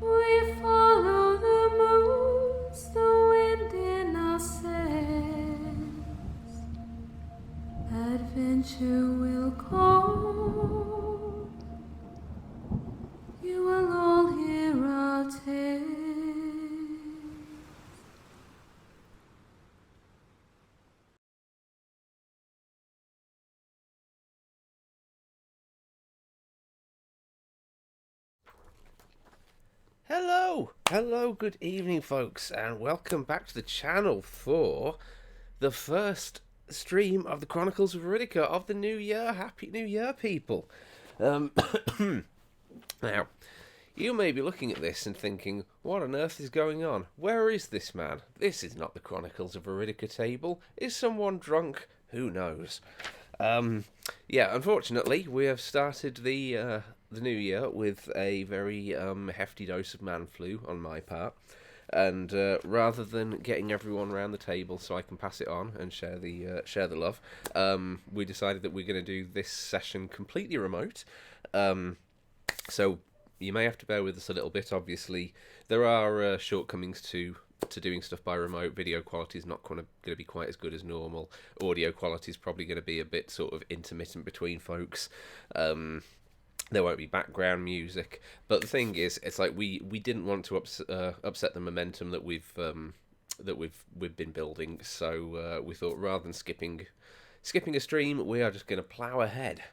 We follow the moons, the wind in our sails. Adventure will call. You will all hear our tale. Hello, good evening folks, and welcome back to the channel for the first stream of the Chronicles of Iridica of the new year. Happy New Year, people. Now, you may be looking at this and thinking, what on earth is going on? Where is this man? This is not the Chronicles of Iridica table. Is someone drunk? Who knows? Yeah, unfortunately, we have started the new year with a very hefty dose of man flu on my part, and rather than getting everyone around the table so I can pass it on and share the love, we decided that we're going to do this session completely remote. So you may have to bear with us a little bit. Obviously, there are shortcomings to doing stuff by remote. Video quality is not going to be quite as good as normal. Audio quality is probably going to be a bit sort of intermittent between folks. There won't be background music, but the thing is, it's like we didn't want to upset the momentum that we've been building. So we thought, rather than skipping a stream, we are just going to plough ahead.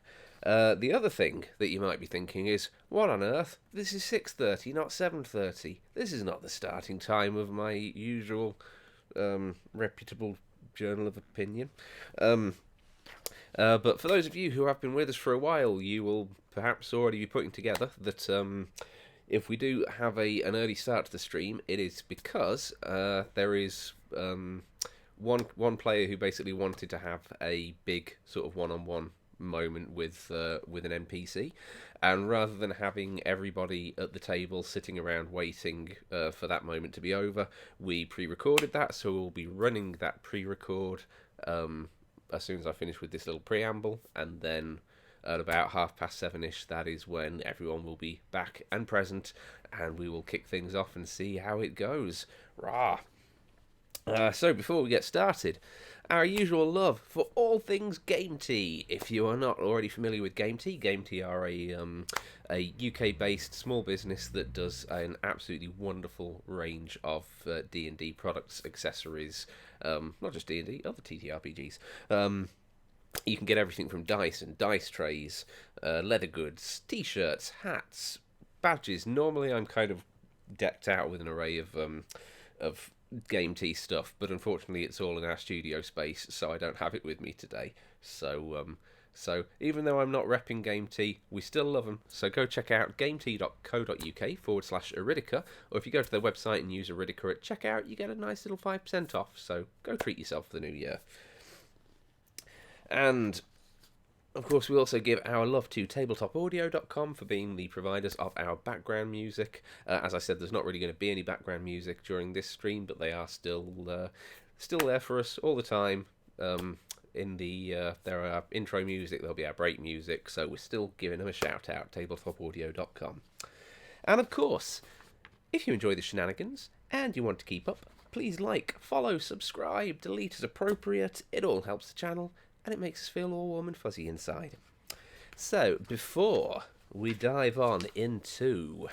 The other thing that you might be thinking is, what on earth? This is 6:30, not 7:30. This is not the starting time of my usual reputable journal of opinion. But for those of you who have been with us for a while, you will perhaps already be putting together that if we do have an early start to the stream, it is because there is one player who basically wanted to have a big sort of one-on-one moment with an NPC, and rather than having everybody at the table sitting around waiting for that moment to be over, we pre-recorded that, so we'll be running that pre-record as soon as I finish with this little preamble, and then at about 7:30ish, that is when everyone will be back and present, and we will kick things off and see how it goes. Rah! So before we get started, our usual love for all things Game Tea. If you are not already familiar with Game Tea are a UK-based small business that does an absolutely wonderful range of D&D products, accessories, not just D&D, other TTRPGs. You can get everything from dice and dice trays, leather goods, t-shirts, hats, badges. Normally I'm kind of decked out with an array of Game Tea stuff, but unfortunately it's all in our studio space, so I don't have it with me today. So even though I'm not repping Game Tea, we still love them. So go check out gametea.co.uk/Iridica, or if you go to their website and use Iridica at checkout, you get a nice little 5% off. So go treat yourself for the new year. And of course, we also give our love to tabletopaudio.com for being the providers of our background music. As I said, there's not really going to be any background music during this stream, but they are still there for us all the time. There are intro music, there'll be our break music, so we're still giving them a shout out, tabletopaudio.com. And of course, if you enjoy the shenanigans and you want to keep up, please like, follow, subscribe, delete as appropriate. It all helps the channel, and it makes us feel all warm and fuzzy inside. So, before we dive on into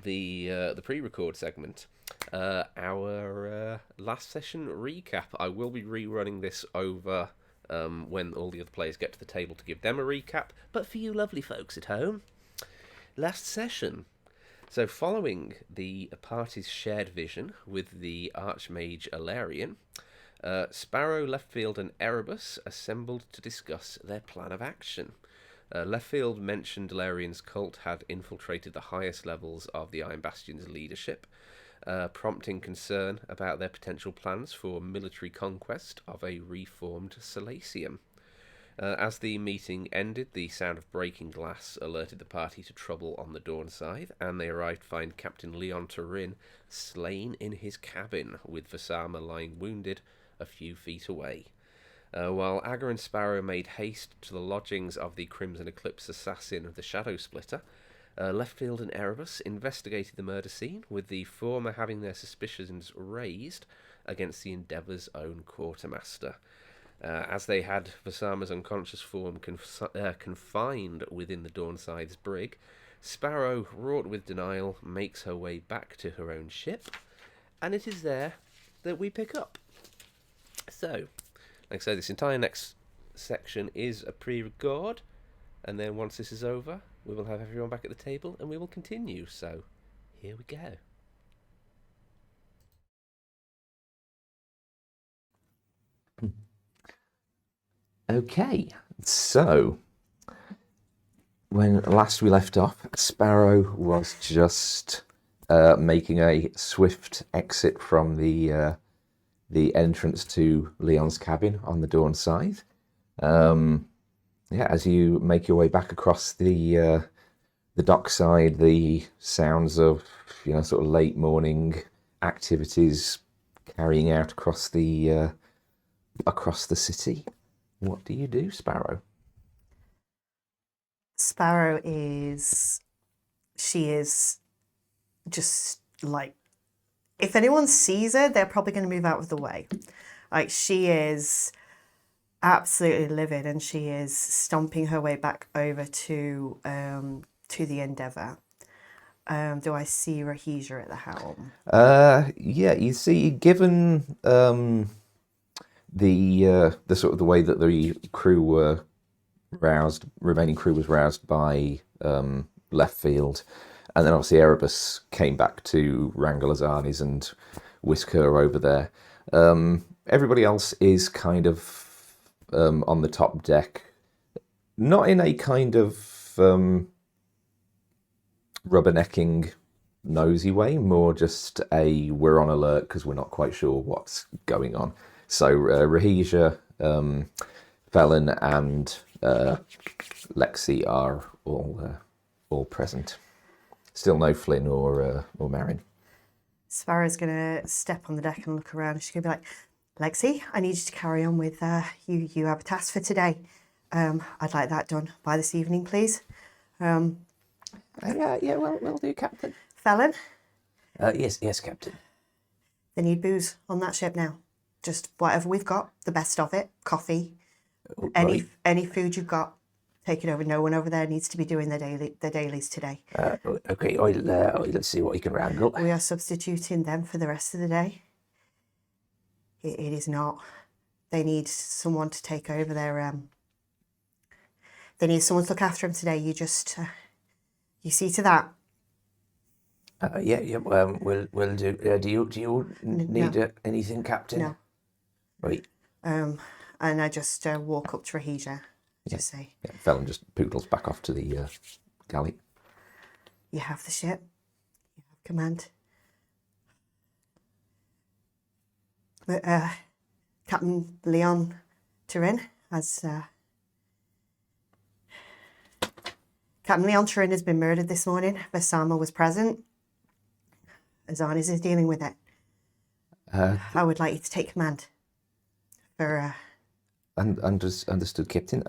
the pre-record segment. Our last session recap. I will be rerunning this over when all the other players get to the table to give them a recap. But for you lovely folks at home, last session. So following the party's shared vision with the Archmage Alarian, Sparrow, Leftfield and Erebus assembled to discuss their plan of action. Leftfield mentioned Alarian's cult had infiltrated the highest levels of the Iron Bastion's leadership, prompting concern about their potential plans for military conquest of a reformed Silesium. As the meeting ended, the sound of breaking glass alerted the party to trouble on the Dawnside, and they arrived to find Captain Leon Turin slain in his cabin, with Vasama lying wounded a few feet away. While Aga and Sparrow made haste to the lodgings of the Crimson Eclipse assassin of the Shadow Splitter, Leftfield and Erebus investigated the murder scene, with the former having their suspicions raised against the Endeavour's own quartermaster. As they had Vasama's unconscious form confined within the Dawnside's brig, Sparrow, wrought with denial, makes her way back to her own ship, and it is there that we pick up. So, like I say, this entire next section is a pre-record, and then once this is over, we will have everyone back at the table, and we will continue. So, here we go. Okay, so when last we left off, Sparrow was just making a swift exit from the entrance to Leon's cabin on the Dawnside. As you make your way back across the dockside, the sounds of sort of late morning activities carrying out across the city. What do you do, Sparrow? Sparrow is just like, if anyone sees her, they're probably going to move out of the way. Like, she is absolutely livid, and she is stomping her way back over to the Endeavour. Do I see Rahija at the helm? You see, given the sort of the way that the crew were remaining crew was roused by Leftfield, and then obviously Erebus came back to wrangle Azani's and whisk her over there. Everybody else is kind of on the top deck, not in a kind of rubbernecking, nosy way, more just a we're on alert because we're not quite sure what's going on. So Rahija, Felon, and Lexi are all present. Still no Flynn or Marin. Sparrow's going to step on the deck and look around. She's going to be like, Lexi, I need you to carry on with you have a task for today. I'd like that done by this evening, please. We'll do, Captain. Felon? Yes, Captain. They need booze on that ship now. Just whatever we've got, the best of it. Coffee, any food you've got, take it over. No one over there needs to be doing their dailies today. Okay, let's see what we can wrangle. We are substituting them for the rest of the day. It is not. They need someone to take over their. They need someone to look after them today. You just, you see to that. We'll do. Do you need anything, Captain? No. Right. And I just walk up to Rahija. Just say. Yeah, Felon just poodles back off to the galley. You have the ship. You have command. Captain Leon Turin has. Captain Leon Turin has been murdered this morning. Vasama was present. Azanis is dealing with it. I would like you to take command. Understood, Captain.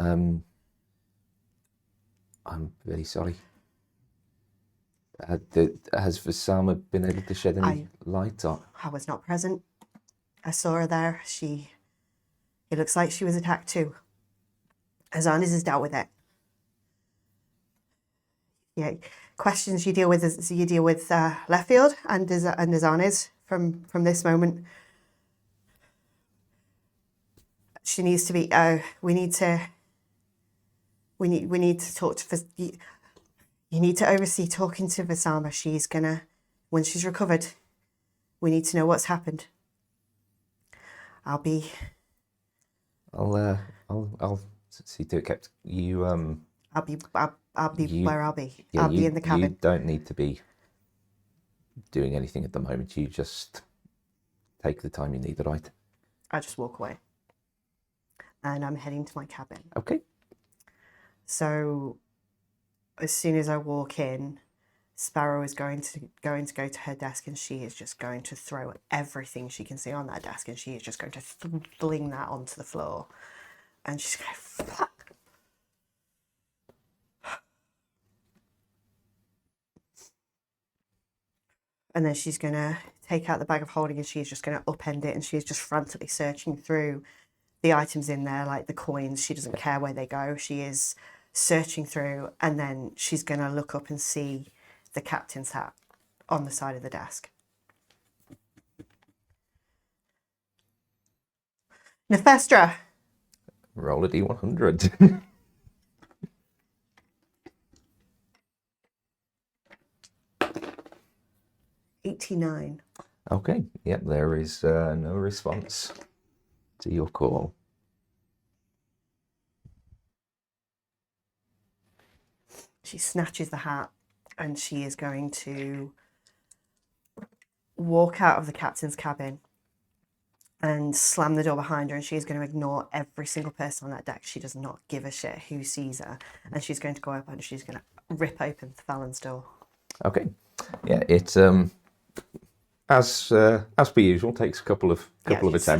I'm very sorry. Has Vasama been able to shed any light on? I was not present. I saw her there. It looks like she was attacked too. Azanis has dealt with it. yeah, questions you deal with Leftfield and Arnes from this moment. She needs to be. We need to talk to. You need to oversee talking to Visama. She's gonna, when she's recovered, we need to know what's happened. I'll see to it kept you. I'll be where I'll be. Yeah, I'll be in the cabin. You don't need to be doing anything at the moment. You just take the time you need, right? I just walk away. And I'm heading to my cabin. Okay. So as soon as I walk in, Sparrow is going to go to her desk, and she is just going to throw everything she can see on that desk, and she is just going to fling that onto the floor. And she's going, fuck. And then she's going to take out the bag of holding, and she's just going to upend it, and she's just frantically searching through the items in there, like the coins. She doesn't care where they go. She is searching through, and then she's going to look up and see the captain's hat on the side of the desk. Nephestra. Roll a D100. 89. Okay, yep, there is no response to your call. She snatches the hat, and she is going to walk out of the captain's cabin and slam the door behind her, and she's going to ignore every single person on that deck. She does not give a shit who sees her, and she's going to go up and she's going to rip open Fallon's door. Okay, yeah, it as per usual takes a couple of attempts.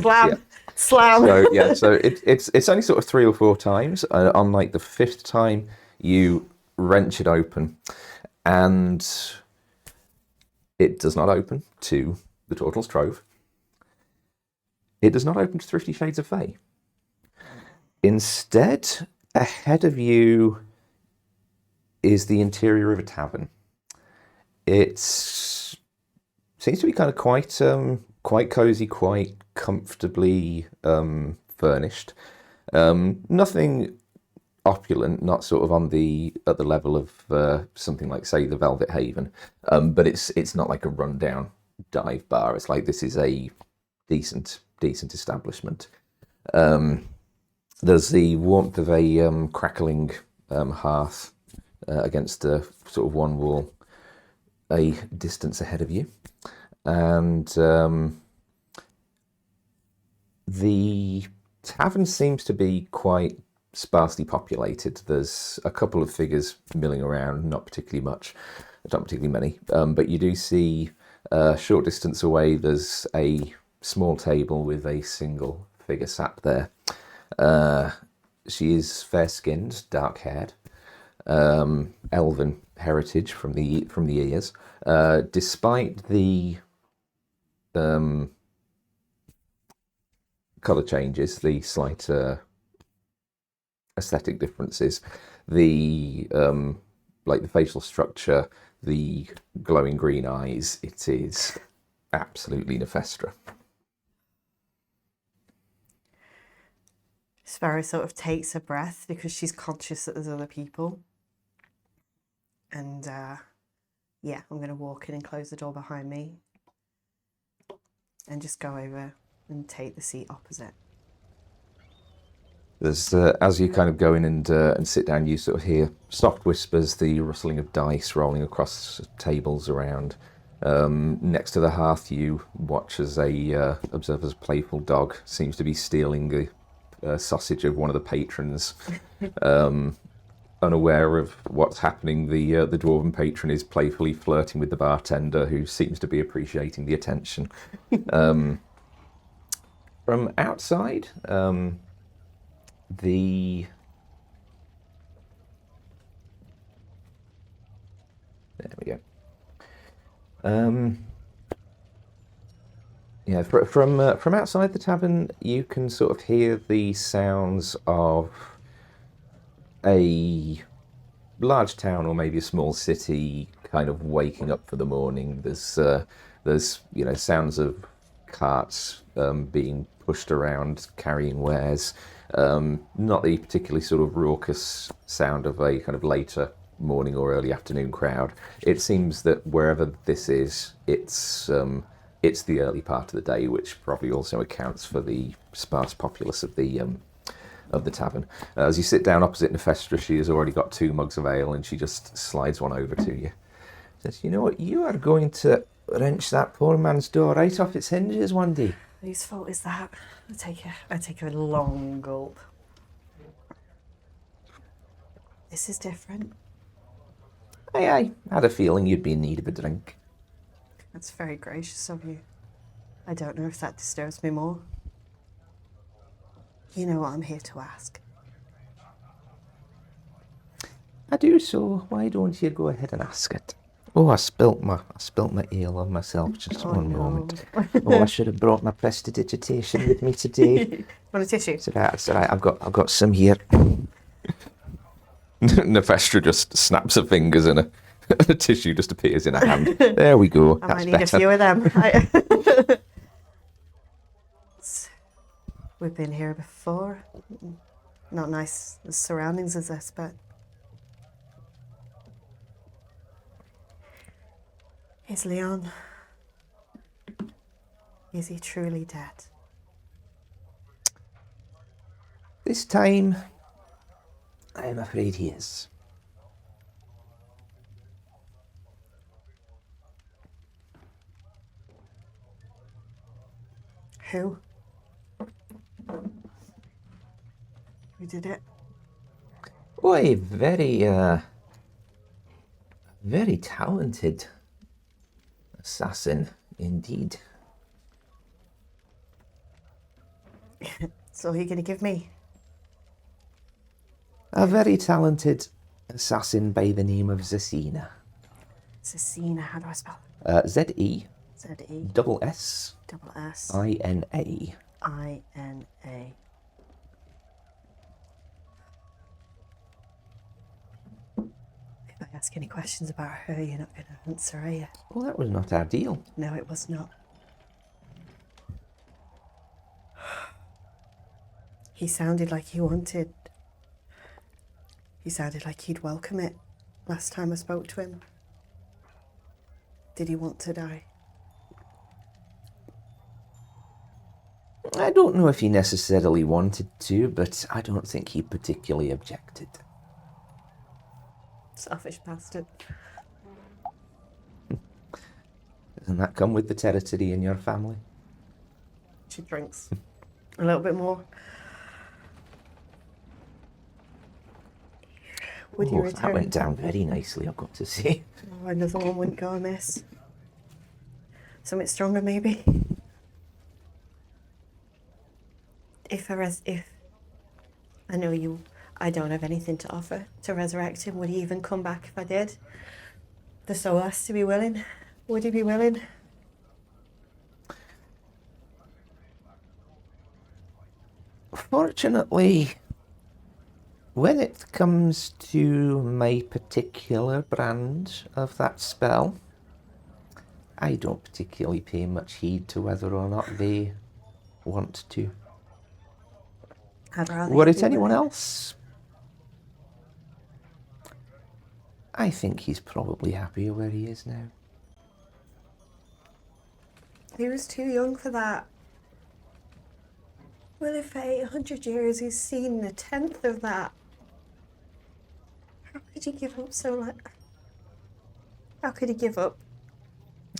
Slam. So it's only sort of 3 or 4 times. On like the 5th time, you wrench it open, and it does not open to the Turtle's Trove. It does not open to 50 Shades of Fey. Instead, ahead of you is the interior of a tavern. It seems to be kind of quite cozy, quite comfortably furnished. Nothing opulent, not sort of at the level of something like, say, the Velvet Haven, but it's not like a rundown dive bar. It's like this is a decent establishment. There's the warmth of a crackling hearth against a sort of one wall a distance ahead of you, and the tavern seems to be quite sparsely populated. There's a couple of figures milling around, not particularly many, but you do see a short distance away there's a small table with a single figure sat there. She is fair-skinned, dark-haired, elven heritage from the ears. Despite the colour changes, the slight aesthetic differences, the facial structure, the glowing green eyes, it is absolutely Nephestra. Sparrow sort of takes a breath because she's conscious that there's other people. And I'm going to walk in and close the door behind me and just go over and take the seat opposite. There's as you kind of go in and sit down, you sort of hear soft whispers, the rustling of dice rolling across tables around. Next to the hearth, you watch as observe as a playful dog seems to be stealing the sausage of one of the patrons. Unaware of what's happening, the dwarven patron is playfully flirting with the bartender, who seems to be appreciating the attention. From outside, there we go. From outside the tavern, you can sort of hear the sounds of a large town or maybe a small city kind of waking up for the morning. There's sounds of carts being pushed around carrying wares. Not the particularly sort of raucous sound of a kind of later morning or early afternoon crowd. It seems that wherever this is, it's the early part of the day, which probably also accounts for the sparse populace of the tavern. As you sit down opposite Nefestra, she has already got 2 mugs of ale, and she just slides one over to you. Says, "You know what? You are going to wrench that poor man's door right off its hinges one day." Whose fault is that? I take a long gulp. This is different. I had a feeling you'd be in need of a drink. That's very gracious of you. I don't know if that disturbs me more. You know what I'm here to ask. I do, so why don't you go ahead and ask it? Oh, I spilt my ale on myself. Just one moment. Oh, I should have brought my prestidigitation with me today. Want a tissue? It's alright. I've got some here. Nefestra just snaps her fingers and a tissue just appears in her hand. There we go. I That's might need better. a few of them. We've been here before. Not nice surroundings as this, but is Leon? Is he truly dead? This time, I'm afraid he is. Who? Who did it? Oh, a very talented assassin indeed. So you're gonna give me? A very talented assassin by the name of Zesina. Cecina, how do I spell Z-E Z-E double S double S I-N-A. I-N-A. If I ask any questions about her, you're not gonna answer, are you? Well, that was not our deal. No, it was not. He sounded like he wanted. He sounded like he'd welcome it last time I spoke to him. Did he want to die? I don't know if he necessarily wanted to, but I don't think he particularly objected. Selfish bastard. Doesn't that come with the territory in your family? She drinks a little bit more. Would you Oh, return? that went down very nicely, I've got to say. Oh, another one wouldn't go amiss. Something stronger, maybe. If I know you, I don't have anything to offer to resurrect him. Would he even come back if I did? The soul has to be willing. Would he be willing? Fortunately, when it comes to my particular brand of that spell, I don't particularly pay much heed to whether or not they want to. I'd rather Were he it be anyone willing. else, I think he's probably happier where he is now. He was too young for that. Well, if for 800 years he's seen a tenth of that, how could he give up so much? How could he give up?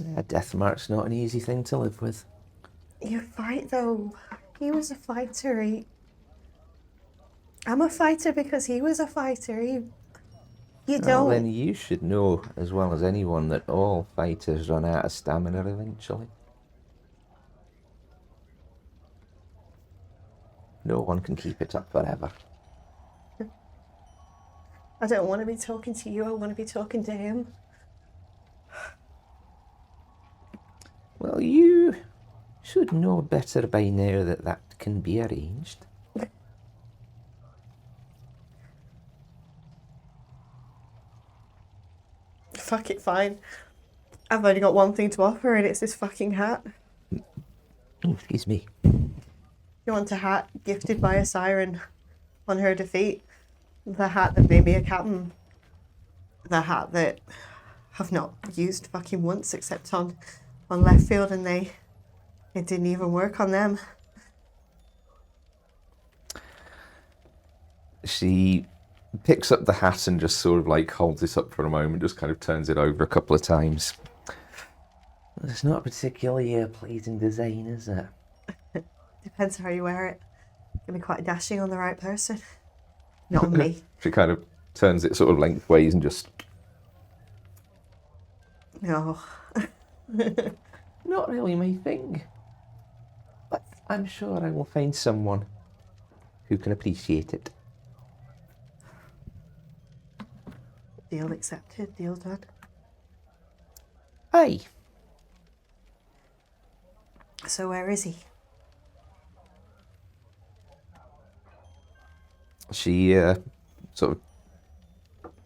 Yeah, death mark's not an easy thing to live with. You fight though. He was a fighter. I'm a fighter because he was a fighter. You Well, don't. then you should know as well as anyone that all fighters run out of stamina eventually. No one can keep it up forever. I don't want to be talking to you. I want to be talking to him. Well, you should know better by now that that can be arranged. fuck it, fine. I've only got one thing to offer, and it's this fucking hat. Oh, excuse me. You want a hat gifted by a siren on her defeat? The hat that made me a captain. The hat that I've not used fucking once except on Leftfield, and it didn't even work on them. She picks up the hat and just sort of like holds it up for a moment, just kind of turns it over a couple of times. It's not particularly a pleasing design, is it? Depends how you wear it. It can be quite dashing on the right person. Not on me. She kind of turns it sort of lengthways and just... No. Not really my thing. But I'm sure I will find someone who can appreciate it. Deal accepted, deal done. Aye. So where is he? She, sort of,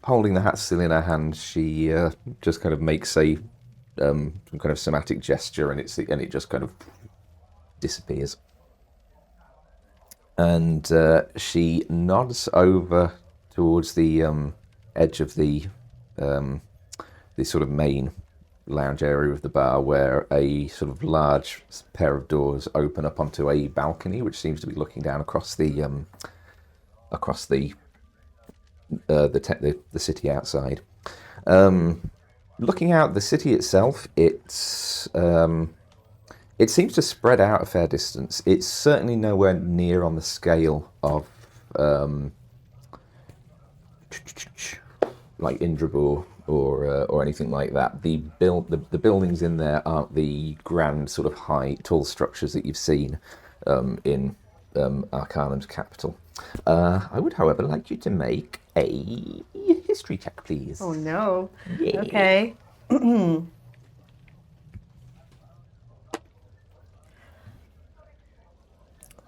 holding the hat still in her hand, she just kind of makes a some kind of somatic gesture, and it just kind of disappears. And she nods over towards the edge of the sort of main lounge area of the bar, where a sort of large pair of doors open up onto a balcony, which seems to be looking down across the city outside. Looking out the city itself, it seems to spread out a fair distance. It's certainly nowhere near on the scale of like Indrabur or anything like that. The buildings in there aren't the grand sort of high, tall structures that you've seen in Arcanum's capital. I would, however, like you to make a history check, please. Oh no. Yeah. Okay.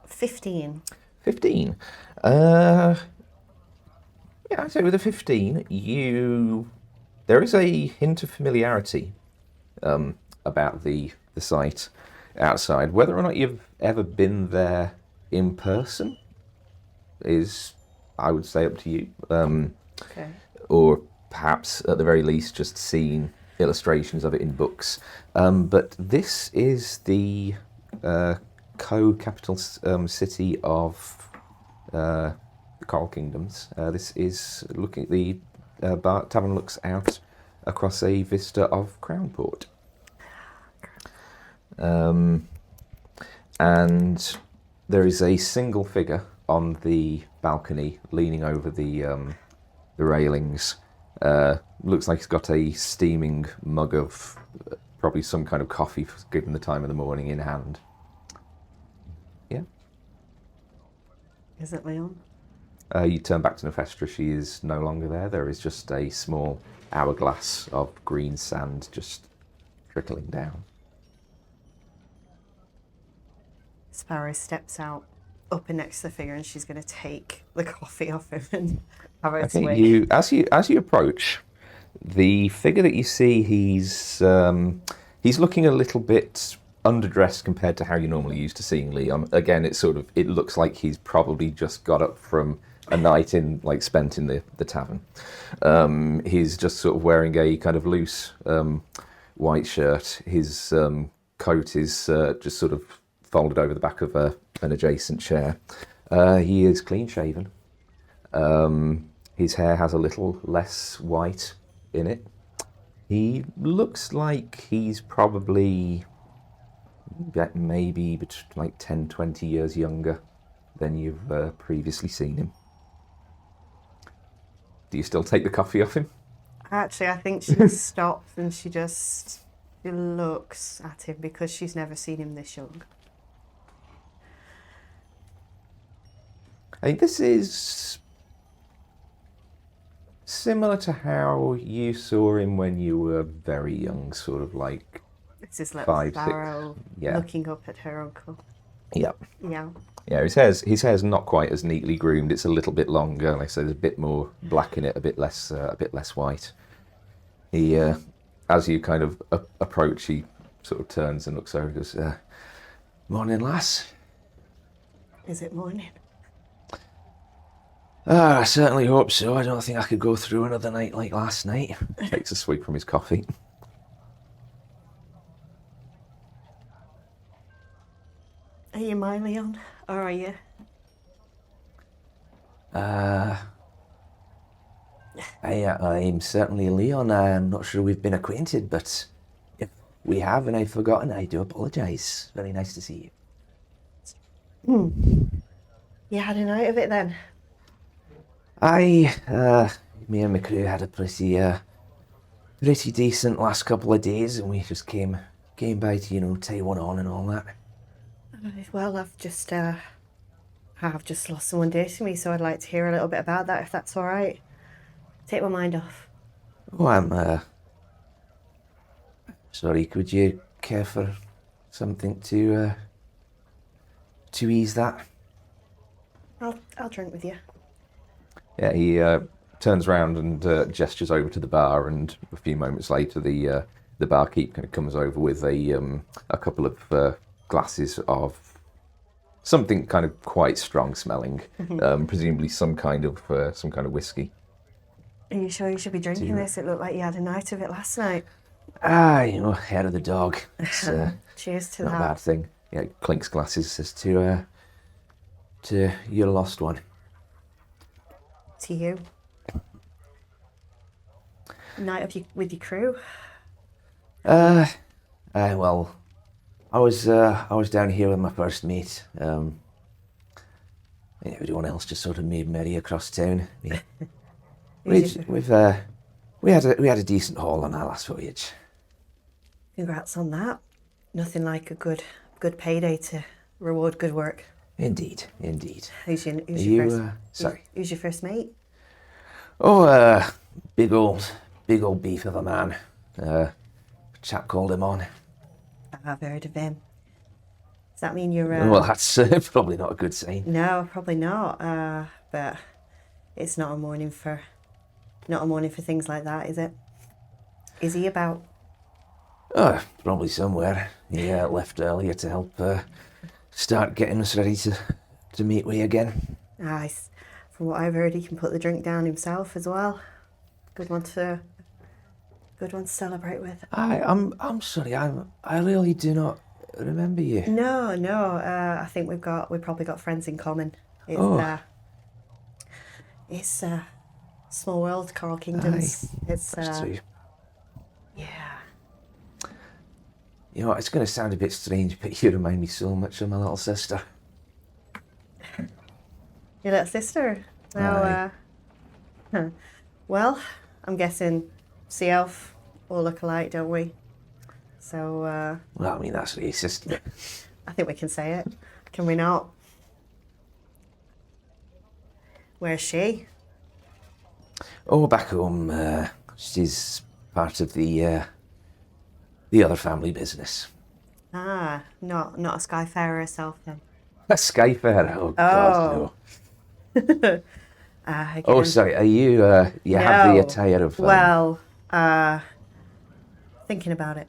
15. 15. Yeah, I'd say with a 15, there is a hint of familiarity about the site outside. Whether or not you've ever been there in person is, I would say, up to you. Okay. Or perhaps, at the very least, just seen illustrations of it in books. But this is the co-capital city of the Coral Kingdoms. This is looking. The tavern looks out across a vista of Crownport. And there is a single figure on the balcony leaning over the railings. Looks like he's got a steaming mug of probably some kind of coffee, given the time of the morning, in hand. Yeah. Is it Leon? You turn back to Nefestra. She is no longer there. There is just a small hourglass of green sand just trickling down. Sparrow steps out up and next to the figure, and she's going to take the coffee off him and have it swing. As you approach, the figure that you see, he's looking a little bit underdressed compared to how you're normally used to seeing Leon. Again, it looks like he's probably just got up from a night spent in the tavern. He's just sort of wearing a kind of loose white shirt. His coat is just sort of folded over the back of an adjacent chair. He is clean shaven. His hair has a little less white in it. He looks like he's probably maybe like 10, 20 years younger than you've previously seen him. Do you still take the coffee off him? Actually, I think she stops and she looks at him because she's never seen him this young. I think this is similar to how you saw him when you were very young, sort of like It's his little 5, 6. Sparrow Yeah. looking up at her uncle. Yep. Yeah. Yeah, his hair's not quite as neatly groomed. It's a little bit longer. Like I say, there's a bit more black in it, a bit less white. He, as you kind of approach, he sort of turns and looks over and goes, "Morning, lass." Is it morning? I certainly hope so. I don't think I could go through another night like last night. Takes a swig from his coffee. Are you my Leon? Or are you? I'm certainly Leon. I'm not sure we've been acquainted, but if we have and I've forgotten, I do apologise. Very nice to see you. You had a night of it then? Me and my crew had a pretty decent last couple of days, and we just came by to, tie one on and all that. Well, I've just lost someone dear to me, so I'd like to hear a little bit about that, if that's all right. Take my mind off. Oh, I'm sorry. Could you care for something to ease that? I'll drink with you. Yeah, he turns around and gestures over to the bar, and a few moments later, the barkeep kind of comes over with a couple of glasses of something kind of quite strong smelling, presumably some kind of whiskey. Are you sure you should be drinking this? It looked like you had a night of it last night. Hair of the dog. It's Cheers to not that. a bad thing. Yeah, clinks glasses, says to your lost one. To you. Night with your crew. Well, I was down here with my first mate. Everyone else just sort of made merry across town. Yeah. we had a decent haul on our last voyage. Congrats on that. Nothing like a good payday to reward good work. Indeed. Who's your first mate? Oh, big old beef of a man. A chap called him on. I've heard of him. Does that mean you're... Well, that's probably not a good sign. No, probably not. But it's not a morning for things like that, is it? Is he about? Oh, probably somewhere. He left earlier to help start getting us ready to meet we again. From what I've heard, he can put the drink down himself as well. Good one to celebrate with. I'm sorry. I really do not remember you. No. I think we've probably got friends in common. It's a small world, Coral Kingdoms. It's true. Yeah. You know what, it's going to sound a bit strange, but you remind me so much of my little sister. Your little sister? Well, I'm guessing Sea Elf all look alike, don't we? So, Well, I mean, that's racist. I think we can say it. Can we not? Where's she? Oh, back home. She's part of the other family business. Not a Skyfarer herself then. A Skyfarer? Oh, God, no. Again, Oh, sorry. Are you? You have the attire of. Well, thinking about it.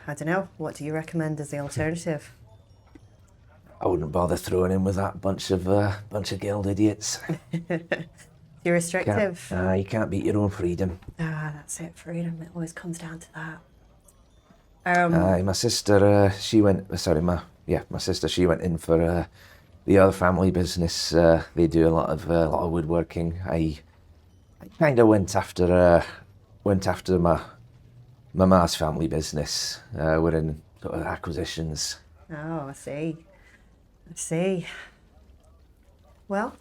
I don't know. What do you recommend as the alternative? I wouldn't bother throwing in with that bunch of guild idiots. You're restrictive. You can't beat your own freedom. That's it. Freedom. It always comes down to that. My sister, she went. Sorry, my sister. She went in for the other family business. They do a lot of woodworking. I kind of went after my ma's family business. We're in sort of acquisitions. Oh, I see. Well,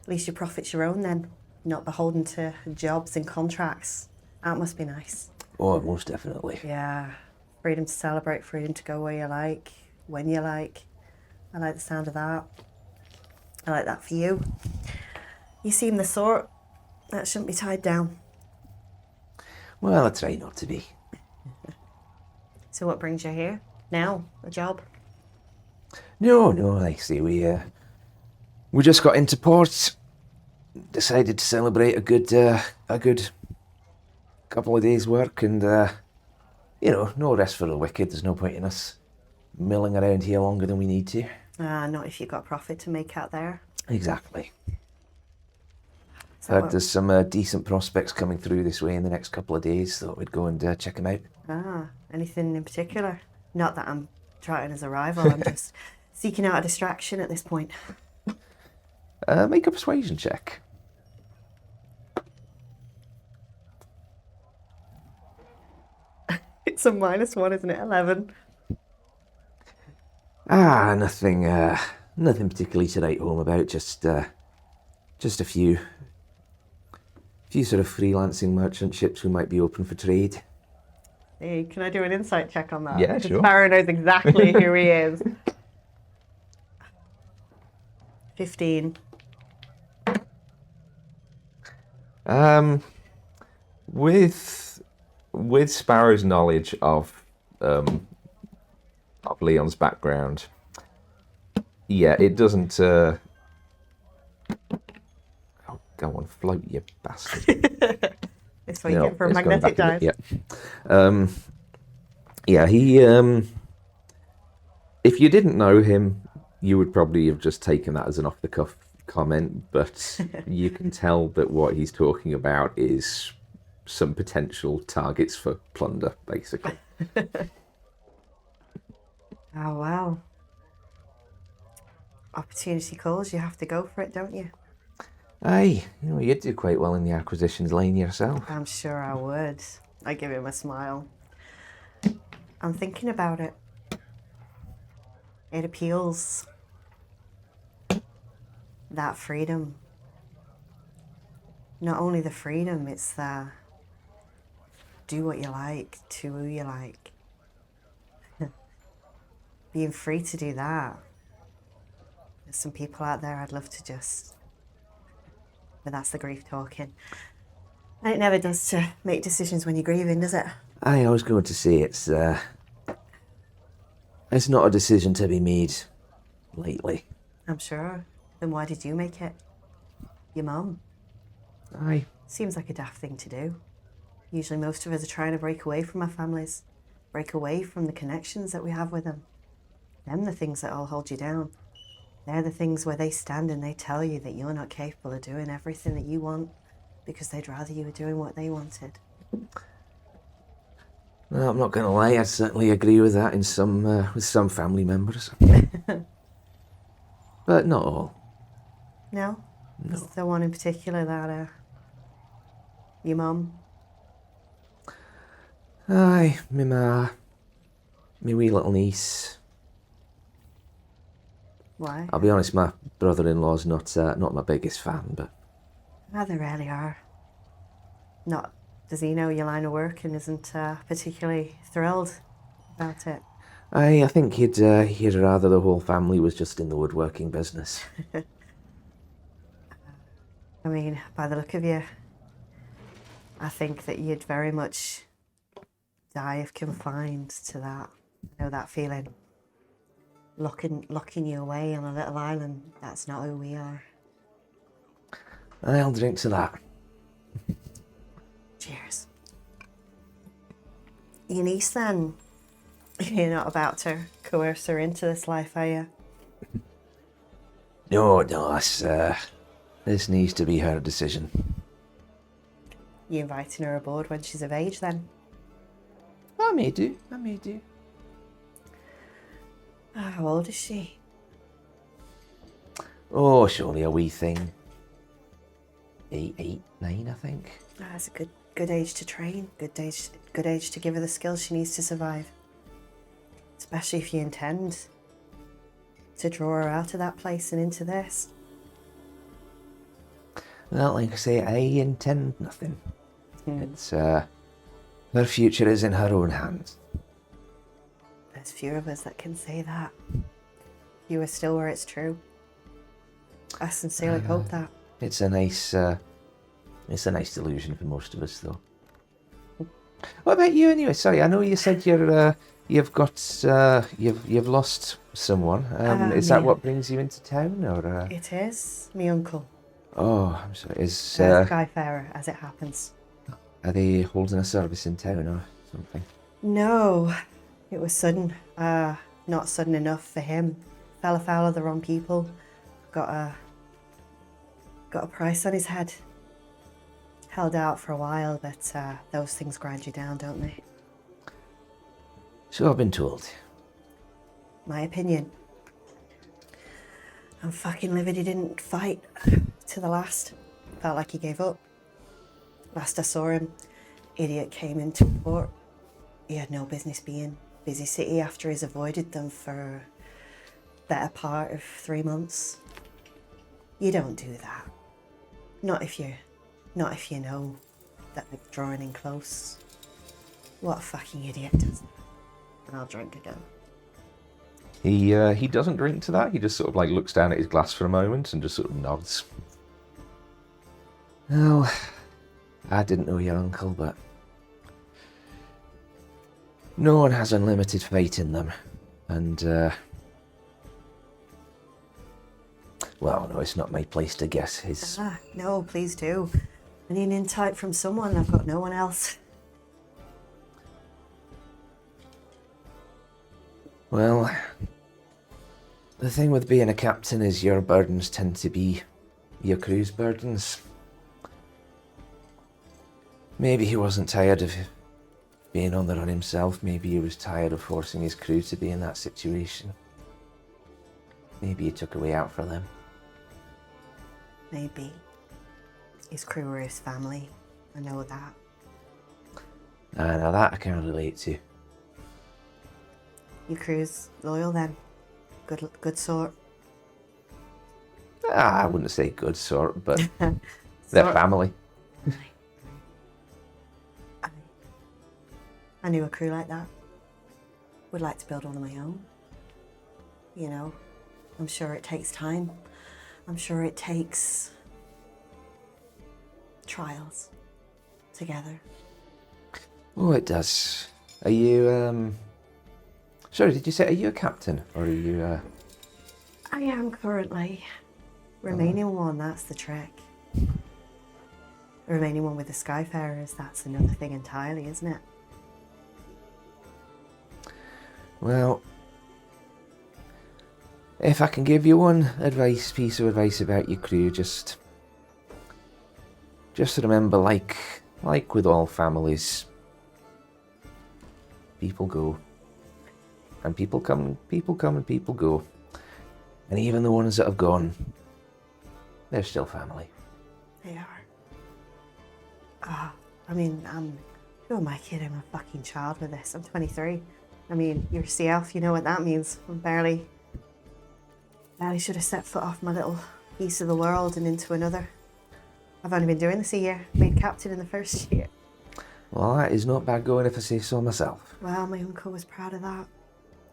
at least your profit's your own then. Not beholden to jobs and contracts. That must be nice. Oh, most definitely. Yeah. Freedom to celebrate, freedom to go where you like, when you like. I like the sound of that. I like that for you. You seem the sort that shouldn't be tied down. Well, I try not to be. So what brings you here? Now? A job? No, like I say, we just got into port. Decided to celebrate a good couple of days' work and, no rest for the wicked. There's no point in us milling around here longer than we need to. Not if you've got profit to make out there. Exactly. So Heard there's some decent prospects coming through this way in the next couple of days. Thought we'd go and check them out. Anything in particular? Not that I'm trying as a rival, I'm just seeking out a distraction at this point. Make a persuasion check. It's a -1, isn't it? 11. Nothing particularly to write home about. Just a few sort of freelancing merchant ships who might be open for trade. Hey, can I do an insight check on that? Yeah, Because sure. Sparrow knows exactly who he is. 15. With Sparrow's knowledge of Leon's background, yeah, it doesn't. Oh, go on, float, you bastard! This way you get for a magnetic dive. Yeah, he. If you didn't know him, you would probably have just taken that as an off-the-cuff comment, but you can tell that what he's talking about is some potential targets for plunder, basically. Oh, wow. Opportunity calls, you have to go for it, don't you? Aye, you'd do quite well in the acquisitions lane yourself. I'm sure I would. I give him a smile. I'm thinking about it. It appeals. That freedom. Not only the freedom, it's the do what you like, to who you like. Being free to do that. There's some people out there I'd love to just... But that's the grief talking. And it never does to make decisions when you're grieving, does it? I was going to say it's not a decision to be made lightly. I'm sure. Then why did you make it? Your mum? Aye. Seems like a daft thing to do. Usually most of us are trying to break away from our families, break away from the connections that we have with them. Them the things that all hold you down. They're the things where they stand and they tell you that you're not capable of doing everything that you want because they'd rather you were doing what they wanted. Well, I'm not going to lie, I certainly agree with that with some family members. But not all. No? No. Is there one in particular that, your mum? Aye, me ma, me wee little niece. Why? I'll be honest, my brother-in-law's not my biggest fan, but... Oh, they really are. Not, does he know your line of work and isn't particularly thrilled about it? I think he'd rather the whole family was just in the woodworking business. I mean, by the look of you, I think that you'd very much die if confined to that. You know, that feeling. Locking you away on a little island. That's not who we are. I'll drink to that. Cheers. Your niece then? You're not about to coerce her into this life, are you? No, this needs to be her decision. You inviting her aboard when she's of age then? I may do. How old is she? Oh, surely a wee thing. 8, 9, I think. That's a good age to train. Good age to give her the skills she needs to survive. Especially if you intend to draw her out of that place and into this. Well, like I say, I intend nothing. It's her future is in her own hands. There's few of us that can say that. You are still where it's true. I sincerely hope that. It's a nice delusion for most of us, though. What about you, anyway? Sorry, I know you said you've lost someone. Is that what brings you into town, or? It is. Me uncle. Oh, I'm sorry. Is Skyfarer, as it happens. Are they holding a service in town or something? No, it was sudden. Not sudden enough for him. Fell afoul of the wrong people. Got a price on his head. Held out for a while, but those things grind you down, don't they? So I've been told. My opinion. I'm fucking livid he didn't fight to the last. Felt like he gave up. Last I saw him, idiot came into port. He had no business being. Busy city after he's avoided them for better part of 3 months. You don't do that. Not if you know that they're drawing in close. What a fucking idiot does that? And I'll drink again. He doesn't drink to that. He just sort of like looks down at his glass for a moment and just sort of nods. Oh, I didn't know your uncle, but no one has unlimited faith in them. And, well, no, it's not my place to guess his... No, please do. I need an insight from someone. I've got no one else. Well, the thing with being a captain is your burdens tend to be your crew's burdens. Maybe he wasn't tired of being on the run himself. Maybe he was tired of forcing his crew to be in that situation. Maybe he took a way out for them. Maybe. His crew were his family. I know that. Now that I can relate to. Your crew's loyal then? Good sort? I wouldn't say good sort, but they're family. I knew a crew like that. Would like to build one of my own. You know, I'm sure it takes time. I'm sure it takes trials together. Oh, it does. Are you, sorry, did you say, are you a captain? Or are you, I am currently. Remaining one, that's the trick. The remaining one with the Skyfarers, that's another thing entirely, isn't it? Well, if I can give you one piece of advice about your crew, just remember, like with all families, people go, and people come and people go, and even the ones that have gone, they're still family. They are. I mean, who am I kidding? I'm a fucking child with this. I'm 23. I mean, you're a sea elf, you know what that means. I'm barely should have set foot off my little piece of the world and into another. I've only been doing this a year. Made captain in the first year. Well, that is not bad going if I say so myself. Well, my uncle was proud of that.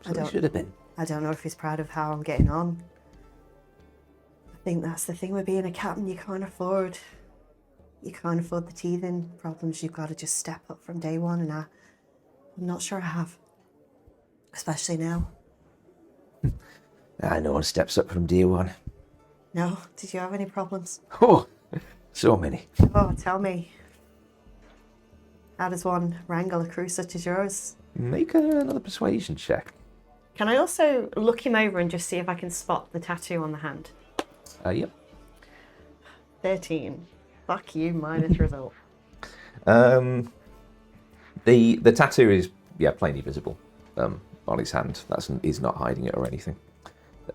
So he should have been. I don't know if he's proud of how I'm getting on. I think that's the thing with being a captain. You can't afford the teething problems. You've got to just step up from day one, and I'm not sure I have. Especially now. No one steps up from day one. No? Did you have any problems? Oh, so many. Oh, tell me. How does one wrangle a crew such as yours? Make another persuasion check. Can I also look him over and just see if I can spot the tattoo on the hand? Yep. 13. Fuck you, minus result. The tattoo is plainly visible on his hand. He's not hiding it or anything.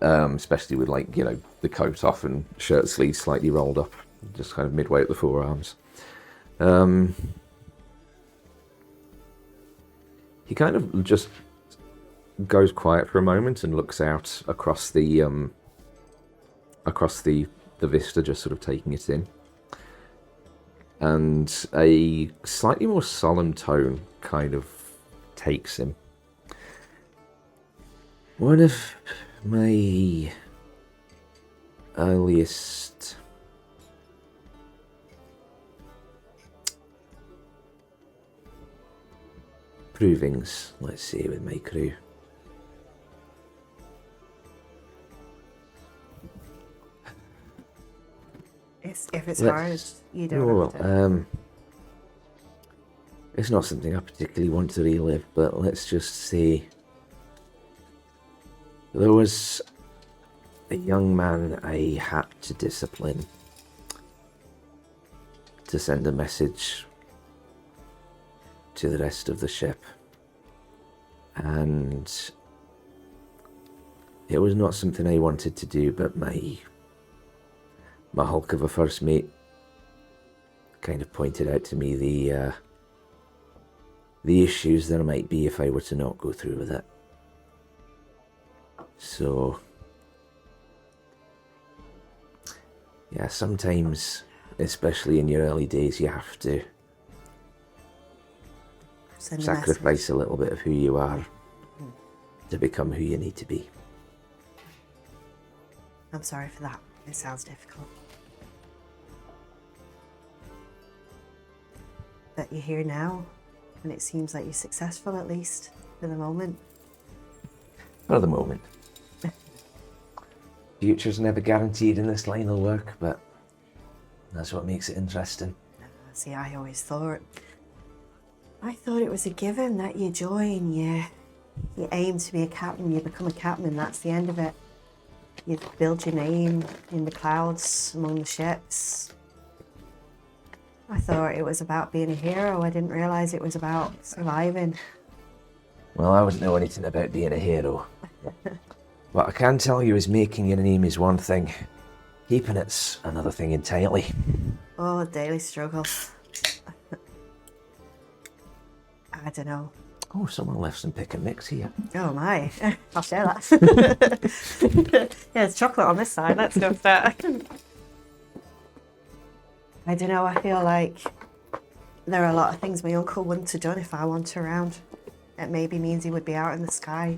Especially with the coat off and shirt sleeves slightly rolled up, just kind of midway at the forearms. He kind of just goes quiet for a moment and looks out across the vista, just sort of taking it in. And a slightly more solemn tone kind of takes him. One of my earliest provings, let's say, with my crew. If it's hard, you don't have to. It's not something I particularly want to relive, but let's just say there was a young man I had to discipline to send a message to the rest of the ship, and it was not something I wanted to do, but my hulk of a first mate kind of pointed out to me the issues there might be if I were to not go through with it. So yeah, sometimes, especially in your early days, you have to sacrifice a little bit of who you are to become who you need to be. I'm sorry for that. It sounds difficult. But you're here now, and it seems like you're successful, at least for the moment. For the moment. Future's never guaranteed in this line of work, but that's what makes it interesting. See, I always thought it was a given that you join, you aim to be a captain, you become a captain, and that's the end of it. You build your name in the clouds among the ships. I thought it was about being a hero. I didn't realise it was about surviving. Well, I wouldn't know anything about being a hero. What I can tell you is making your name is one thing, keeping it's another thing entirely. Oh, daily struggle. I don't know. Oh, someone left some pick and mix here. Oh my, I'll share that. Yeah, there's chocolate on this side, let's go for that. I don't know, I feel like there are a lot of things my uncle wouldn't have done if I wasn't around. It maybe means he would be out in the sky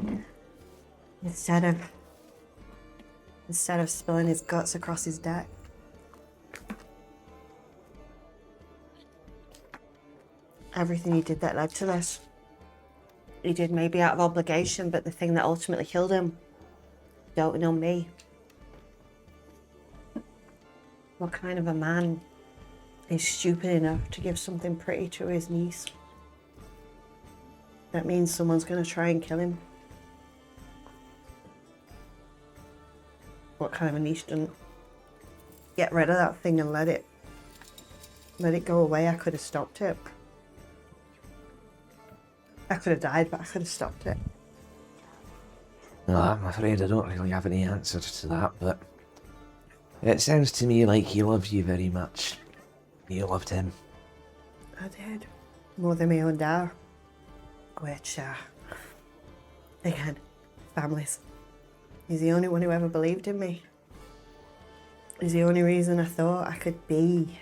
instead of spilling his guts across his deck. Everything he did that led to this, he did maybe out of obligation, but the thing that ultimately killed him, doting on me. What kind of a man is stupid enough to give something pretty to his niece? That means someone's going to try and kill him. What kind of a niece doesn't get rid of that thing and let it go away? I could have stopped it. I could have died, but I could have stopped it. No, I'm afraid I don't really have any answers to that, but it sounds to me like he loves you very much. You loved him. I did. More than my own dad. Which, again, families. He's the only one who ever believed in me. He's the only reason I thought I could be.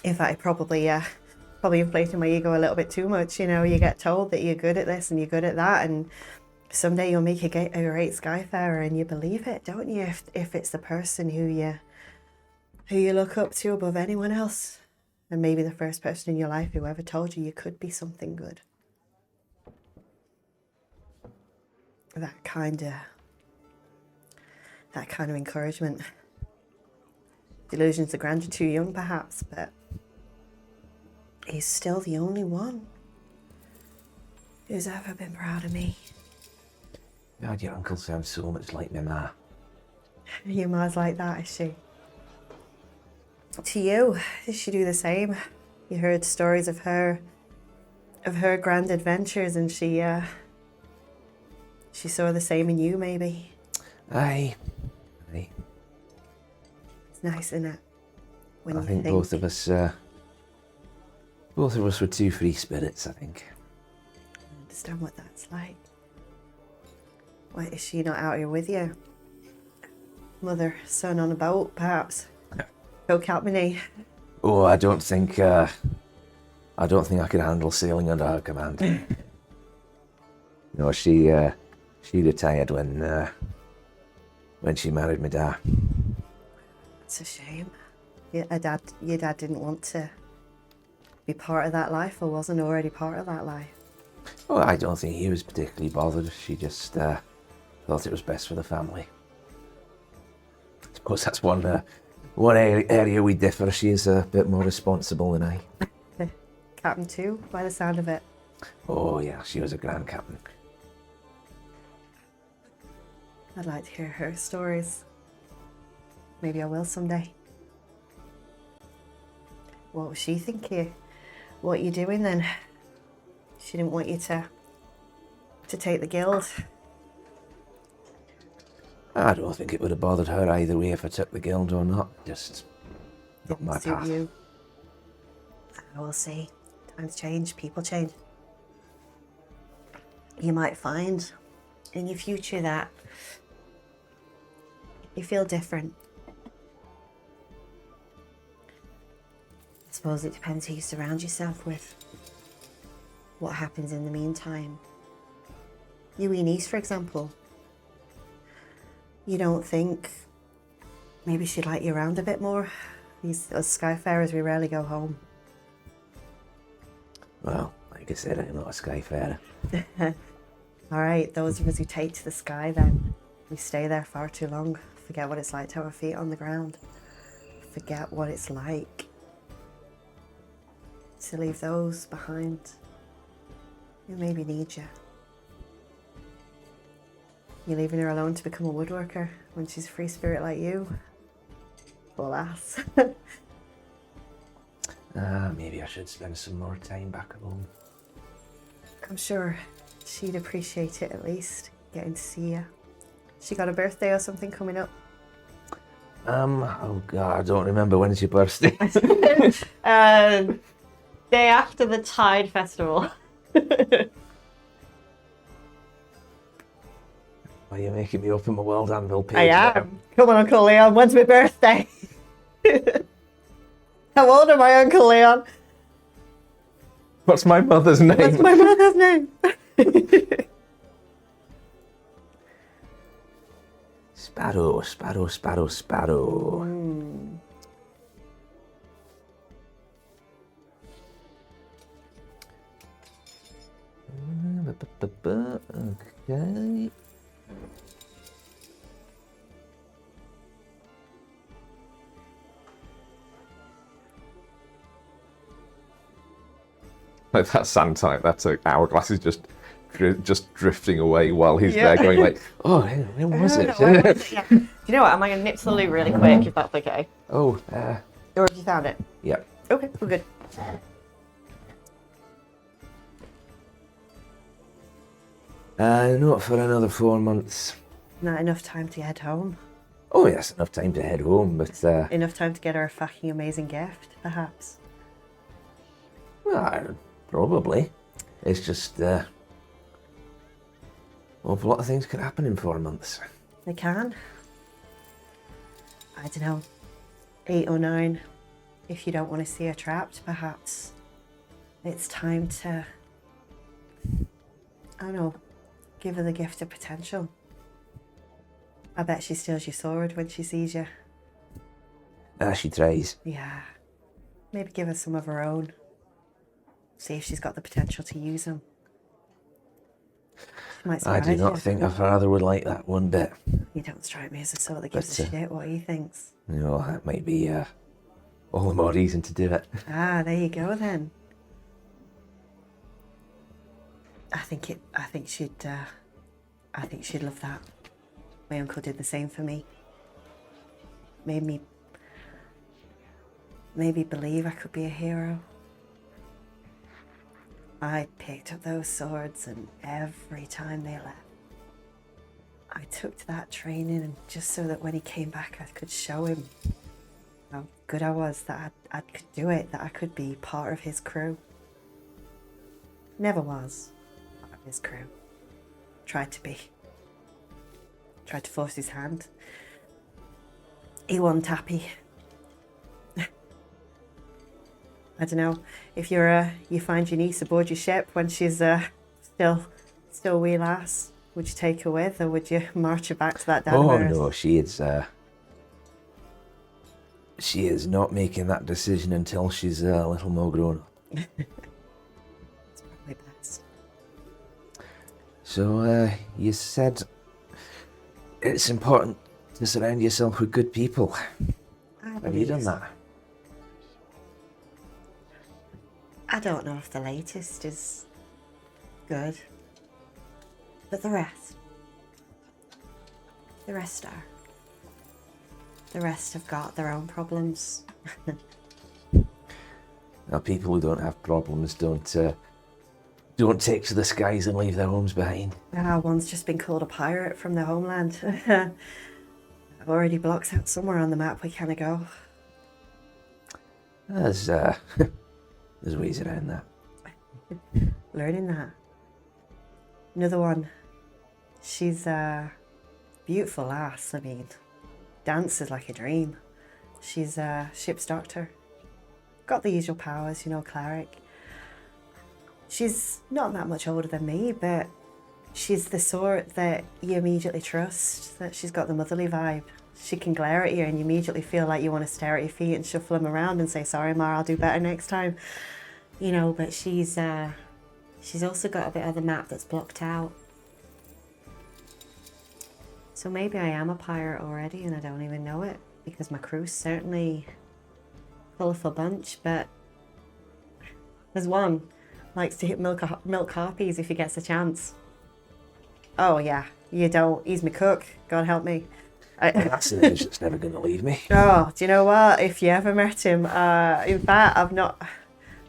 In fact, probably inflating my ego a little bit too much. You know, you get told that you're good at this and you're good at that, and someday you'll make a great Skyfarer, and you believe it, don't you? If it's the person who you look up to above anyone else, and maybe the first person in your life who ever told you could be something good. That kind of encouragement. Delusions of grandeur too young, perhaps, but he's still the only one who's ever been proud of me. God, your uncle sounds so much like my ma. Your ma's like that, is she? To you, did she do the same? You heard stories of her grand adventures, and she saw the same in you, maybe. Aye. It's nice, isn't it? When I think both of us were two free spirits, I think. I understand what that's like. Why is she not out here with you? Mother, son on a boat, perhaps? Co-captain. Oh, I don't think I could handle sailing under her command. No, she retired when she married my dad. It's a shame. Your dad didn't want to be part of that life, or wasn't already part of that life. Oh, I don't think he was particularly bothered. She just thought it was best for the family. I suppose that's one area we differ. She is a bit more responsible than I. captain too, by the sound of it. Oh yeah, she was a grand captain. I'd like to hear her stories. Maybe I will someday. What was she thinking? What are you doing then? She didn't want you to take the guild. I don't think it would have bothered her either way if I took the guild or not. Just not my Suit path. you. I will see. Times change, people change. You might find in your future that you feel different. I suppose it depends who you surround yourself with. What happens in the meantime. You and East, for example. You don't think maybe she'd like you around a bit more? Us Skyfarers, we rarely go home. Well, like I said, I'm not a Skyfarer. Alright, those of us who take to the sky then, we stay there far too long. Forget what it's like to have our feet on the ground. Forget what it's like to leave those behind who maybe need you. You're leaving her alone to become a woodworker when she's a free spirit like you? Poor lass. Maybe I should spend some more time back home. I'm sure she'd appreciate it at least, getting to see you. She got a birthday or something coming up? Oh god, I don't remember. When's your birthday? Day after the Tide Festival. Are you making me open my World Anvil page? I am. Come on, Uncle Leon, when's my birthday? How old am I, Uncle Leon? What's my mother's name? What's my mother's name? Sparrow, Sparrow, Sparrow, Sparrow. Okay. Like that sand type, that hourglass is just drifting away while he's there going like, oh, when was it? Yeah. Do you know what? I'm going to nip to the loo really quick if that's okay. Oh, Or have you found it? yeah. Okay, we're good. Not for another 4 months. Not enough time to head home. Oh yes, enough time to head home, but Enough time to get her a fucking amazing gift, perhaps. well, probably. It's just awful lot of things can happen in 4 months. They can. I don't know. 8 or 9. If you don't want to see her trapped, perhaps it's time to, I don't know, give her the gift of potential. I bet she steals your sword when she sees you. She tries. Yeah. Maybe give her some of her own. See if she's got the potential to use them. She might I surprise do not you. think her father would like that one bit. You don't strike me as the sort that gives a But, shit what he thinks. You know, that might be all the more reason to do it. Ah, there you go then. I think she'd love that. My uncle did the same for me. Made me believe I could be a hero. I picked up those swords, and every time they left, I took to that training, and just so that when he came back, I could show him how good I was, that I could do it, that I could be part of his crew. Never was part of his crew. Tried to be. Tried to force his hand. He wasn't happy. I don't know, if you find your niece aboard your ship when she's still wee lass, would you take her with, or would you march her back to that dad of Oh hers? no, she is not making that decision until she's a little more grown up. It's probably best. So you said it's important to surround yourself with good people. I Have you believe done so. that? I don't know if the latest is good, but the rest are. The rest have got their own problems. Now, people who don't have problems don't take to the skies and leave their homes behind. One's just been called a pirate from their homeland. I've already blocked out somewhere on the map we can't go. There's ways around that. Learning that. Another one. She's a beautiful lass. I mean, dances like a dream. She's a ship's doctor. Got the usual powers, cleric. She's not that much older than me, but she's the sort that you immediately trust, that she's got the motherly vibe. She can glare at you and you immediately feel like you want to stare at your feet and shuffle them around and say, sorry, Ma, I'll do better next time. But she's also got a bit of the map that's blocked out. So maybe I am a pirate already and I don't even know it, because my crew's certainly a colourful bunch, but there's one likes to hit milk harpies if he gets a chance. Oh yeah, you don't. He's my cook. God help me. That's an image that's never going to leave me. Oh, do you know what? If you ever met him, in fact,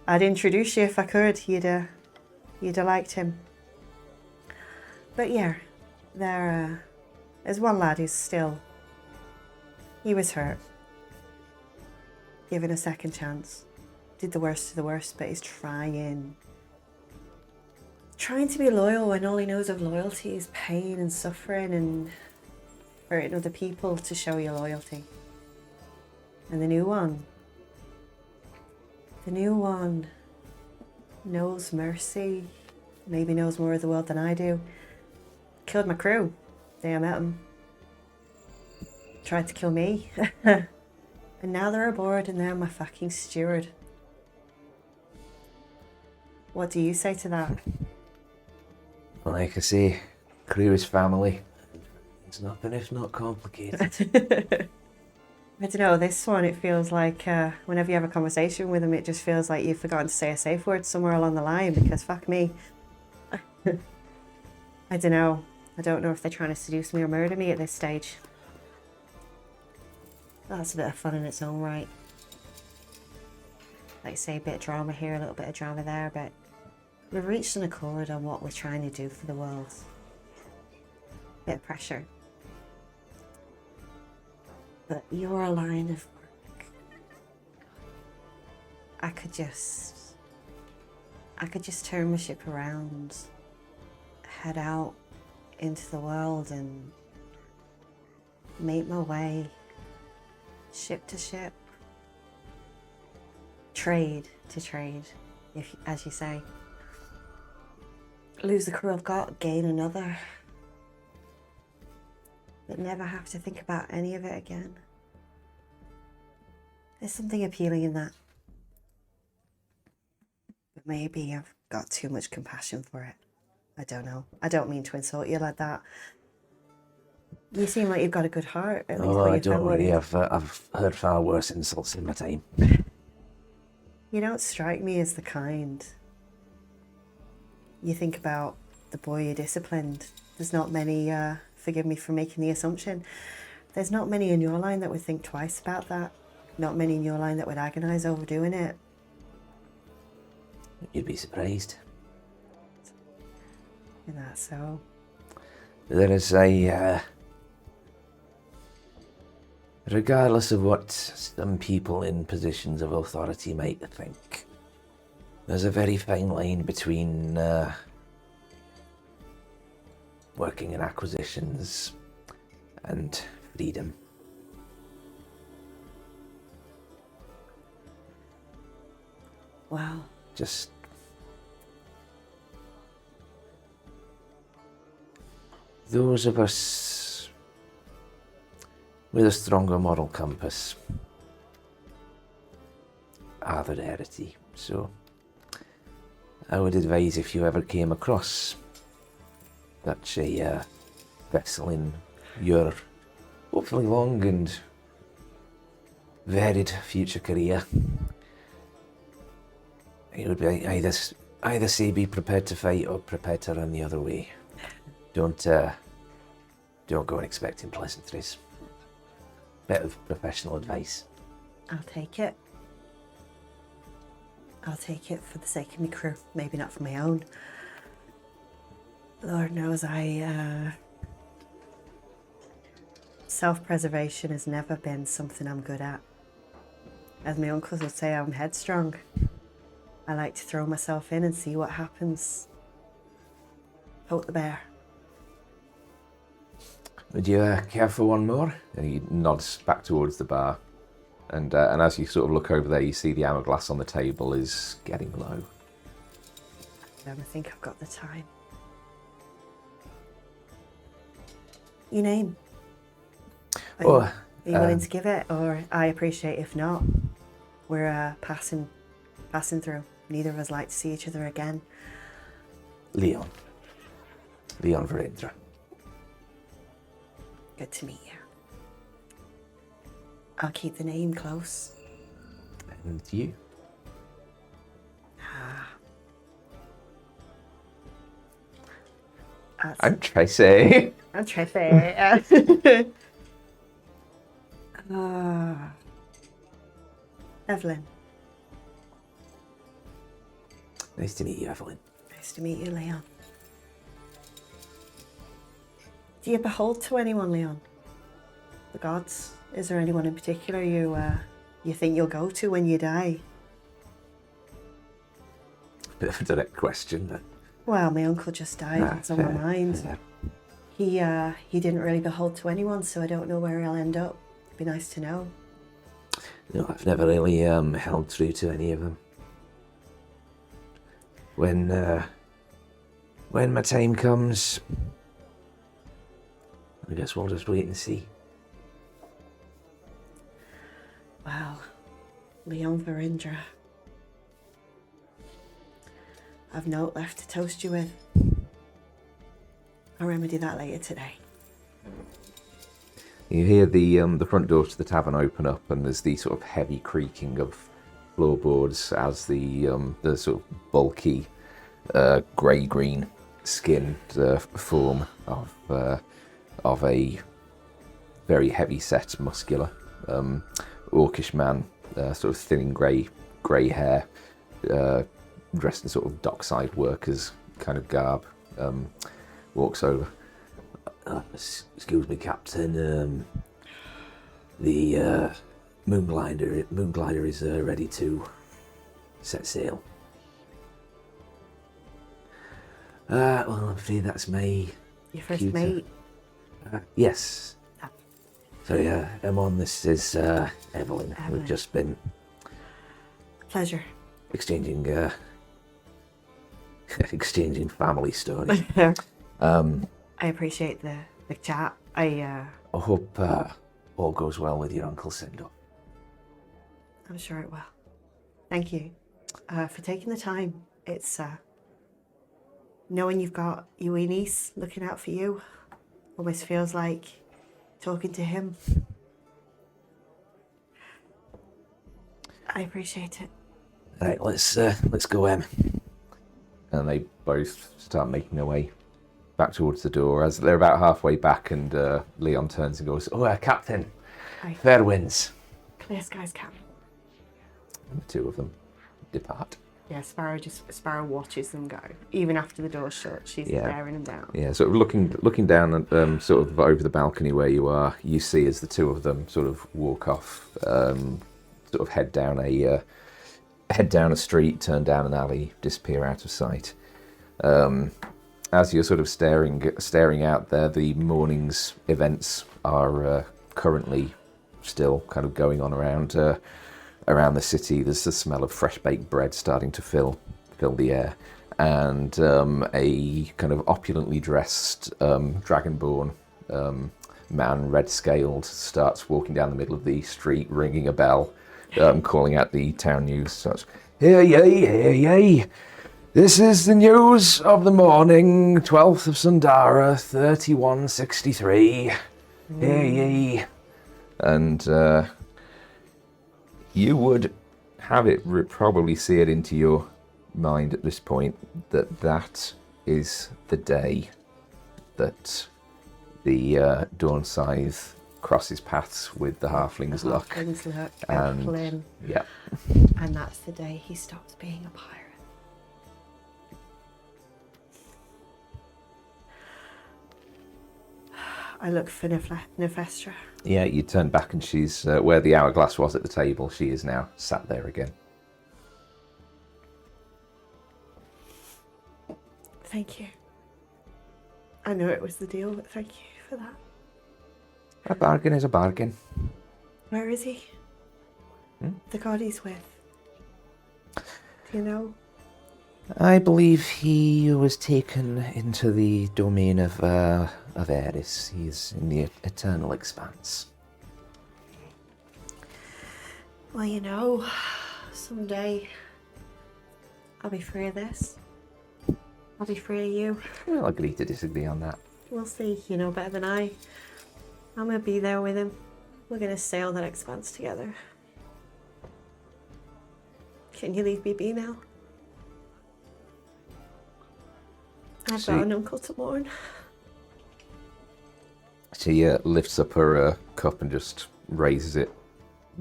I'd introduce you if I could. You'd have liked him. But yeah, there's one lad who's he was hurt. Given a second chance. Did the worst of the worst, but he's trying to be loyal when all he knows of loyalty is pain and suffering and hurting other people to show your loyalty. And the new one knows mercy, maybe knows more of the world than I do. Killed my crew the day I met him. Tried to kill me. And now they're aboard and they're my fucking steward. What do you say to that? Well, like I say, crew is family. It's nothing if not complicated. I don't know, this one, it feels like whenever you have a conversation with them, it just feels like you've forgotten to say a safe word somewhere along the line, because fuck me. I don't know. I don't know if they're trying to seduce me or murder me at this stage. That's a bit of fun in its own right. Like I say, a bit of drama here, a little bit of drama there, but we've reached an accord on what we're trying to do for the world. Bit of pressure. But your line of work, I could just turn my ship around, head out into the world and make my way ship to ship, trade to trade, if as you say. Lose the crew I've got, gain another, but never have to think about any of it again. There's something appealing in that. But maybe I've got too much compassion for it. I don't know. I don't mean to insult you like that. You seem like you've got a good heart. At least Oh, I your don't family. worry. I've heard far worse insults in my time. You don't strike me as the kind. You think about the boy you disciplined. There's not many, forgive me for making the assumption, there's not many in your line that would think twice about that. Not many in your line that would agonise over doing it. You'd be surprised. Isn't that so? There is regardless of what some people in positions of authority might think, there's a very fine line between working in acquisitions and freedom. Wow. Just those of us with a stronger moral compass are the rarity. So I would advise, if you ever came across such a vessel in your hopefully long and varied future career, It would be either say be prepared to fight or prepared to run the other way. Don't go in expecting pleasantries. Bit of professional advice. I'll take it. I'll take it for the sake of my crew, maybe not for my own. Lord knows self-preservation has never been something I'm good at. As my uncles would say, I'm headstrong. I like to throw myself in and see what happens. Poke the bear. Would you care for one more? And he nods back towards the bar. And as you sort of look over there, you see the hourglass on the table is getting low. I don't think I've got the time. Your name? Are you willing to give it? Or I appreciate if not. We're passing through. Neither of us like to see each other again. Leon Virendra. Good to meet you. I'll keep the name close. And you? I'm Tracy. I'm Tracy. Evelyn. Nice to meet you, Evelyn. Nice to meet you, Leon. Do you behold to anyone, Leon? The gods? Is there anyone in particular you think you'll go to when you die? Bit of a direct question, but... Well, my uncle just died. It's on my mind. Yeah. He didn't really behold to anyone, so I don't know where he'll end up. It'd be nice to know. No, I've never really held true to any of them. When my time comes, I guess we'll just wait and see. Wow, Leon Virendra. I've no left to toast you with. I'll remedy that later today. You hear the front door to the tavern open up, and there's the sort of heavy creaking of floorboards as the sort of bulky grey-green skinned form of a very heavy-set, muscular orcish man, sort of thin grey hair, dressed in sort of dockside workers kind of garb, walks over. Excuse me, Captain. The Moonglider is ready to set sail. Well, I'm afraid that's my... Your first tutor. mate? Yes. Ah. Sorry, Emon, this is Evelyn. We've just been Pleasure. exchanging family stories. I appreciate the chat. I hope all goes well with your uncle's send-off. I'm sure it will. Thank you for taking the time. It's knowing you've got your wee niece looking out for you almost feels like talking to him. I appreciate it. Right, let's go, Em. And they both start making their way back towards the door. As they're about halfway back, and Leon turns and goes, "Oh, Captain, Aye. fair winds." Clear skies, Cap. And the two of them depart. Yeah, Sparrow watches them go. Even after the door's shut, she's staring them down. Yeah, sort of looking down at sort of over the balcony where you are. You see as the two of them sort of walk off, sort of head down a street, turn down an alley, disappear out of sight. As you're sort of staring out there, the morning's events are currently still kind of going on around the city. There's the smell of fresh baked bread starting to fill the air, and a kind of opulently dressed dragonborn man, red scaled, starts walking down the middle of the street, ringing a bell, calling out the town news. Such, "Hear ye, hear ye! This is the news of the morning, 12th of Sundara, 3163. Hear ye." And you would have it probably seared into your mind at this point that that is the day that the Dawn Scythe crosses paths with the Halfling's Luck. Halfling's Luck And- and Flynn. Yeah. And that's the day he stops being a pirate. I look for Nefestra. Yeah, you turn back and she's where the hourglass was at the table. She is now sat there again. Thank you. I know it was the deal, but thank you for that. A bargain is a bargain. Where is he? The god he's with. Do you know? I believe he was taken into the domain of Eris. He's in the eternal expanse. Well, you know, someday I'll be free of this. I'll be free of you. We'll agree to disagree on that. We'll see. You know better than I. I'm gonna be there with him. We're gonna sail that expanse together. Can you leave me be now? I've got an uncle to mourn. She lifts up her cup and just raises it,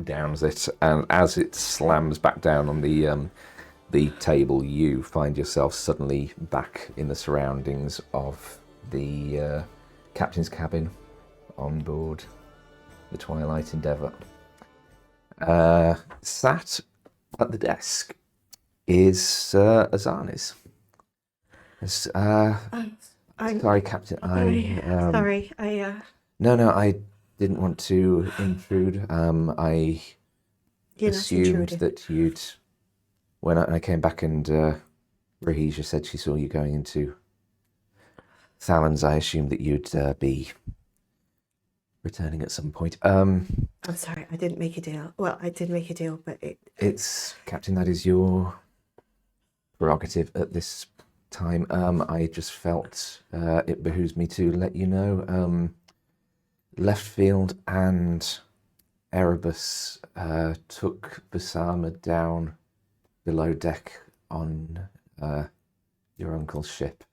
downs it, and as it slams back down on the table, you find yourself suddenly back in the surroundings of the captain's cabin on board the Twilight Endeavour. Sat at the desk is Azarnis. Sorry, Captain. Sorry, No, I didn't want to intrude. I you're not assumed intruding. that you'd. When I came back and Rahija said she saw you going into Thalon's, I assumed that you'd be returning at some point. I'm sorry, I didn't make a deal. Well, I did make a deal, but It's Captain. That is your prerogative at this time. I just felt it behooves me to let you know. Leftfield and Erebus took Basama down below deck on your uncle's ship.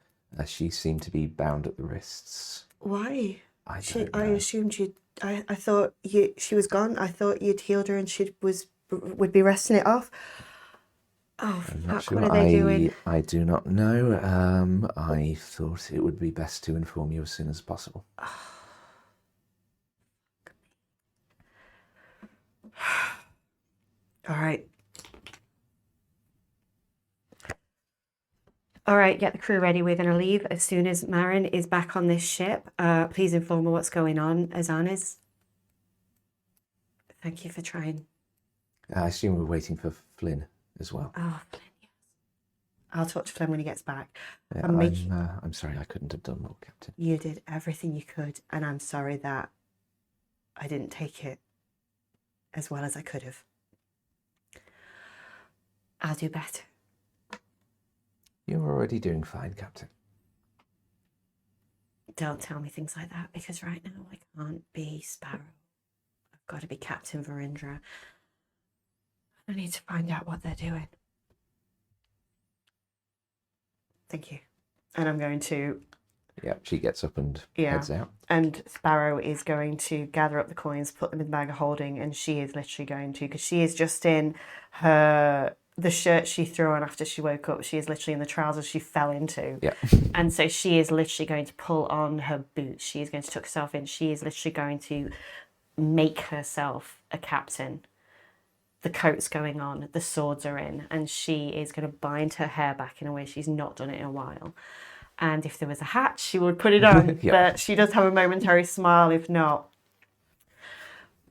She seemed to be bound at the wrists. why? I I assumed you. I thought she was gone. I thought you'd healed her and she would be resting it off. Oh, I'm not fuck! sure. What are they doing? I do not know. I thought it would be best to inform you as soon as possible. All right. All right, get the crew ready. We're going to leave as soon as Marin is back on this ship. Please inform her what's going on, Azanis. Thank you for trying. I assume we're waiting for Flynn as well. Oh, Flynn, yes. I'll talk to Flynn when he gets back. Yeah, I'm sorry I couldn't have done more, Captain. You did everything you could, and I'm sorry that I didn't take it as well as I could have. I'll do better. You're already doing fine, Captain. Don't tell me things like that, because right now I can't be Sparrow. I've got to be Captain Verindra. I need to find out what they're doing. Thank you. And I'm going to... Yeah, she gets up and Yeah. heads out. And Sparrow is going to gather up the coins, put them in the bag of holding, and she is literally going to, because she is just in the shirt she threw on after she woke up. She is literally in the trousers she fell into. Yeah. And so she is literally going to pull on her boots. She is going to tuck herself in. She is literally going to make herself a captain. The coat's going on, the swords are in, and she is going to bind her hair back in a way she's not done it in a while. And if there was a hat, she would put it on. Yeah. But she does have a momentary smile if not.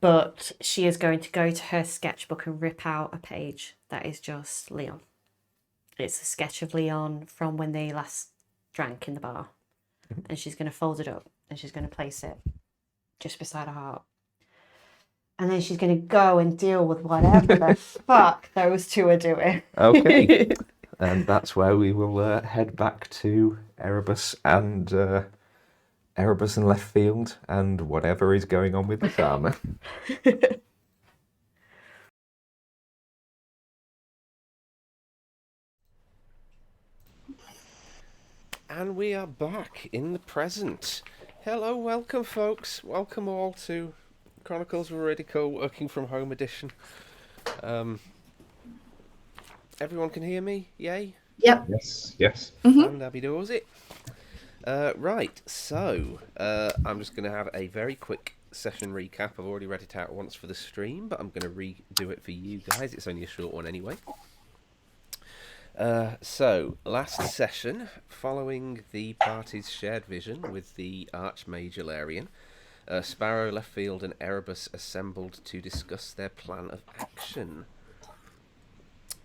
But she is going to go to her sketchbook and rip out a page that is just Leon. It's a sketch of Leon from when they last drank in the bar. And she's going to fold it up and she's going to place it just beside her heart. And then she's going to go and deal with whatever the fuck those two are doing. Okay. And that's where we will head back to Erebus and Leftfield and whatever is going on with the armor. And we are back in the present. Hello, welcome, folks. Welcome all to Chronicles of Iridica Working From Home Edition. Everyone can hear me? Yay? Yep. Yes. And Abby does it. Right, so I'm just going to have a very quick session recap. I've already read it out once for the stream, but I'm going to redo it for you guys. It's only a short one anyway. So, last session, following the party's shared vision with the Archmage Ilarion, Sparrow, Leftfield and Erebus assembled to discuss their plan of action.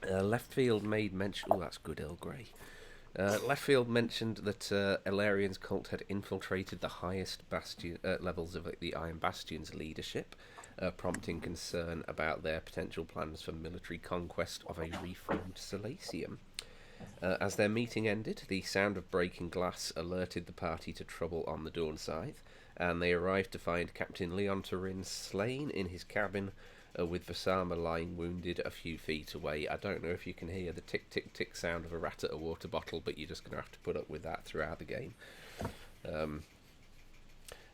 Leftfield made mention... Oh, that's good, Earl Grey. Leftfield mentioned that Ilarion's cult had infiltrated the highest levels of the Iron Bastion's leadership, prompting concern about their potential plans for military conquest of a reformed Silesium. As their meeting ended, the sound of breaking glass alerted the party to trouble on the Dawnscythe, and they arrived to find Captain Leon Turin slain in his cabin, with Vasama lying wounded a few feet away. I don't know if you can hear the tick-tick-tick sound of a rat at a water bottle, but you're just going to have to put up with that throughout the game.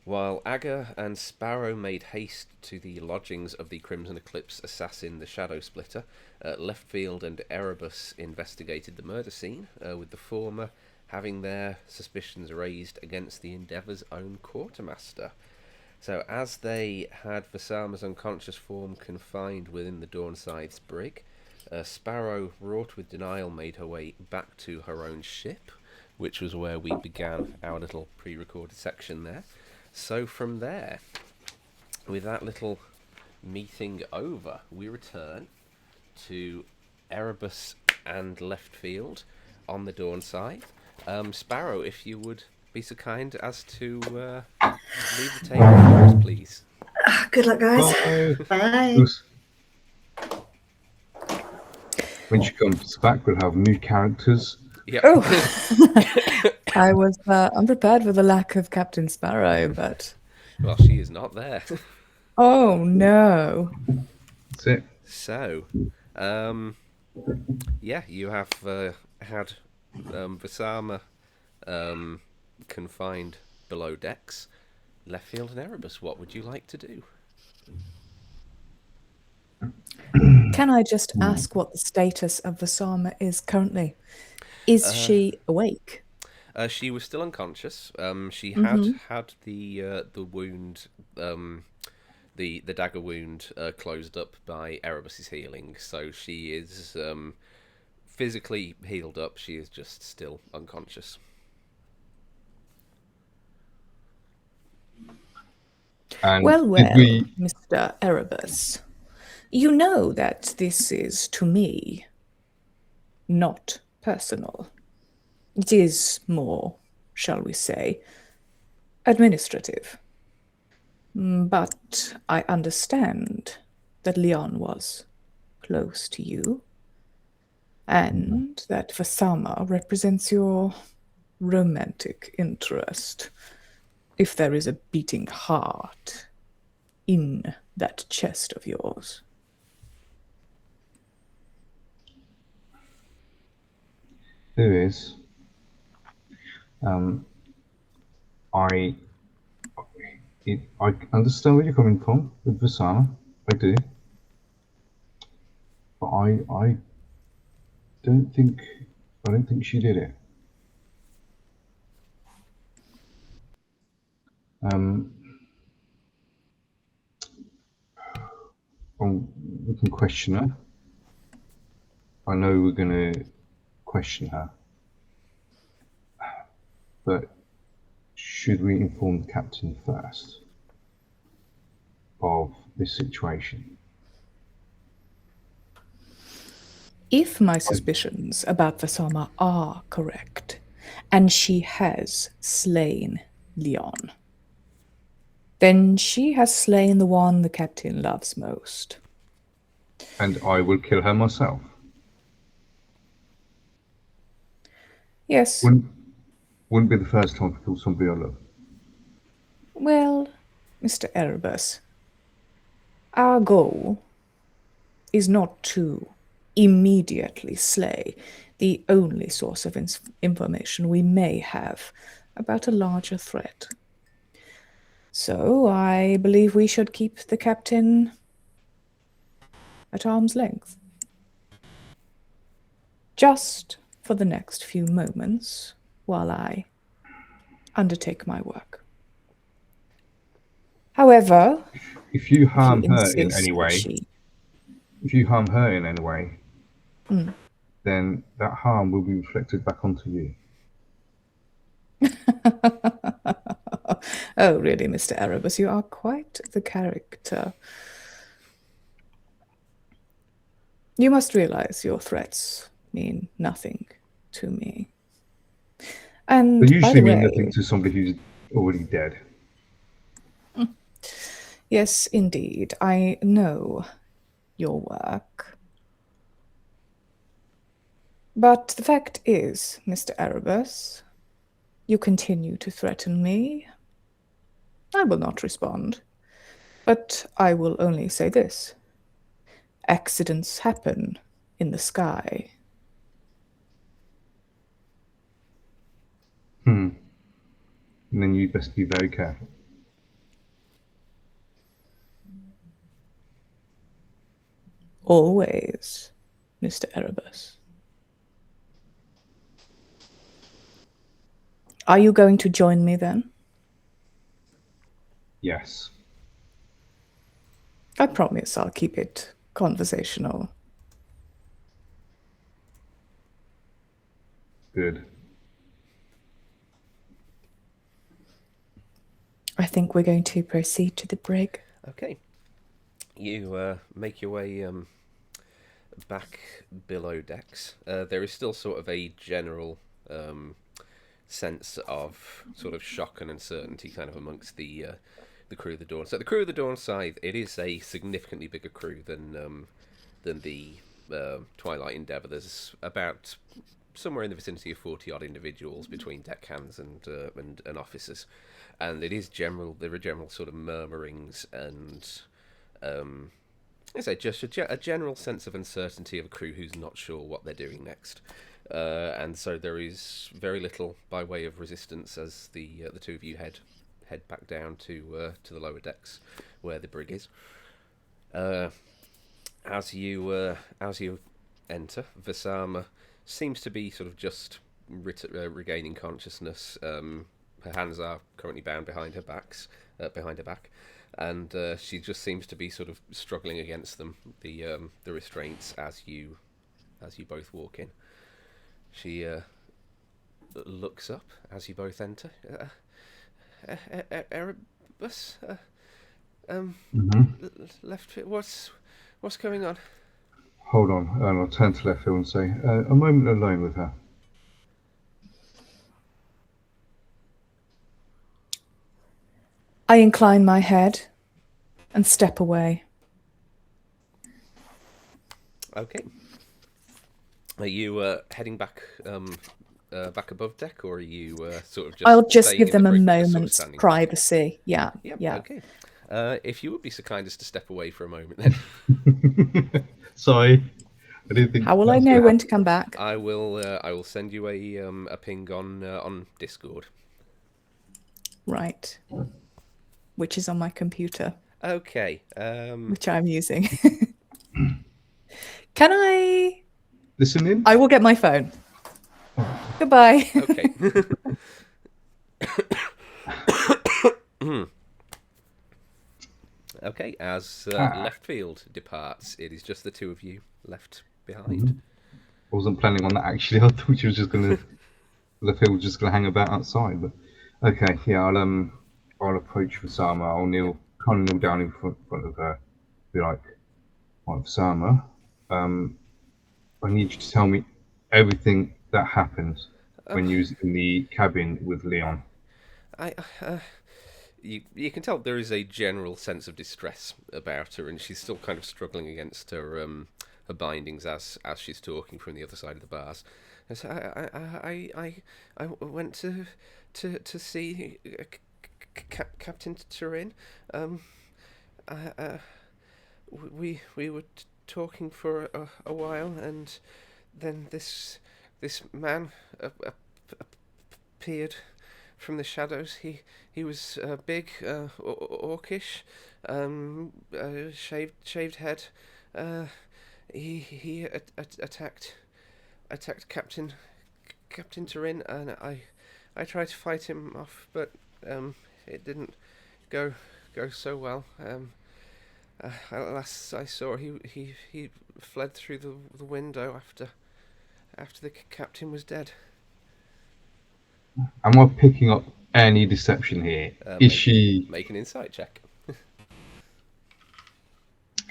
While Aga and Sparrow made haste to the lodgings of the Crimson Eclipse assassin, the Shadow Splitter, Leftfield and Erebus investigated the murder scene, with the former having their suspicions raised against the Endeavour's own quartermaster. So as they had Vasama's unconscious form confined within the Dawnscythe's brig, Sparrow, wrought with denial, made her way back to her own ship, which was where we began our little pre-recorded section there. So from there, with that little meeting over, we return to Erebus and Leftfield on the Dawnscythe. Sparrow, if you would be so kind as to leave the table for us, please. Good luck, guys. Bye. Bye. When she comes back, we'll have new characters. Yep. Oh, I was unprepared for the lack of Captain Sparrow, but Well, she is not there. oh no. That's it. So, yeah, you have had Vasama confined below decks. Leftfield and Erebus, what would you like to do? Can I just ask what the status of Vasama is currently? Is she awake? She was still unconscious. She had had the wound, the dagger wound, closed up by Erebus's healing, so she is physically healed up. She is just still unconscious. And Well, did we... Mr. Erebus, you know that this is, to me, not personal. It is more, shall we say, administrative. But I understand that Leon was close to you, and that Vasama represents your romantic interest, if there is a beating heart in that chest of yours. There is. I understand where you're coming from with Vasana. I do. But I don't think she did it. We can question her. I know we're going to question her. But should we inform the captain first of this situation? If my suspicions about Vasama are correct, and she has slain Leon, then she has slain the one the captain loves most. And I will kill her myself. Yes. Wouldn't be the first time to kill somebody I love. Well, Mr. Erebus, our goal is not to immediately slay the only source of information we may have about a larger threat. So I believe we should keep the captain at arm's length. Just for the next few moments while I undertake my work. However, If you harm her in insist any that way, then that harm will be reflected back onto you. Oh, really, Mr. Erebus, you are quite the character. You must realize your threats mean nothing to me. And They by usually the mean way, nothing to somebody who's already dead. yes, indeed, I know your work. But the fact is, Mr. Erebus, you continue to threaten me. I will not respond, but I will only say this. Accidents happen in the sky. And then you best be very careful. Always, Mr. Erebus. Are you going to join me then? Yes. I promise I'll keep it conversational. Good. I think we're going to proceed to the brig. Okay. You make your way back below decks. There is still sort of a general sense of sort of shock and uncertainty kind of amongst the crew of the Dawn. So the crew of the Dawn side, it is a significantly bigger crew than the Twilight Endeavour. There's about somewhere in the vicinity of 40 odd individuals between deckhands and officers, and it is general. There are general sort of murmurings and I say just a general sense of uncertainty of a crew who's not sure what they're doing next. And so there is very little by way of resistance as the two of you head back down to the lower decks where the brig is. As you enter, Vasama seems to be sort of just regaining consciousness. Her hands are currently bound behind her back, and she just seems to be sort of struggling against them, the restraints as you both walk in. She looks up as you both enter. Erebus, Leftfield, what's going on? Hold on, and I'll turn to Leftfield and say, a moment alone with her. I incline my head and step away. Okay. Are you heading back back above deck, or are you sort of just? I'll just staying give in them the a brig but just sort of moment's standing back? privacy. Yeah. Yep, Yeah. Okay. If you would be so kind as to step away for a moment, then Sorry, I didn't think. How will I that's know gonna when to come back? I will send you a ping on Discord. Right. Which is on my computer, Okay. which I'm using. Can I? Listen in. I will get my phone. Goodbye. Okay. Okay. As Leftfield departs, it is just the two of you left behind. I wasn't planning on that actually. I thought she was just gonna. Leftfield was just gonna hang about outside, but okay. Yeah, I'll approach Vasama. I'll kind of kneel down in front of her. Be like, right, Vasama, I need you to tell me everything that happened when you was in the cabin with Leon. You can tell there is a general sense of distress about her, and she's still kind of struggling against her bindings as she's talking from the other side of the bars. And so I went to see Captain Turin. We were talking for a while, and then this this man appeared from the shadows. He was big, orcish, shaved head. He attacked Captain Turin, and I tried to fight him off, but it didn't go so well. Last I saw, he fled through the window after the captain was dead. Am I picking up any deception here? Is she make an insight check?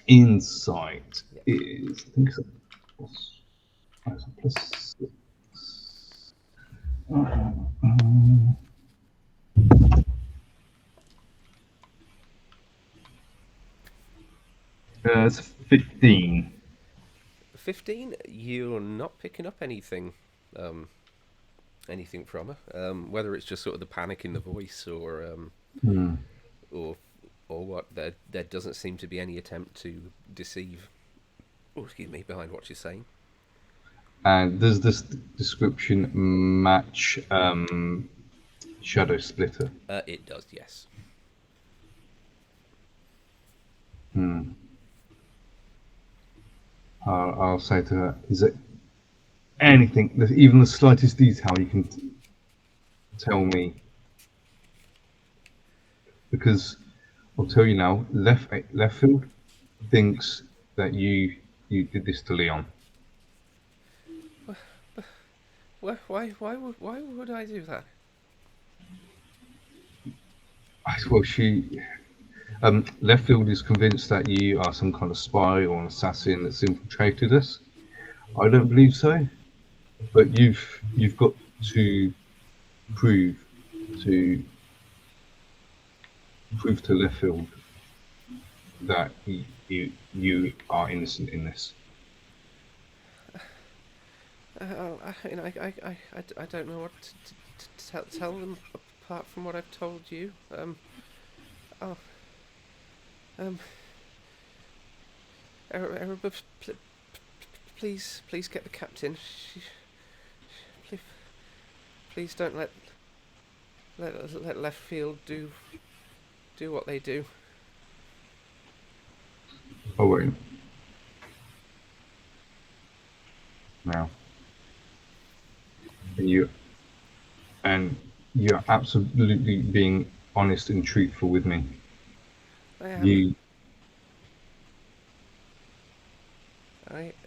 insight? Is I think so. Plus 6. It's 15. 15. You're not picking up anything. Anything from her, whether it's just sort of the panic in the voice or what. There doesn't seem to be any attempt to deceive. Oh, excuse me, behind what she's saying. And does this description match Shadow Splitter? It does, yes. I'll say to her, is there anything, even the slightest detail you can tell me? Because I'll tell you now, Leftfield thinks that you did this to Leon. Why would I do that? Well, Leftfield is convinced that you are some kind of spy or an assassin that's infiltrated us. I don't believe so, but you've got to prove to Leftfield that you are innocent in this. I don't know what to tell them apart from what I've told you. Erebus, please get the captain. Please don't let Leftfield do what they do. Oh wait. Now. You're absolutely being honest and truthful with me. I am.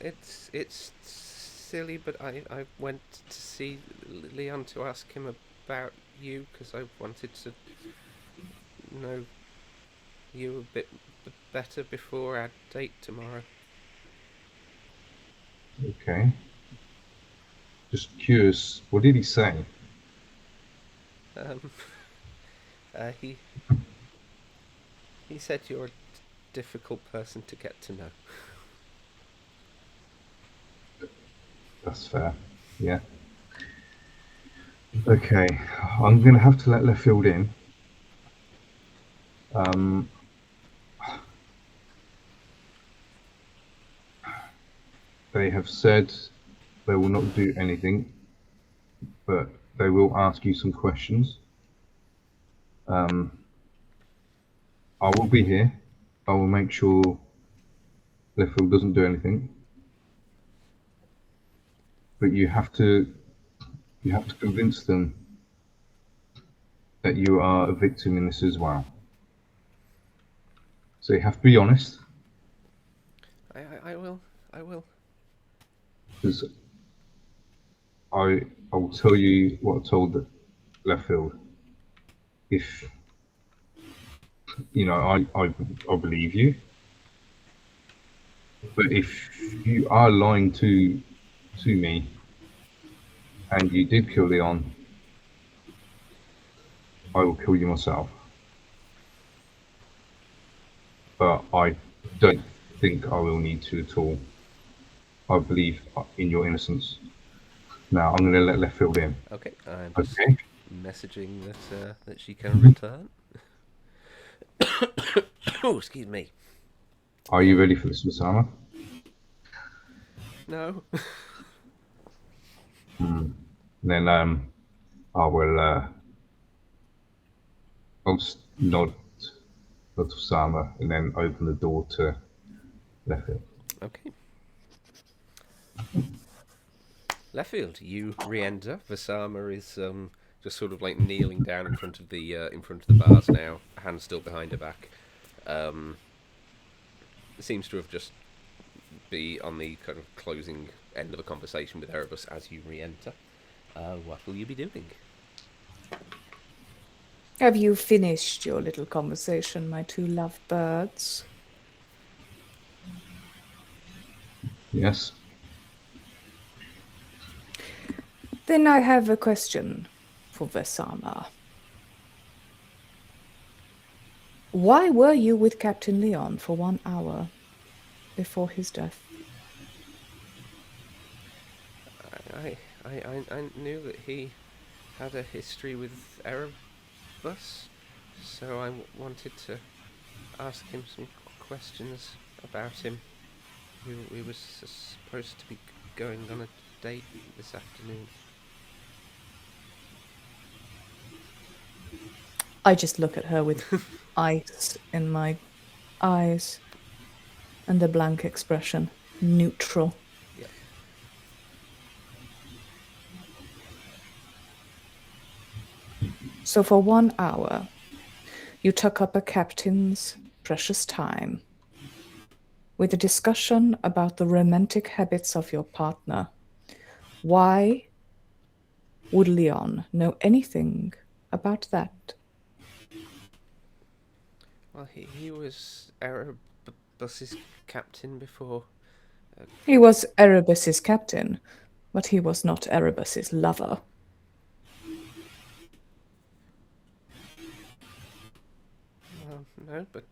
It's silly, but I went to see Leon to ask him about you because I wanted to know you a bit better before our date tomorrow. Okay. Just curious, what did he say? He said you're a difficult person to get to know. That's fair. Yeah. Okay, I'm going to have to let Leftfield in. They have said they will not do anything, but they will ask you some questions. I will be here. I will make sure Leftfield doesn't do anything. But you have to convince them that you are a victim in this as well. So you have to be honest. I will. Because I will tell you what I told Leftfield. If I believe you, but if you are lying to me and you did kill Leon, I will kill you myself. But I don't think I will need to at all. I believe in your innocence. Now I'm going to let Leftfield in. Okay, I'm just Okay. messaging that she can return. Oh, excuse me. Are you ready for this, Osama? No. Then I will I'll just nod to Sama and then open the door to Leftfield. Okay. Leftfield, you re-enter. Vasama is just sort of like kneeling down in front of the bars now, hands still behind her back. Seems to have just be on the kind of closing end of a conversation with Erebus as you re-enter. What will you be doing? Have you finished your little conversation, my two lovebirds? Yes. Then I have a question for Vasama. Why were you with Captain Leon for 1 hour before his death? I knew that he had a history with Erebus, so I wanted to ask him some questions about him. We were supposed to be going on a date this afternoon. I just look at her with ice in my eyes and the blank expression, neutral. Yeah. So for 1 hour, you took up a captain's precious time with a discussion about the romantic habits of your partner. Why would Leon know anything about that? Well, he was Erebus's captain before. He was Erebus's captain, but he was not Erebus's lover. No, but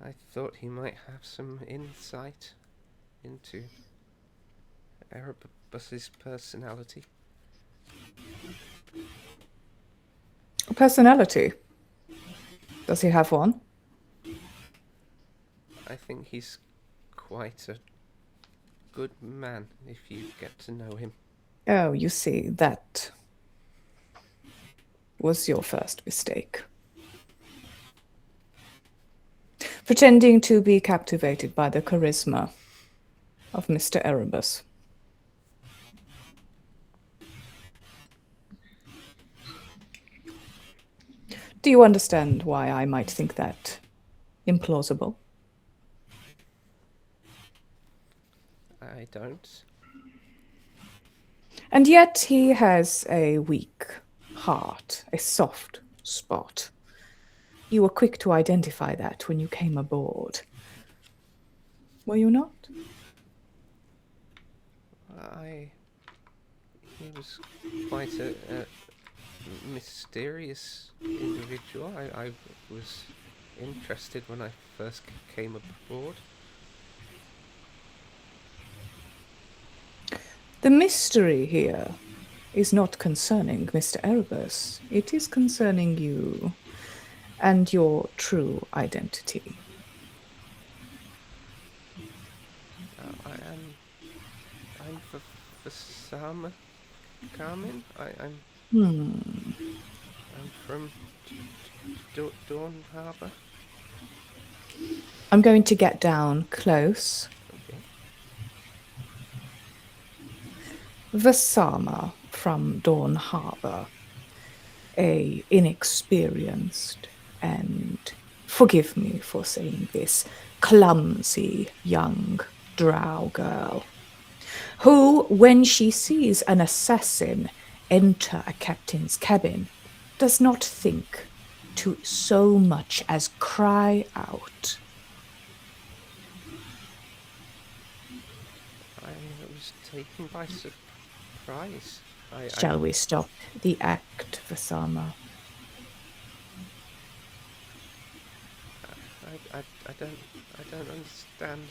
I thought he might have some insight into Erebus's personality. Personality? Does he have one? I think he's quite a good man if you get to know him. Oh, you see, that was your first mistake. Pretending to be captivated by the charisma of Mr. Erebus. Do you understand why I might think that implausible? I don't. And yet he has a weak heart, a soft spot. You were quick to identify that when you came aboard. Were you not? He was quite a mysterious individual. I was interested when I first came aboard. The mystery here is not concerning Mr. Erebus. It is concerning you and your true identity. I'm for Sama Carmen. I'm from Dawn Harbour. I'm going to get down close. Okay. Vasama from Dawn Harbour, a inexperienced and, forgive me for saying this, clumsy young drow girl, who, when she sees an assassin enter a captain's cabin, does not think to so much as cry out. I was taken by surprise. Shall we stop the act, Vasama? I don't understand.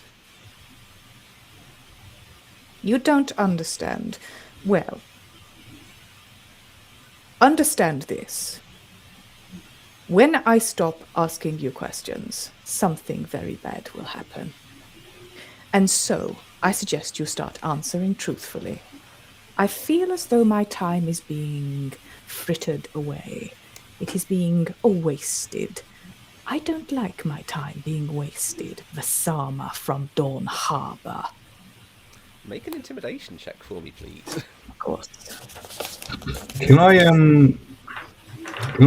You don't understand. Well, understand this. When I stop asking you questions, something very bad will happen. And so, I suggest you start answering truthfully. I feel as though my time is being frittered away. It is being wasted. I don't like my time being wasted. Vasama from Dawn Harbour. Make an intimidation check for me, please. Of course. Can I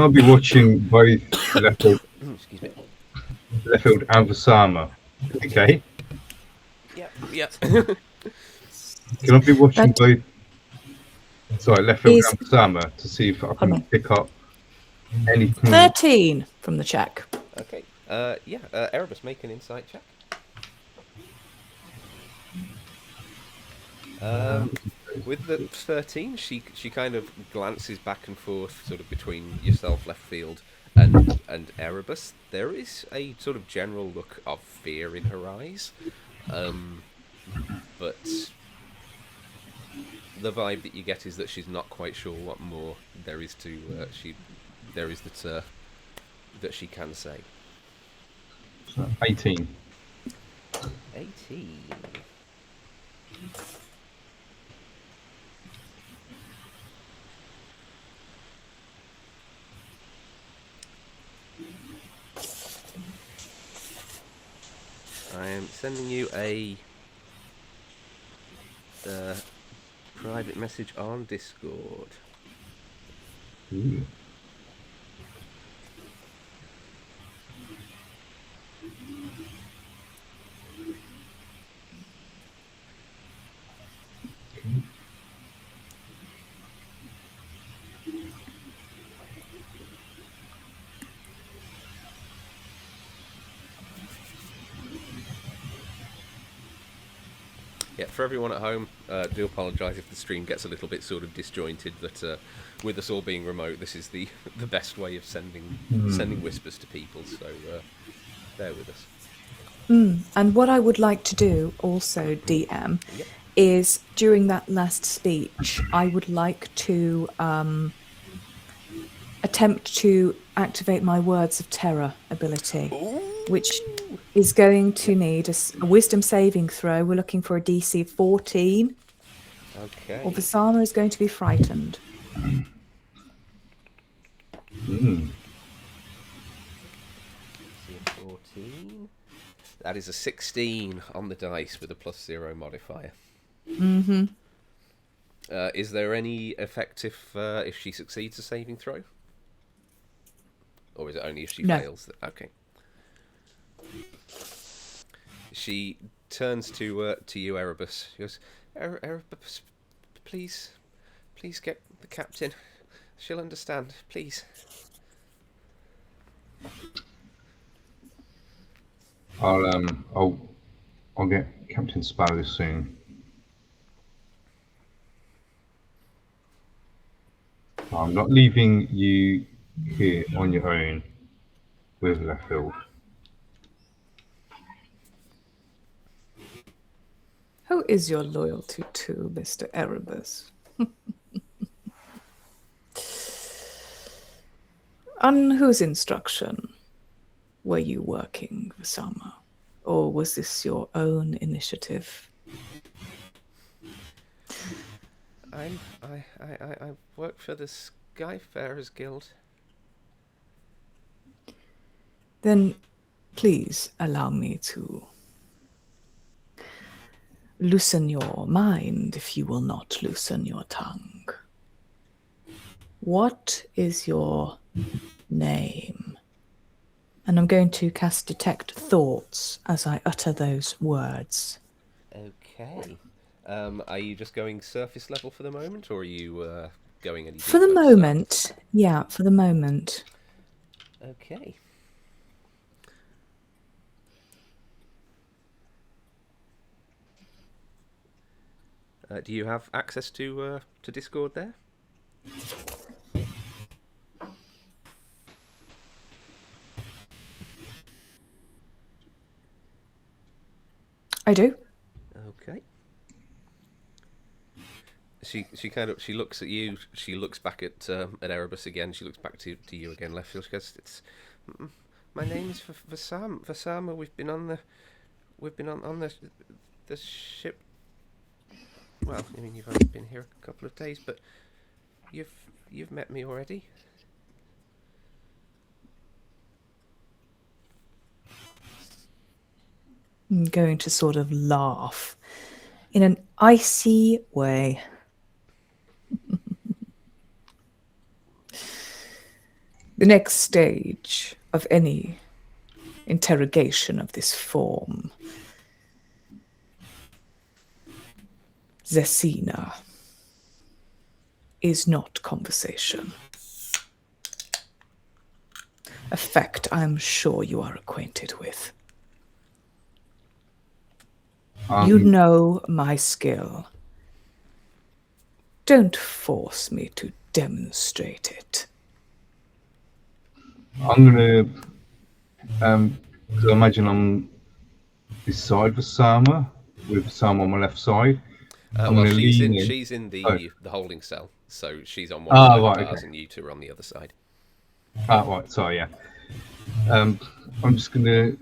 be watching both Leftfield, Excuse me. Leftfield and Vasama? Okay. Yep. Can I be watching both? Sorry, Leftfield Is- and Vasama to see if I can on. pick up anything. 13 from the check. Okay. Erebus, make an insight check. With the 13, she kind of glances back and forth, sort of between yourself, Leftfield, and Erebus. There is a sort of general look of fear in her eyes, but the vibe that you get is that she's not quite sure what more there is to that she can say. 18. 18. I am sending you a private message on Discord. Ooh. Yeah, for everyone at home, do apologise if the stream gets a little bit sort of disjointed. But with us all being remote, this is the best way of sending whispers to people. So bear with us. And what I would like to do also, DM, Yep. is during that last speech, I would like to attempt to activate my Words of Terror ability, which is going to need a wisdom saving throw. We're looking for a DC of 14. Okay. Or Vasama is going to be frightened. 14. That is a 16 on the dice with a +0 modifier. Mm-hmm. Is there any effect if she succeeds a saving throw? Or is it only if she fails? Okay. She turns to you, Erebus. She goes, Erebus, please get the captain. She'll understand, please. I'll get Captain Sparrow soon. I'm not leaving you here on your own with Leftfield. Who is your loyalty to, Mr. Erebus? On whose instruction were you working, Vasama? Or was this your own initiative? I work for the Skyfarers Guild. Then please allow me to loosen your mind if you will not loosen your tongue. What is your name? And I'm going to cast Detect Thoughts as I utter those words. Okay. Are you just going surface level for the moment, or are you going any For the deeper? moment, yeah, for the moment. Okay. Do you have access to Discord there? I do. Okay. She looks at you. She looks back at Erebus again. She looks back to you again. Leftfield. She goes, "My name is Vasama. Vasama. We've been on the the ship. Well, I mean, you've only been here a couple of days, but you've met me already. I'm going to sort of laugh in an icy way. The next stage of any interrogation of this form, Zesina, is not conversation. A fact I'm sure you are acquainted with. You know my skill. Don't force me to demonstrate it. I'm gonna, 'cause I imagine I'm beside Vasama, with Vasama on my left side. I'm Well, gonna lean in. she's in the holding cell, so she's on one Ah, side of right, the bars, okay. and you two are on the other side. Ah, right, sorry, yeah. I'm just gonna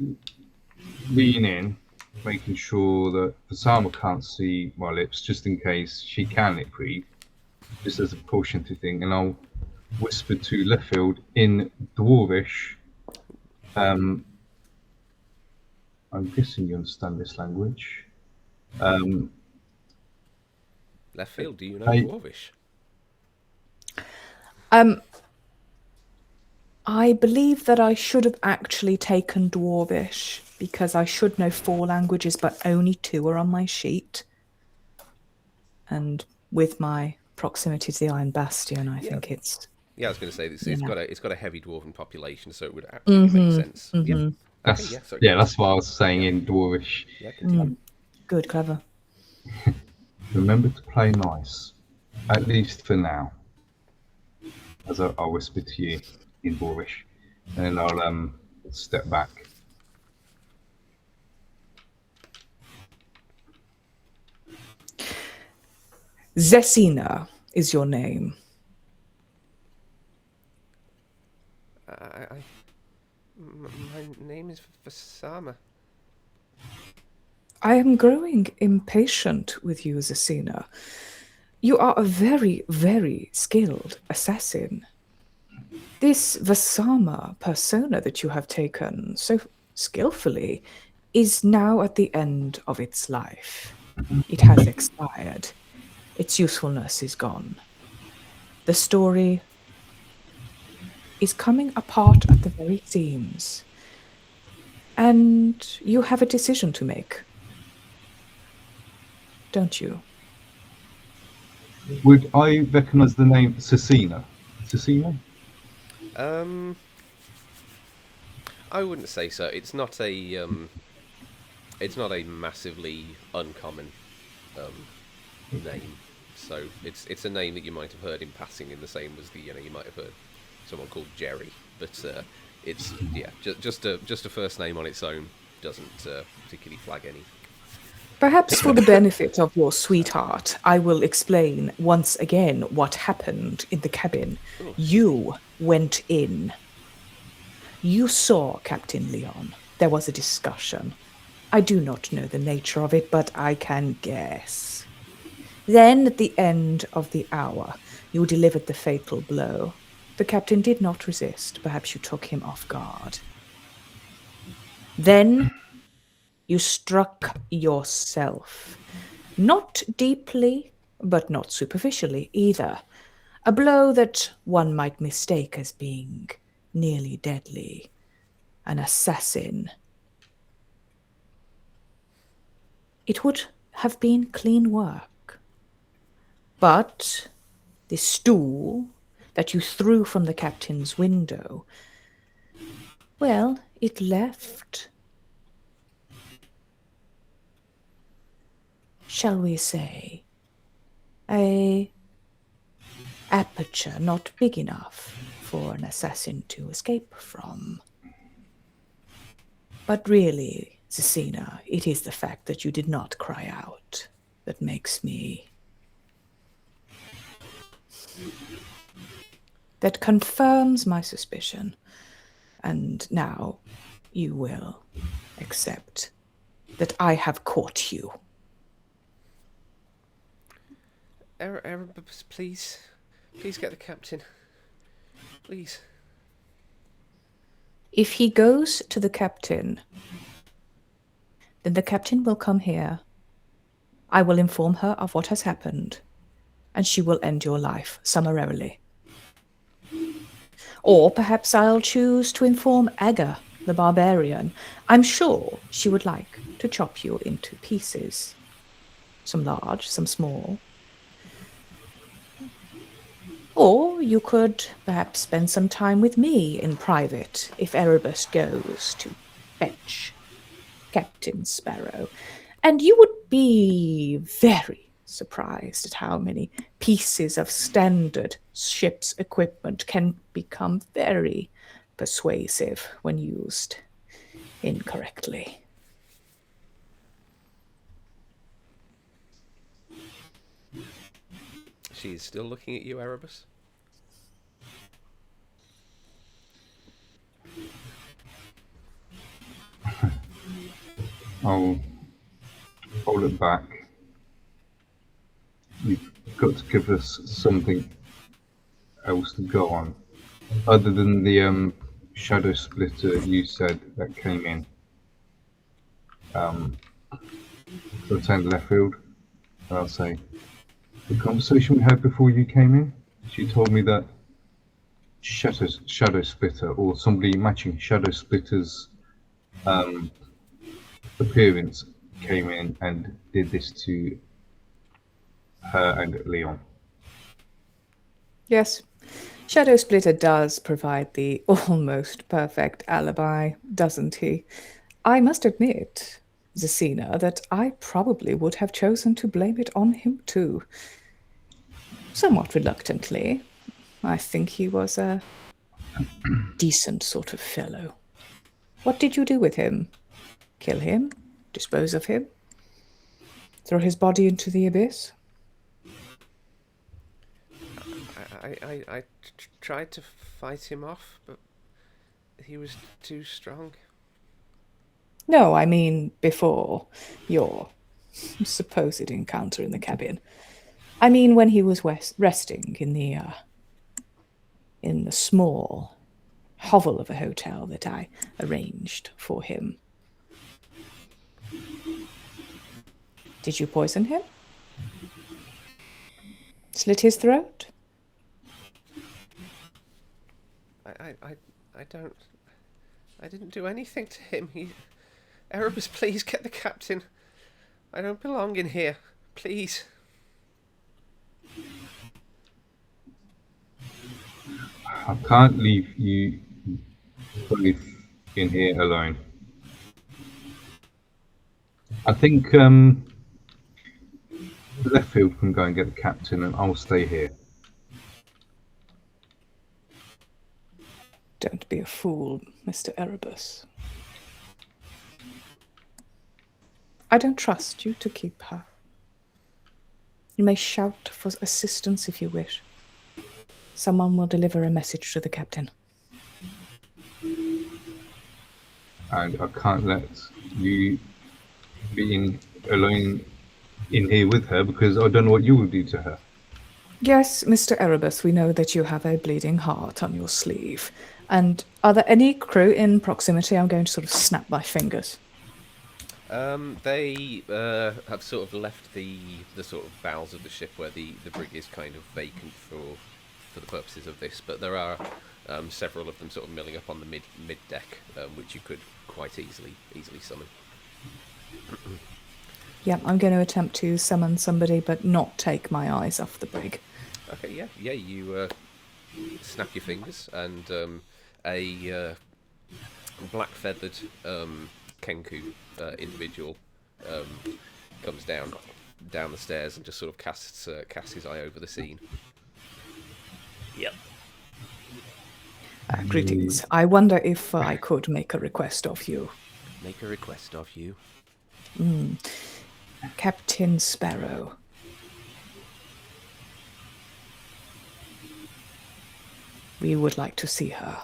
lean in, making sure that Vasama can't see my lips, just in case she can lip read, just as a precautionary thing, and I'll whisper to Leftfield in Dwarvish. I'm guessing you understand this language. Leftfield, do you know I- Dwarvish? I believe that I should have actually taken Dwarvish because I should know 4 languages, but only 2 are on my sheet. And with my proximity to the Iron Bastion, I think it's... Yeah, I was going to say it's Yeah. got a heavy dwarven population, so it would absolutely make sense. Yeah. Okay, That's, yeah, sorry. that's what I was saying in Dwarvish. Yeah, continue. Good, clever. Remember to play nice, at least for now. As I'll whisper to you in Dwarvish, and then I'll step back. Zesina is your name. My name is Vasama. I am growing impatient with you, Zesina. You are a very, very skilled assassin. This Vasama persona that you have taken so skillfully is now at the end of its life. It has expired. Its usefulness is gone. The story is coming apart at the very seams. And you have a decision to make. Don't you? Would I recognise the name Cecina? Cecina? I wouldn't say so. It's not a massively uncommon name. So it's a name that you might have heard in passing, in the same as you might have heard someone called Jerry. But it's just a first name on its own doesn't particularly flag any. Perhaps for the benefit of your sweetheart, I will explain once again what happened in the cabin. You went in. You saw Captain Leon. There was a discussion. I do not know the nature of it, but I can guess. Then, at the end of the hour, you delivered the fatal blow. The captain did not resist. Perhaps you took him off guard. Then you struck yourself. Not deeply, but not superficially either. A blow that one might mistake as being nearly deadly. An assassin. It would have been clean work. But the stool that you threw from the captain's window, well, it left, shall we say, a aperture not big enough for an assassin to escape from. But really, Zesina, it is the fact that you did not cry out that makes me... that confirms my suspicion. And now you will accept that I have caught you. Erebus, please. Please get the captain. Please. If he goes to the captain, then the captain will come here. I will inform her of what has happened, and she will end your life summarily. Or perhaps I'll choose to inform Aga, the barbarian. I'm sure she would like to chop you into pieces. Some large, some small. Or you could perhaps spend some time with me in private if Erebus goes to fetch Captain Sparrow. And you would be very surprised at how many pieces of standard ship's equipment can become very persuasive when used incorrectly. She's still looking at you, Erebus. I'll hold it back. You've got to give us something else to go on, other than the shadow splitter you said that came in. Lieutenant Leftfield, I'll say, the conversation we had before you came in, she told me that shadow splitter, or somebody matching shadow splitter's appearance, came in and did this to her and Leon. Yes, Shadow Splitter does provide the almost perfect alibi, doesn't he? I must admit, Zesina, that I probably would have chosen to blame it on him too. Somewhat reluctantly. I think he was a decent sort of fellow. What did you do with him? Kill him? Dispose of him? Throw his body into the abyss? I tried to fight him off, but he was too strong. No, I mean before your supposed encounter in the cabin. I mean when he was resting in the small hovel of a hotel that I arranged for him. Did you poison him? Slit his throat? I didn't do anything to him. Erebus, please get the captain. I don't belong in here. Please. I can't leave you both in here alone. I think Leftfield can go and get the captain, and I'll stay here. Don't be a fool, Mr. Erebus. I don't trust you to keep her. You may shout for assistance if you wish. Someone will deliver a message to the captain. And I can't let you be alone in here with her, because I don't know what you will do to her. Yes, Mr. Erebus, we know that you have a bleeding heart on your sleeve. And are there any crew in proximity? I'm going to sort of snap my fingers. They have sort of left the sort of bowels of the ship where the brig is kind of vacant for the purposes of this, but there are several of them sort of milling up on the mid deck, which you could quite easily summon. Yeah, I'm going to attempt to summon somebody, but not take my eyes off the brig. Okay, yeah. You snap your fingers, and a black feathered Kenku individual comes down the stairs and just sort of casts his eye over the scene. Yep. Greetings. I wonder if I could make a request of you. Make a request of you. Captain Sparrow. We would like to see her.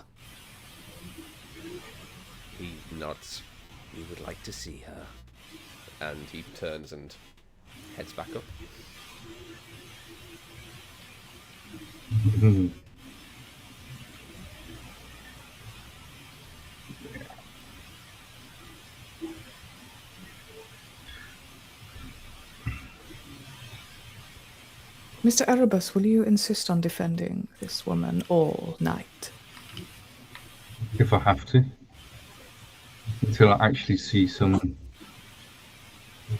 He nods. We would like to see her. And he turns and heads back up. Mhm. Mr. Erebus, will you insist on defending this woman all night? If I have to, until I actually see some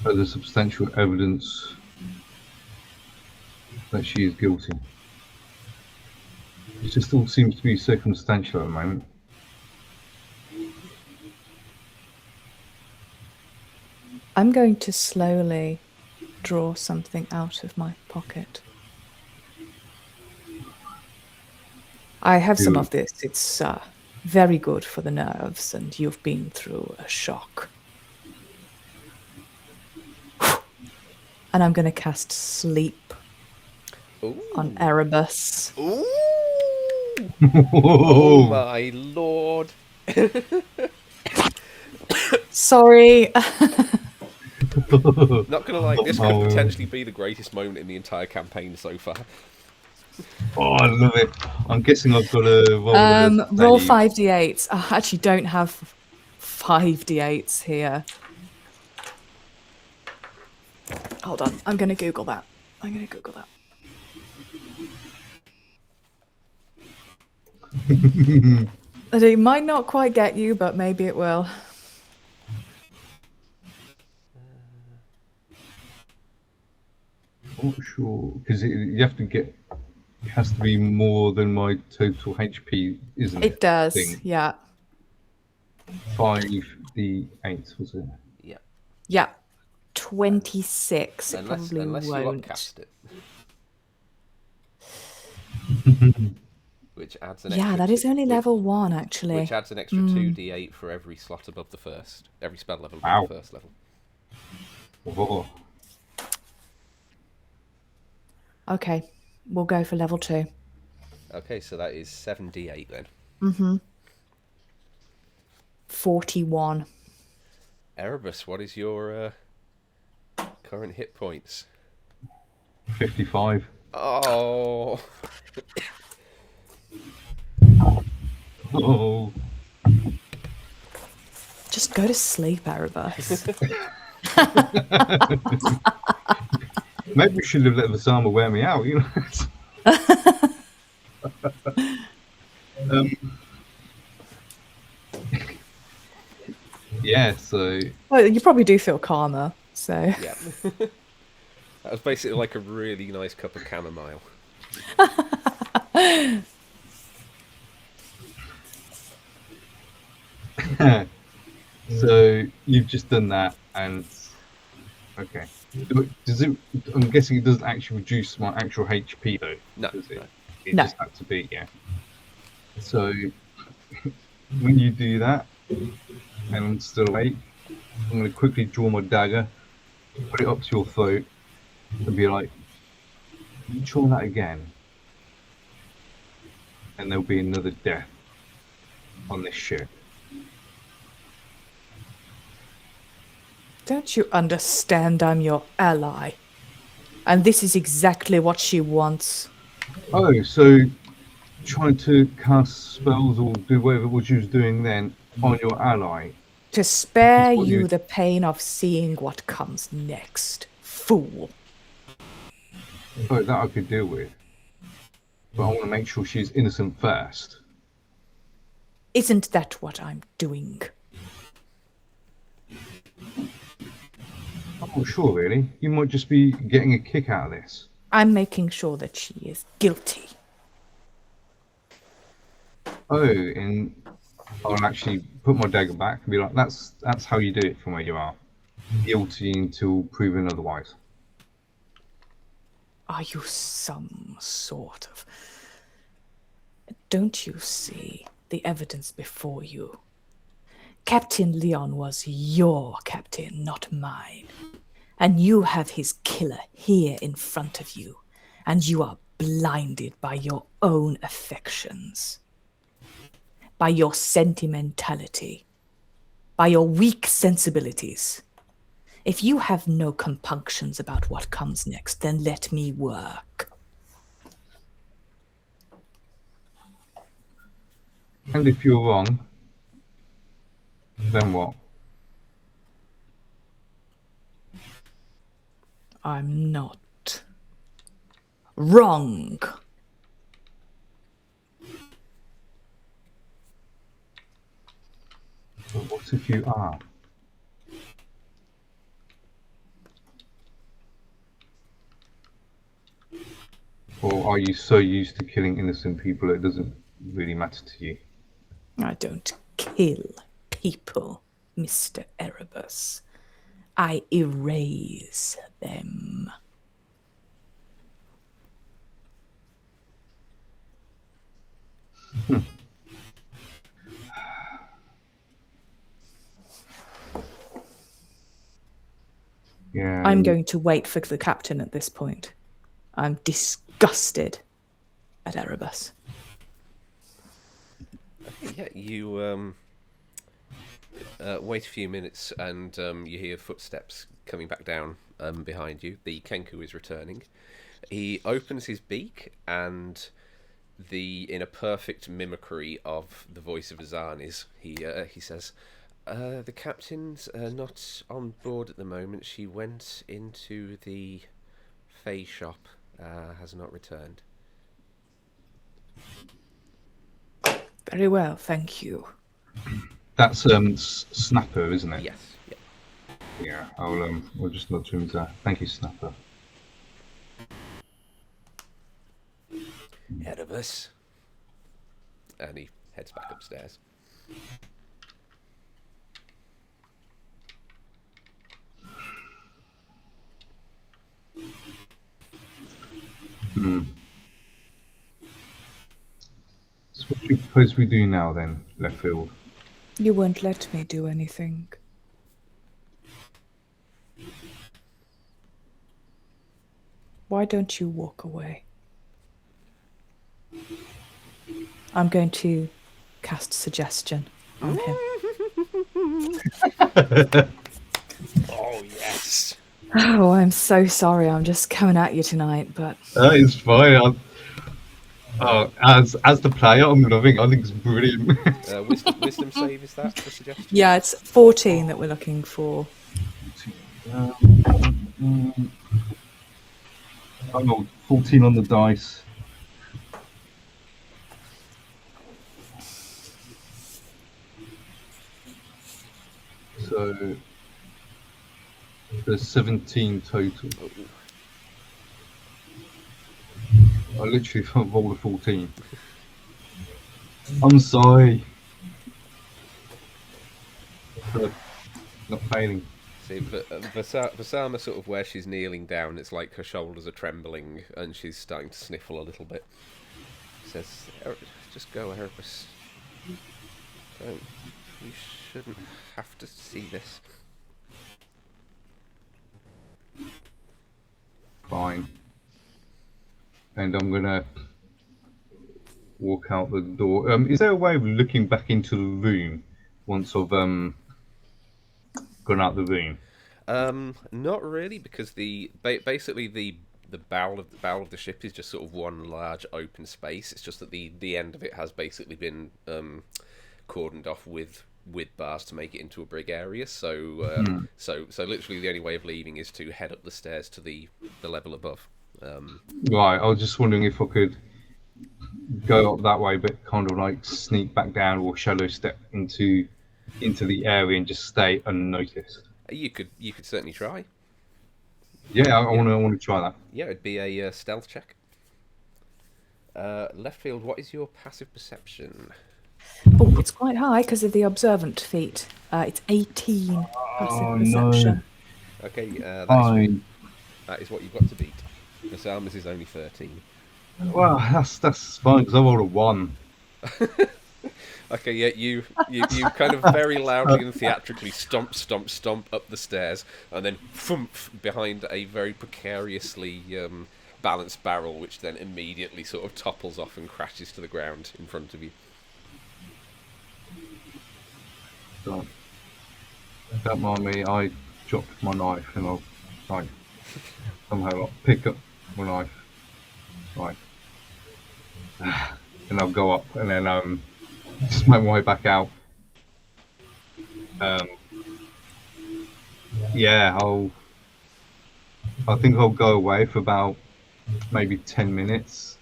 further substantial evidence that she is guilty. It just all seems to be circumstantial at the moment. I'm going to slowly draw something out of my pocket. I have some of this. It's very good for the nerves, and you've been through a shock. And I'm going to cast Sleep on Erebus. Ooh! Oh, Oh my lord! Sorry. Not gonna lie, this could potentially be the greatest moment in the entire campaign so far. Oh, I love it. I'm guessing I've got to Roll 5d8s. I actually don't have 5d8s here. Hold on, I'm going to Google that. It might not quite get you, but maybe it will. I'm not sure because you have to get. It has to be more than my total HP, isn't it? It does, Thing. yeah. 5d8 was it? Yeah. Yeah. 26. Unless probably you won't. upcast it. Which adds an extra. Yeah, that is only level 1, actually. Which adds an extra 2d8 for every slot above the first. Every spell level above the first level. Oh. Okay, we'll go for level 2. Okay, so that is 7d8 then. 41. Erebus, what is your current hit points? 55. Oh. Oh. Just go to sleep, Erebus. Maybe we should have let the Sama wear me out, you know. Yeah, so. Well, you probably do feel calmer, so. Yeah. That was basically like a really nice cup of chamomile. So you've just done that, and okay. Does it? I'm guessing it doesn't actually reduce my actual HP though. No, does it? no. It No. just had to be, yeah. So when you do that, and I'm still awake, I'm going to quickly draw my dagger, put it up to your throat, and be like, "You try that again, and there'll be another death on this ship." Don't you understand I'm your ally? And this is exactly what she wants. Oh, so trying to cast spells or do whatever it was you was doing then on your ally. To spare That's what you you- the pain of seeing what comes next, fool. Oh, that I could deal with. But I want to make sure she's innocent first. Isn't that what I'm doing? I'm not sure, really. You might just be getting a kick out of this. I'm making sure that she is guilty. Oh, and I'll actually put my dagger back and be like, that's how you do it from where you are. Guilty until proven otherwise. Are you some sort of... Don't you see the evidence before you? Captain Leon was your captain, not mine. And you have his killer here in front of you. And you are blinded by your own affections. By your sentimentality. By your weak sensibilities. If you have no compunctions about what comes next, then let me work. And if you're wrong, then what? I'm not wrong. But what if you are? Or are you so used to killing innocent people it doesn't really matter to you? I don't kill people, Mr. Erebus. I erase them. Yeah. I'm going to wait for the captain at this point. I'm disgusted at Erebus. Yeah, you wait a few minutes and you hear footsteps coming back down behind you. The Kenku is returning. He opens his beak and in a perfect mimicry of the voice of Azani's, he says, the captain's not on board at the moment. She went into the Fey shop, has not returned. Very well, thank you. That's Snapper, isn't it? Yes. Yeah. Yeah. I'll just nudge him to. Thank you, Snapper. Erebus. And he heads back upstairs. So what do you suppose we do now then, Leftfield? You won't let me do anything. Why don't you walk away? I'm going to cast suggestion on him. Oh, yes. Oh, I'm so sorry. I'm just coming at you tonight, but That is fine. As the player, I'm loving. I think it's brilliant. Wisdom save, is that the suggestion? yeah, it's 14 that we're looking for. I rolled 14 on the dice. So there's 17 total. I literally rolled a 14. I'm sorry. But not failing. See, Vasama sort of where she's kneeling down, it's like her shoulders are trembling and she's starting to sniffle a little bit. She says, just go, Erebus. You shouldn't have to see this. Fine. And I'm gonna walk out the door. Is there a way of looking back into the room once I've gone out the room? Not really, because basically the bow of the ship is just sort of one large open space. It's just that the end of it has basically been cordoned off with bars to make it into a brig area. So so literally the only way of leaving is to head up the stairs to the level above. Right, I was just wondering if I could go up that way, but kind of like sneak back down or shadow step into the area and just stay unnoticed. You could certainly try. Yeah, I want to try that. Yeah, it'd be a stealth check. Leftfield, what is your passive perception? Oh, it's quite high because of the observant feat. It's 18 passive perception. No. Okay, that is what you've got to beat. Vasama's is only 13. Well, that's fine because I rolled a 1. Okay, yeah, you kind of very loudly and theatrically stomp up the stairs, and then thump behind a very precariously balanced barrel, which then immediately sort of topples off and crashes to the ground in front of you. Don't mind me. I dropped my knife and I'll somehow pick up my knife, and I'll go up and then just make my way back out. Yeah, I think I'll go away for about maybe 10 minutes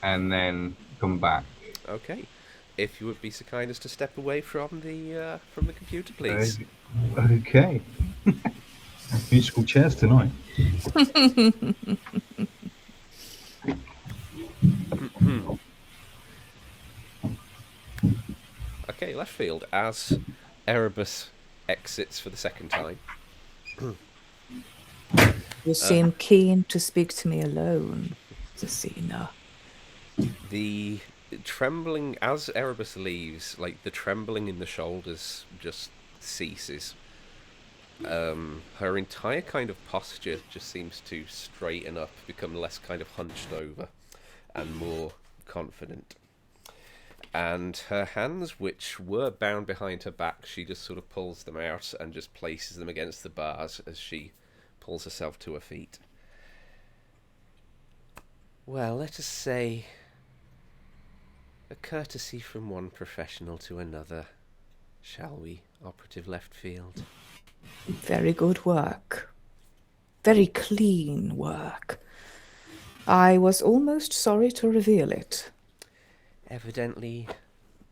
and then come back. Okay. If you would be so kind as to step away from the computer, please. Okay. Musical chairs tonight. Okay, Leftfield, as Erebus exits for the second time. You seem keen to speak to me alone, Cecina. The trembling, as Erebus leaves, like the trembling in the shoulders just ceases. Her entire kind of posture just seems to straighten up, become less kind of hunched over and more confident. And her hands, which were bound behind her back, she just sort of pulls them out and just places them against the bars as she pulls herself to her feet. Well, let us say a courtesy from one professional to another, shall we, Operative Leftfield? Very good work. Very clean work. I was almost sorry to reveal it. Evidently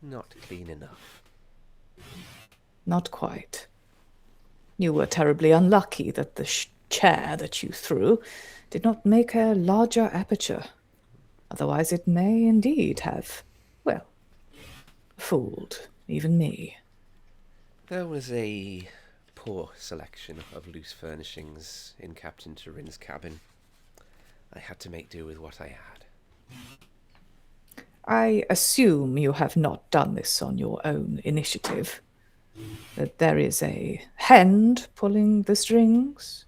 not clean enough. Not quite. You were terribly unlucky that the chair that you threw did not make a larger aperture. Otherwise it may indeed have, well, fooled even me. There was a poor selection of loose furnishings in Captain Turin's cabin. I had to make do with what I had. I assume you have not done this on your own initiative. That there is a hand pulling the strings?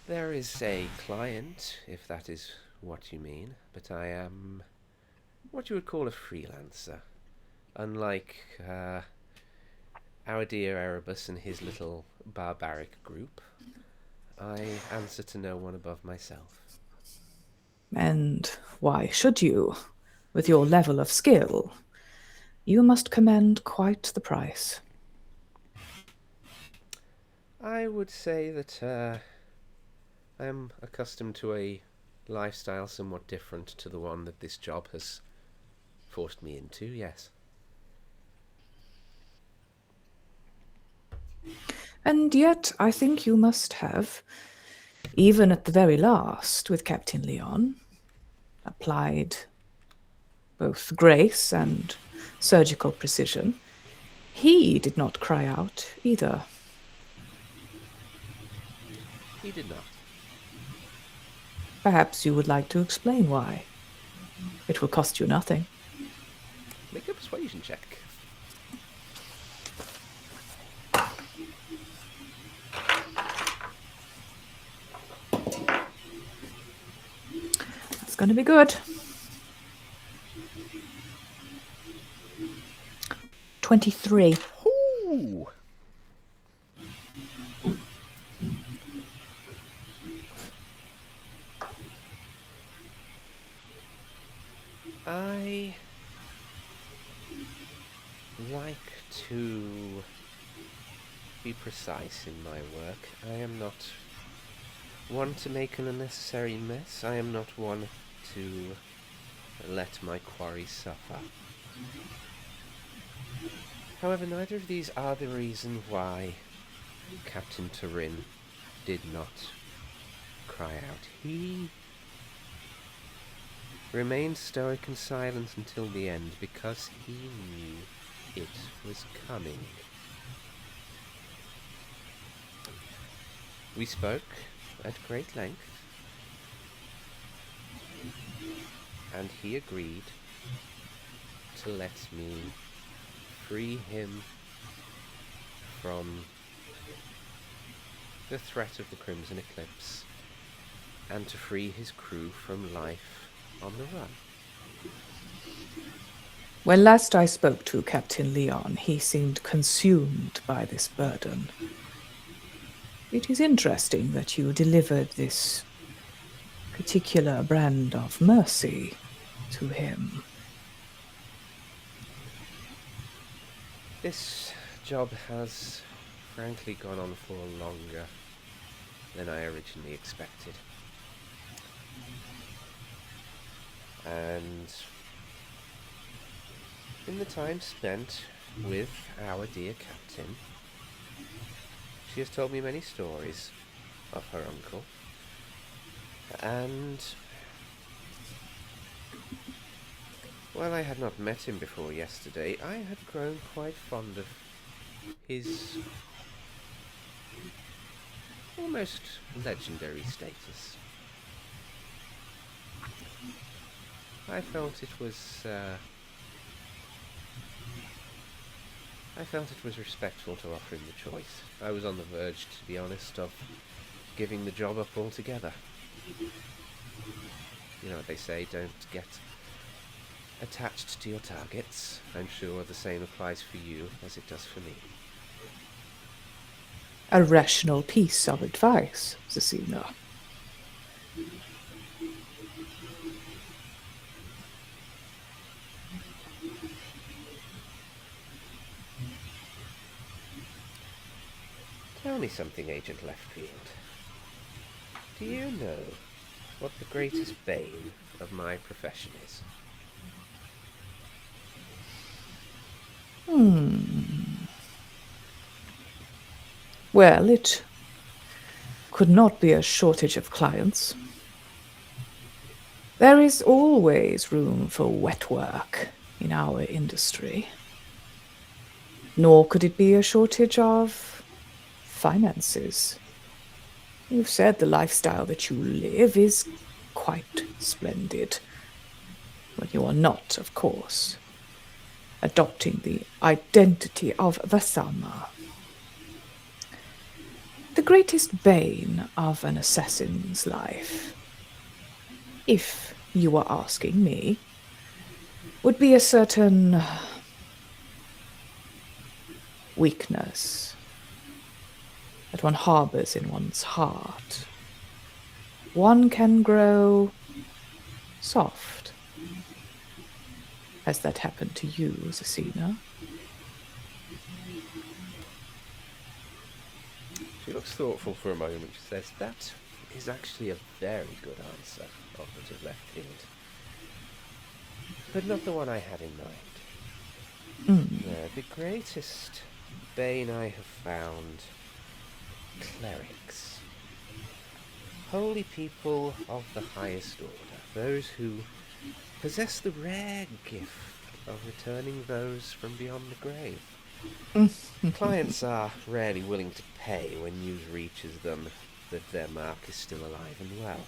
There is a client, if that is what you mean, but I am what you would call a freelancer. Unlike our dear Erebus and his little barbaric group, I answer to no one above myself. And why should you? With your level of skill, you must command quite the price. I would say that I am accustomed to a lifestyle somewhat different to the one that this job has forced me into, yes. And yet I think you must have, even at the very last with Captain Leon, applied both grace and surgical precision. He did not cry out either. He did not. Perhaps you would like to explain why. It will cost you nothing. Make a persuasion check. It's going to be good. 23. Ooh. I like to be precise in my work. I am not one to make an unnecessary mess. I am not one to let my quarry suffer. However, neither of these are the reason why Captain Turin did not cry out. He remained stoic and silent until the end because he knew it was coming. We spoke at great length, and he agreed to let me free him from the threat of the Crimson Eclipse and to free his crew from life on the run. When last I spoke to Captain Leon, he seemed consumed by this burden. It is interesting that you delivered this particular brand of mercy to him. This job has frankly gone on for longer than I originally expected. And in the time spent with our dear captain, she has told me many stories of her uncle, and while I had not met him before yesterday, I had grown quite fond of his almost legendary status. I felt it was respectful to offer him the choice. I was on the verge, to be honest, of giving the job up altogether. You know what they say, don't get attached to your targets. I'm sure the same applies for you as it does for me. A rational piece of advice, Cecina. Tell me something, Agent Leftfield. Do you know what the greatest bane of my profession is? Well, it could not be a shortage of clients. There is always room for wet work in our industry. Nor could it be a shortage of finances. You've said the lifestyle that you live is quite splendid. When you are not, of course, adopting the identity of Vasama. The greatest bane of an assassin's life, if you were asking me, would be a certain weakness that one harbors in one's heart. One can grow soft. Has that happened to you, Cecina? She looks thoughtful for a moment. She says, that is actually a very good answer, Operative Leftfield. But not the one I had in mind. The greatest bane I have found, clerics. Holy people of the highest order. Those who possess the rare gift of returning those from beyond the grave. Clients are rarely willing to pay when news reaches them that their mark is still alive and well.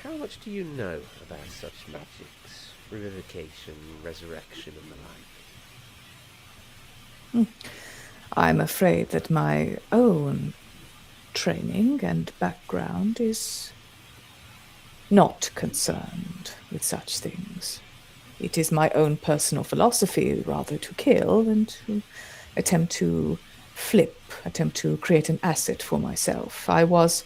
How much do you know about such magics? Revivication, resurrection, and the like? I'm afraid that my own training and background is not concerned with such things. It is my own personal philosophy rather to kill than to attempt to attempt to create an asset for myself. I was,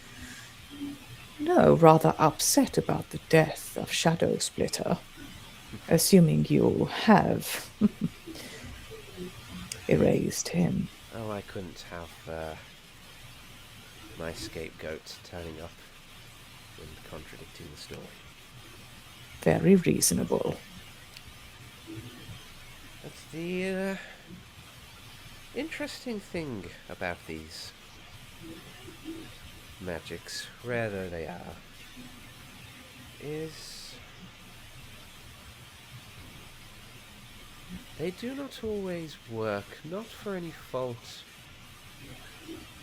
rather upset about the death of Shadow Splitter, assuming you have erased him. Oh, I couldn't have my scapegoat turning up and contradicting the story. Very reasonable. That's the interesting thing about these magics, rare though they are, is they do not always work, not for any fault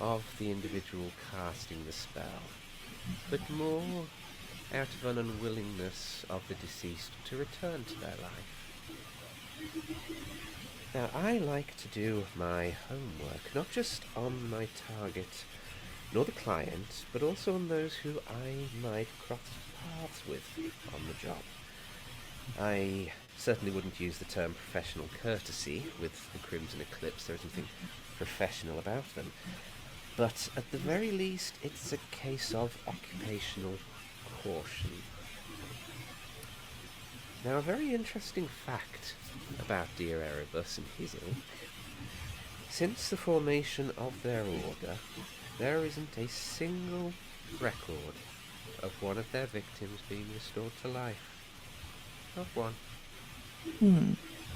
of the individual casting the spell, but more out of an unwillingness of the deceased to return to their life. Now, I like to do my homework, not just on my target, nor the client, but also on those who I might cross paths with on the job. I certainly wouldn't use the term professional courtesy with the Crimson Eclipse. There isn't anything professional about them. But at the very least, it's a case of occupational caution. Now, a very interesting fact about dear Erebus and his ilk. Since the formation of their order, there isn't a single record of one of their victims being restored to life. Not one.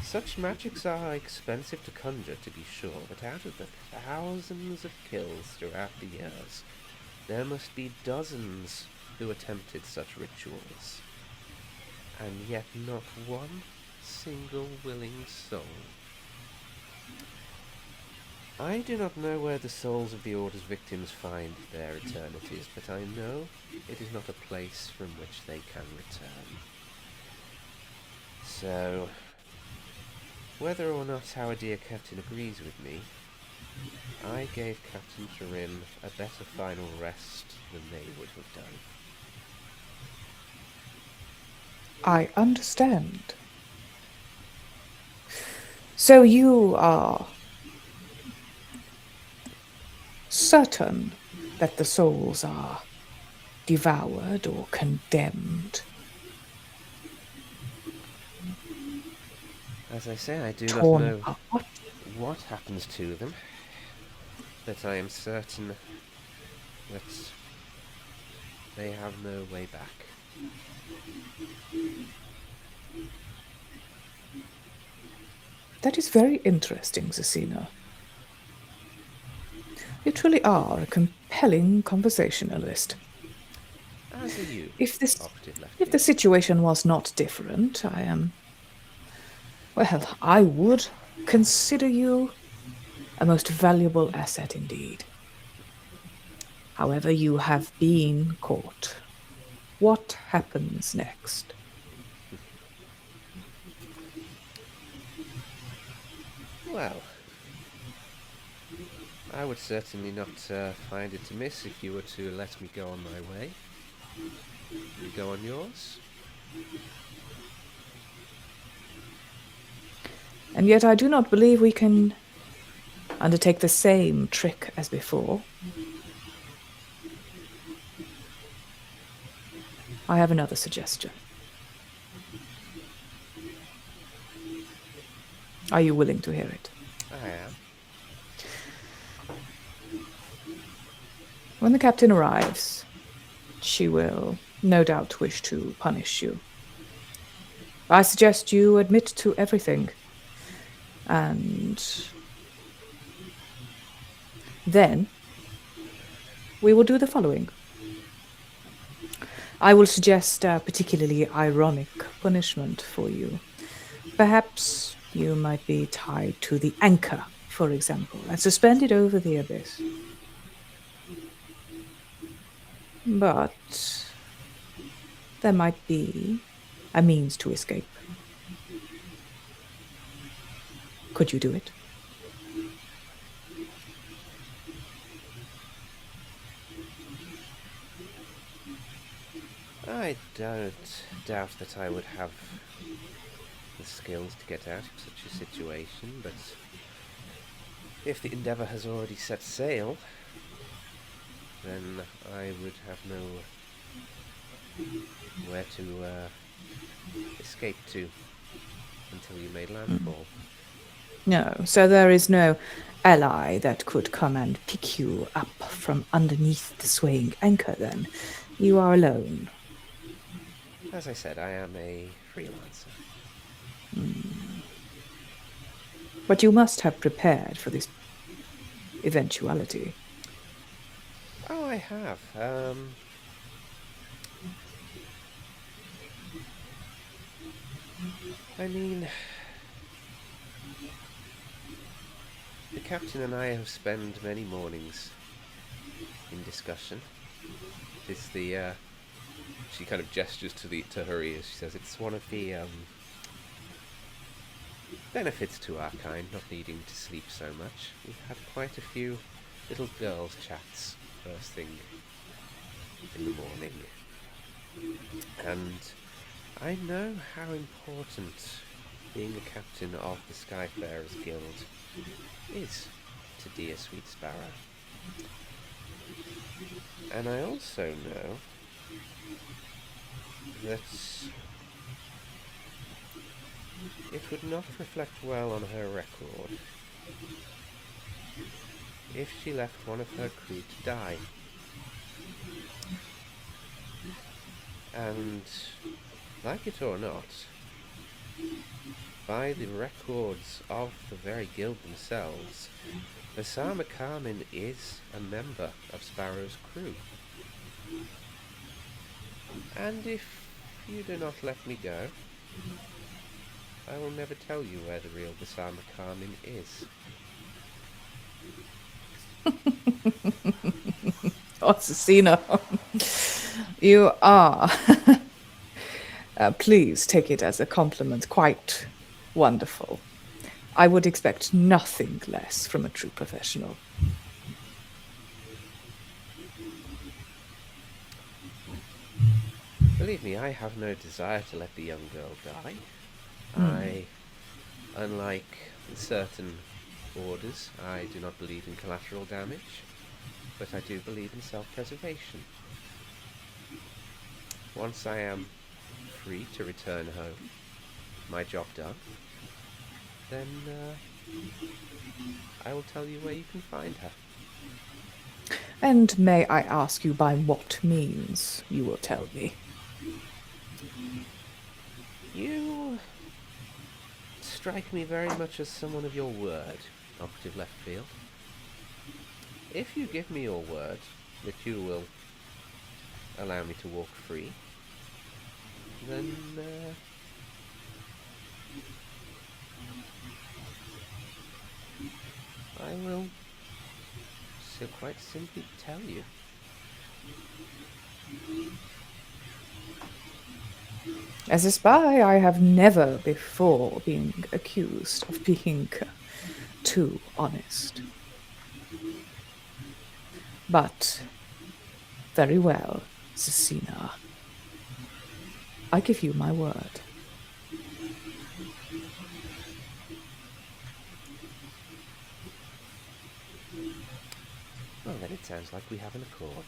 Such magics are expensive to conjure, to be sure, but out of the thousands of kills throughout the years, there must be dozens who attempted such rituals, and yet not one single willing soul. I do not know where the souls of the Order's victims find their eternities, but I know it is not a place from which they can return. So, whether or not our dear Captain agrees with me, I gave Captain Turin a better final rest than they would have done. I understand. So you are certain that the souls are devoured or condemned? As I say, I do not Torn know apart? what happens to them, but I am certain that they have no way back. That is very interesting, Zesina. You truly are a compelling conversationalist. As are you, If the Leftfield. situation was not different, I would consider you a most valuable asset indeed. However, you have been caught. What happens next? Well, I would certainly not find it amiss if you were to let me go on my way. You go on yours? And yet I do not believe we can undertake the same trick as before. I have another suggestion. Are you willing to hear it? I am. When the captain arrives, she will no doubt wish to punish you. I suggest you admit to everything. And then we will do the following. I will suggest a particularly ironic punishment for you. Perhaps you might be tied to the anchor, for example, and suspended over the abyss. But there might be a means to escape. Could you do it? I don't doubt that I would have the skills to get out of such a situation, but if the Endeavour has already set sail, then I would have where to escape to until you made landfall. No, so there is no ally that could come and pick you up from underneath the swaying anchor then. You are alone. As I said, I am a freelancer. But you must have prepared for this eventuality. Oh, I have. I mean, the captain and I have spent many mornings in discussion. It's the, she kind of gestures to her ears. She says it's one of the benefits to our kind, not needing to sleep so much. We've had quite a few little girls' chats first thing in the morning. And I know how important being a captain of the Skyfarers Guild is to dear sweet Sparrow. And I also know that It would not reflect well on her record if she left one of her crew to die. And, like it or not, by the records of the very guild themselves, Osama Carmen is a member of Sparrow's crew. And if you do not let me go, I will never tell you where the real Osama Carmen is. Oh, Cecina, you are. Please take it as a compliment. Quite wonderful. I would expect nothing less from a true professional. Believe me, I have no desire to let the young girl die. Unlike certain orders, I do not believe in collateral damage, but I do believe in self-preservation. Once I am free to return home, my job done, then I will tell you where you can find her. And may I ask you by what means you will tell me? You strike me very much as someone of your word, Operative Leftfield. If you give me your word that you will allow me to walk free, then I will so quite simply tell you. As a spy, I have never before been accused of being too honest. But, very well, Cecina. I give you my word. Well, then it sounds like we have an accord.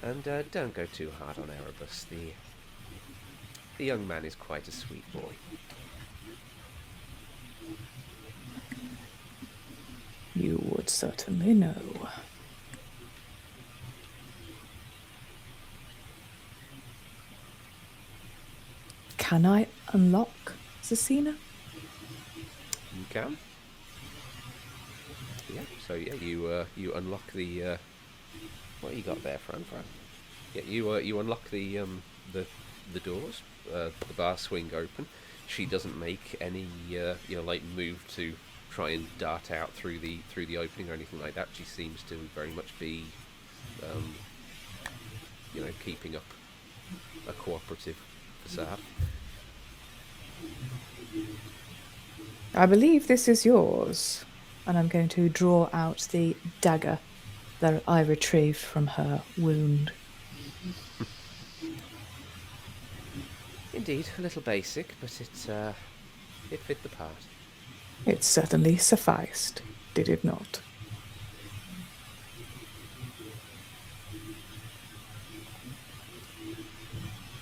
And don't go too hard on Erebus. The young man is quite a sweet boy. You would certainly know. Can I unlock Cecina? You can. Yeah. So yeah, you unlock the. What you got there, Fran? Yeah, you unlock the doors. The bars swing open. She doesn't make any like move to try and dart out through the opening or anything like that. She seems to very much be keeping up a cooperative facade. I believe this is yours, and I'm going to draw out the dagger that I retrieved from her wound. Indeed, a little basic, but it fit the part. It certainly sufficed, did it not?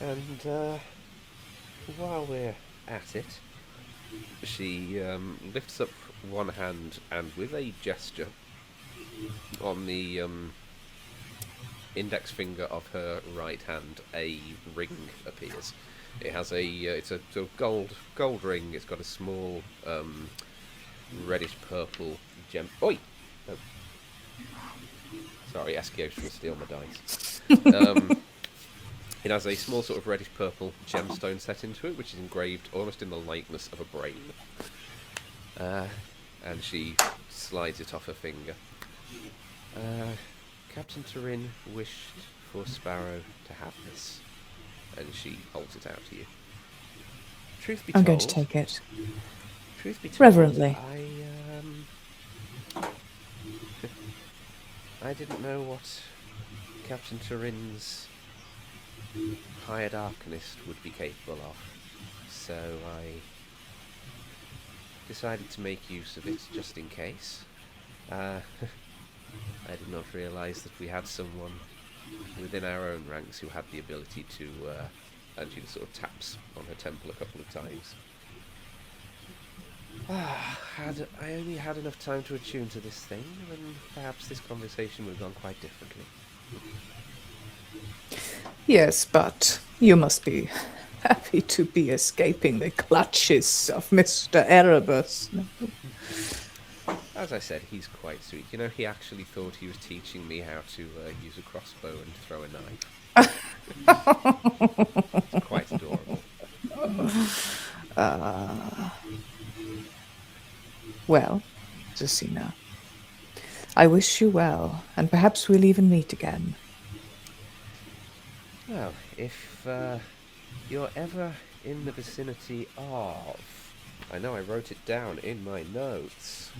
And while we're at it, she lifts up one hand and with a gesture on the index finger of her right hand, a ring appears. It has it's a sort of gold ring. It's got a small reddish purple gem. Oi! Oh. Sorry, Eskio's trying to steal my dice. It has a small sort of reddish purple gemstone set into it, which is engraved almost in the likeness of a brain. And she slides it off her finger. Captain Turin wished for Sparrow to have this, and she holds it out to you. Truth be told, I'm going to take it. Truth be told, Reverently. I didn't know what Captain Turin's hired arcanist would be capable of, so I decided to make use of it just in case. I did not realise that we had someone within our own ranks who had the ability to, and she sort of taps on her temple a couple of times. I only had enough time to attune to this thing, then perhaps this conversation would have gone quite differently. Yes, but you must be happy to be escaping the clutches of Mr. Erebus. As I said, he's quite sweet. You know, he actually thought he was teaching me how to use a crossbow and throw a knife. It's quite adorable. Well, Jacina, I wish you well, and perhaps we'll even meet again. Well, if you're ever in the vicinity of... I know I wrote it down in my notes.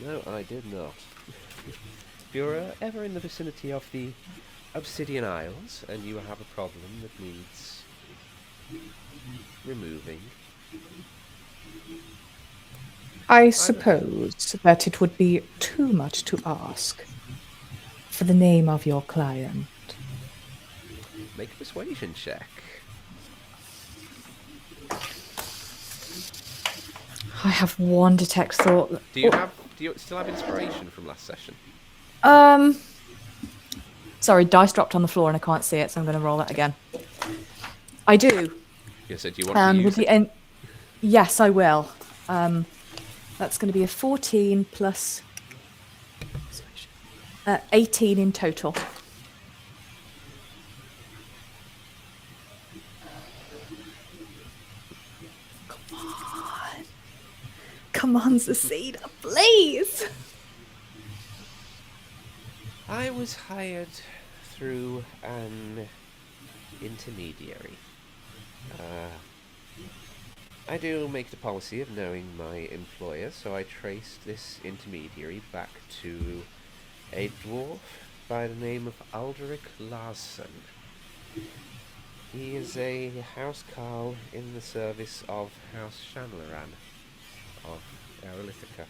No, I did not. If you're ever in the vicinity of the Obsidian Isles and you have a problem that needs removing... I suppose that it would be too much to ask for the name of your client. Make a persuasion check. I have one detect thought. Do you still have inspiration from last session? Sorry, dice dropped on the floor and I can't see it, so I'm going to roll that again. I do. Yeah, so do you want to use it? Yes, I will. That's going to be a 14 plus 18 in total. Come on, Cecina, please. I was hired through an intermediary. I do make the policy of knowing my employer, so I traced this intermediary back to a dwarf by the name of Aldrich Larson. He is a housecarl in the service of House Shanlaran of Iridica.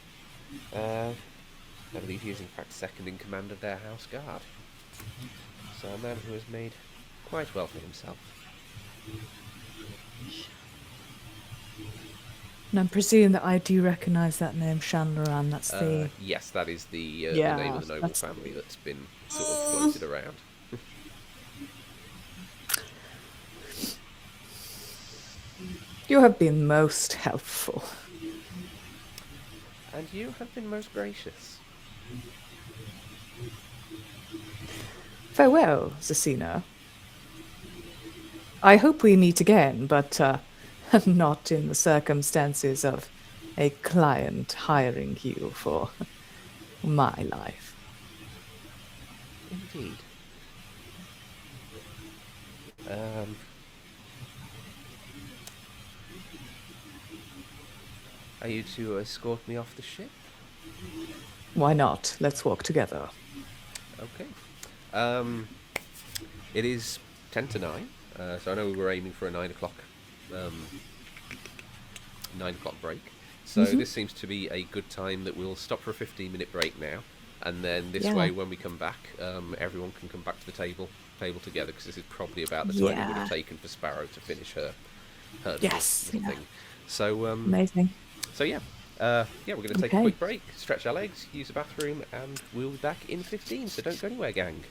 I believe he is in fact second in command of their house guard. So a man who has made quite well for himself. And I presume that I do recognise that name, Shanlaran. That's the... Yes, that is the Yeah, name of the noble that's... family that's been sort of floated around. You have been most helpful. And you have been most gracious. Farewell, Cecina. I hope we meet again, but not in the circumstances of a client hiring you for my life. Indeed. Are you to escort me off the ship? Why not? Let's walk together. Okay. It is 10 to 9, so I know we were aiming for a 9 o'clock 9 o'clock break. So this seems to be a good time that we'll stop for a 15-minute break now, and then this way when we come back, everyone can come back to the table together, because this is probably about the time it would have taken for Sparrow to finish her little thing. So Amazing. So yeah, we're going to take a quick break, stretch our legs, use the bathroom, and we'll be back in 15. So don't go anywhere, gang.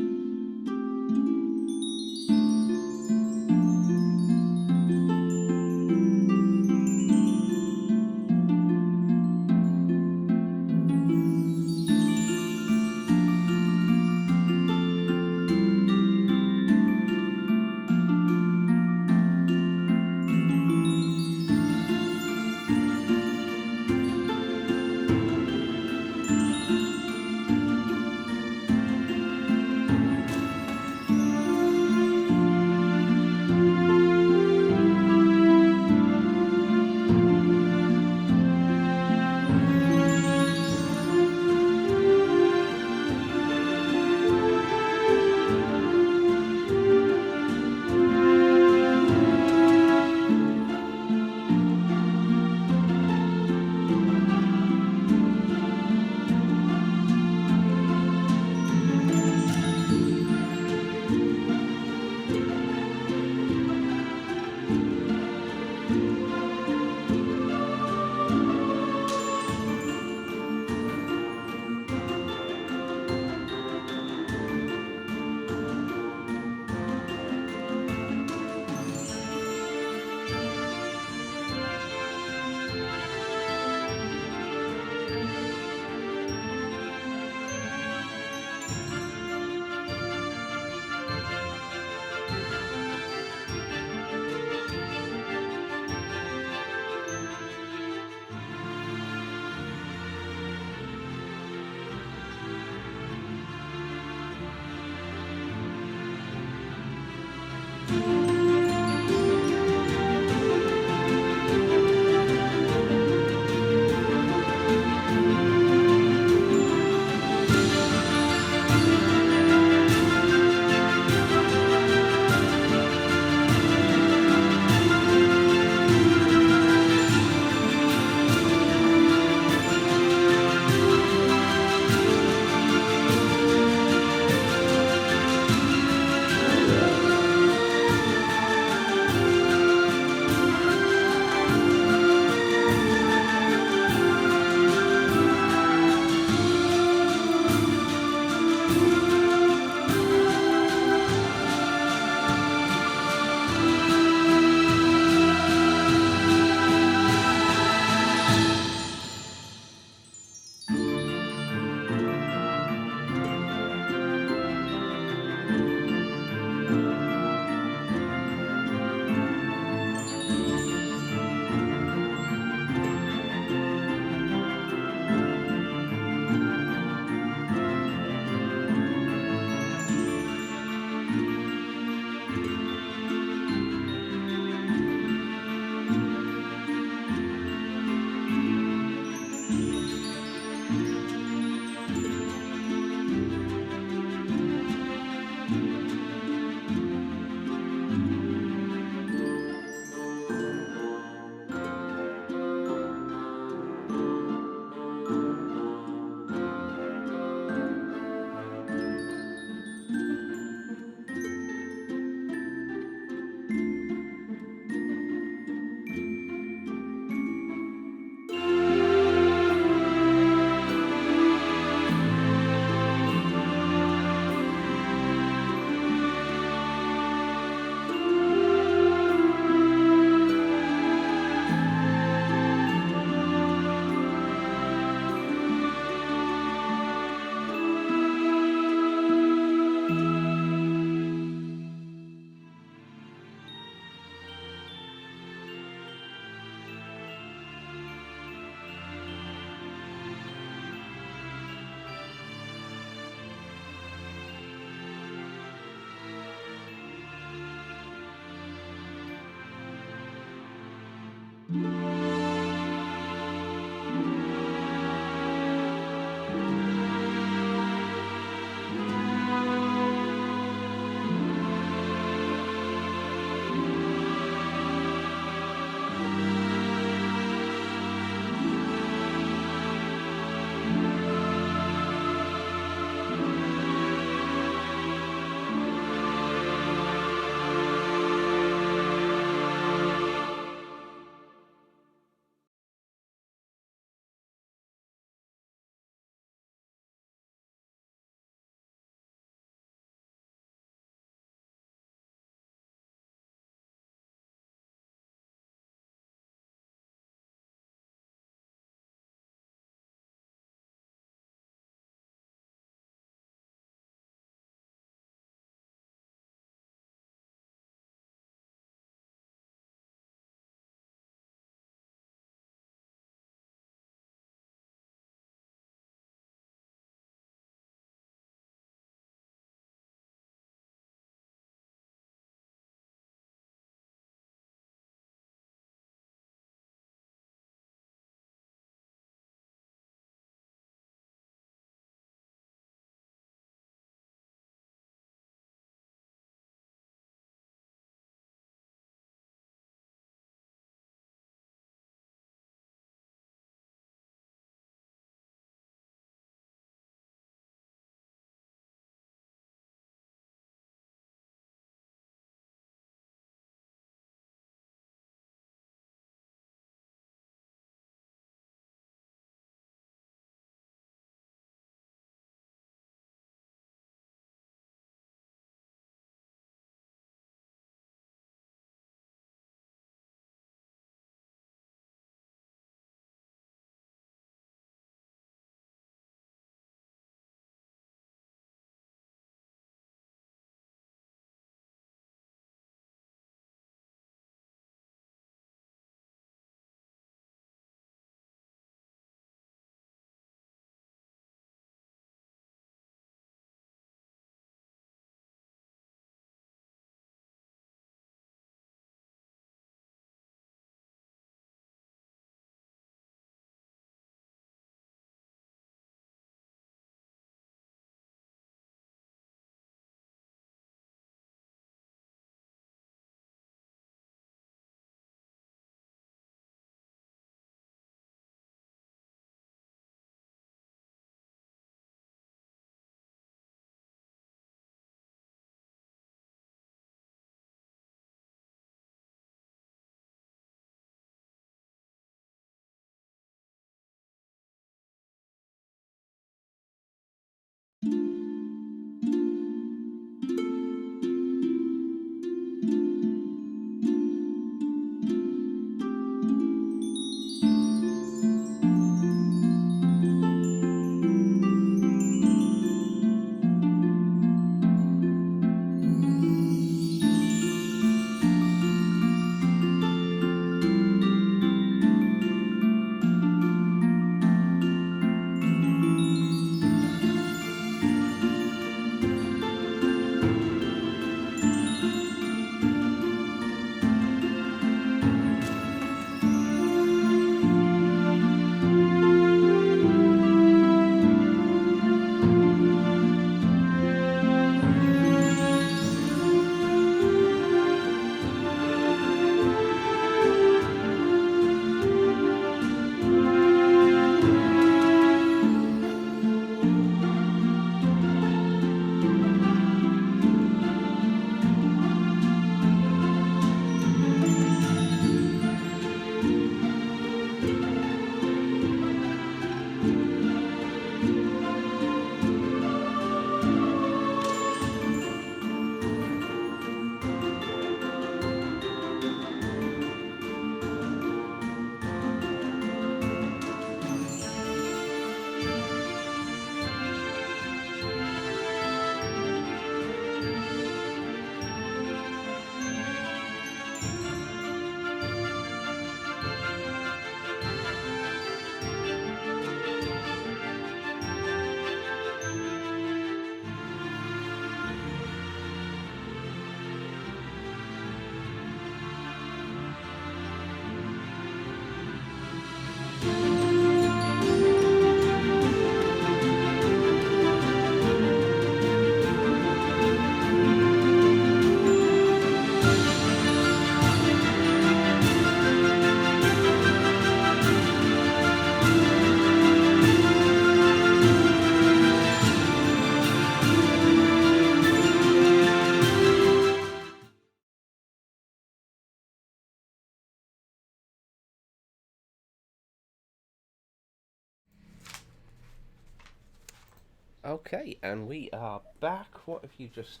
Okay, and we are back. What have you just...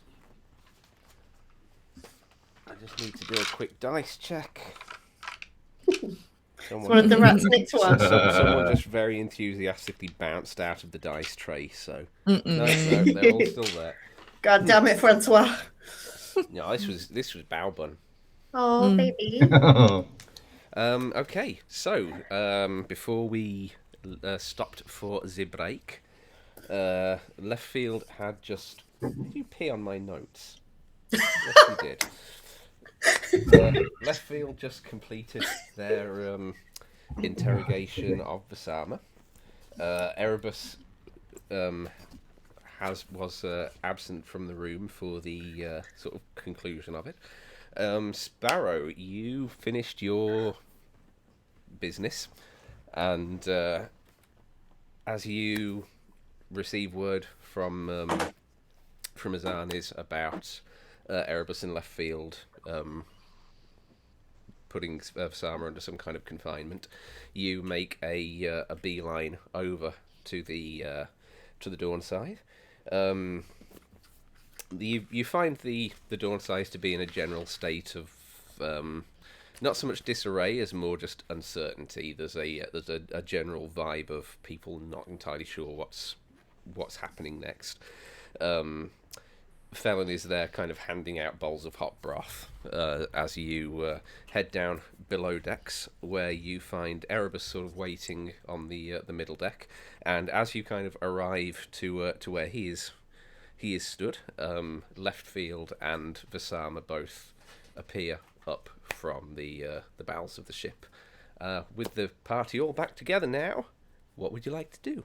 I just need to do a quick dice check. One of the rats nicked one. Someone just very enthusiastically bounced out of the dice tray, so... No, they're all still there. God damn it, Francois. No, this was Baobun. Oh, baby. Okay, so before we stopped for the break, Leftfield had just... Did you pee on my notes? Yes, you did. Leftfield just completed their interrogation of Vasama. Erebus was absent from the room for the sort of conclusion of it. Sparrow, you finished your business, and as you receive word from Azanis about Erebus in Leftfield putting Vasama under some kind of confinement, you make a beeline over to the Dawnside. You find the Dawnside to be in a general state of not so much disarray as more just uncertainty. There's a general vibe of people not entirely sure what's happening next. Felon is there kind of handing out bowls of hot broth as you head down below decks, where you find Erebus sort of waiting on the middle deck, and as you kind of arrive to where he is stood, Leftfield and Vasama both appear up from the bowels of the ship. With the party all back together now, what would you like to do?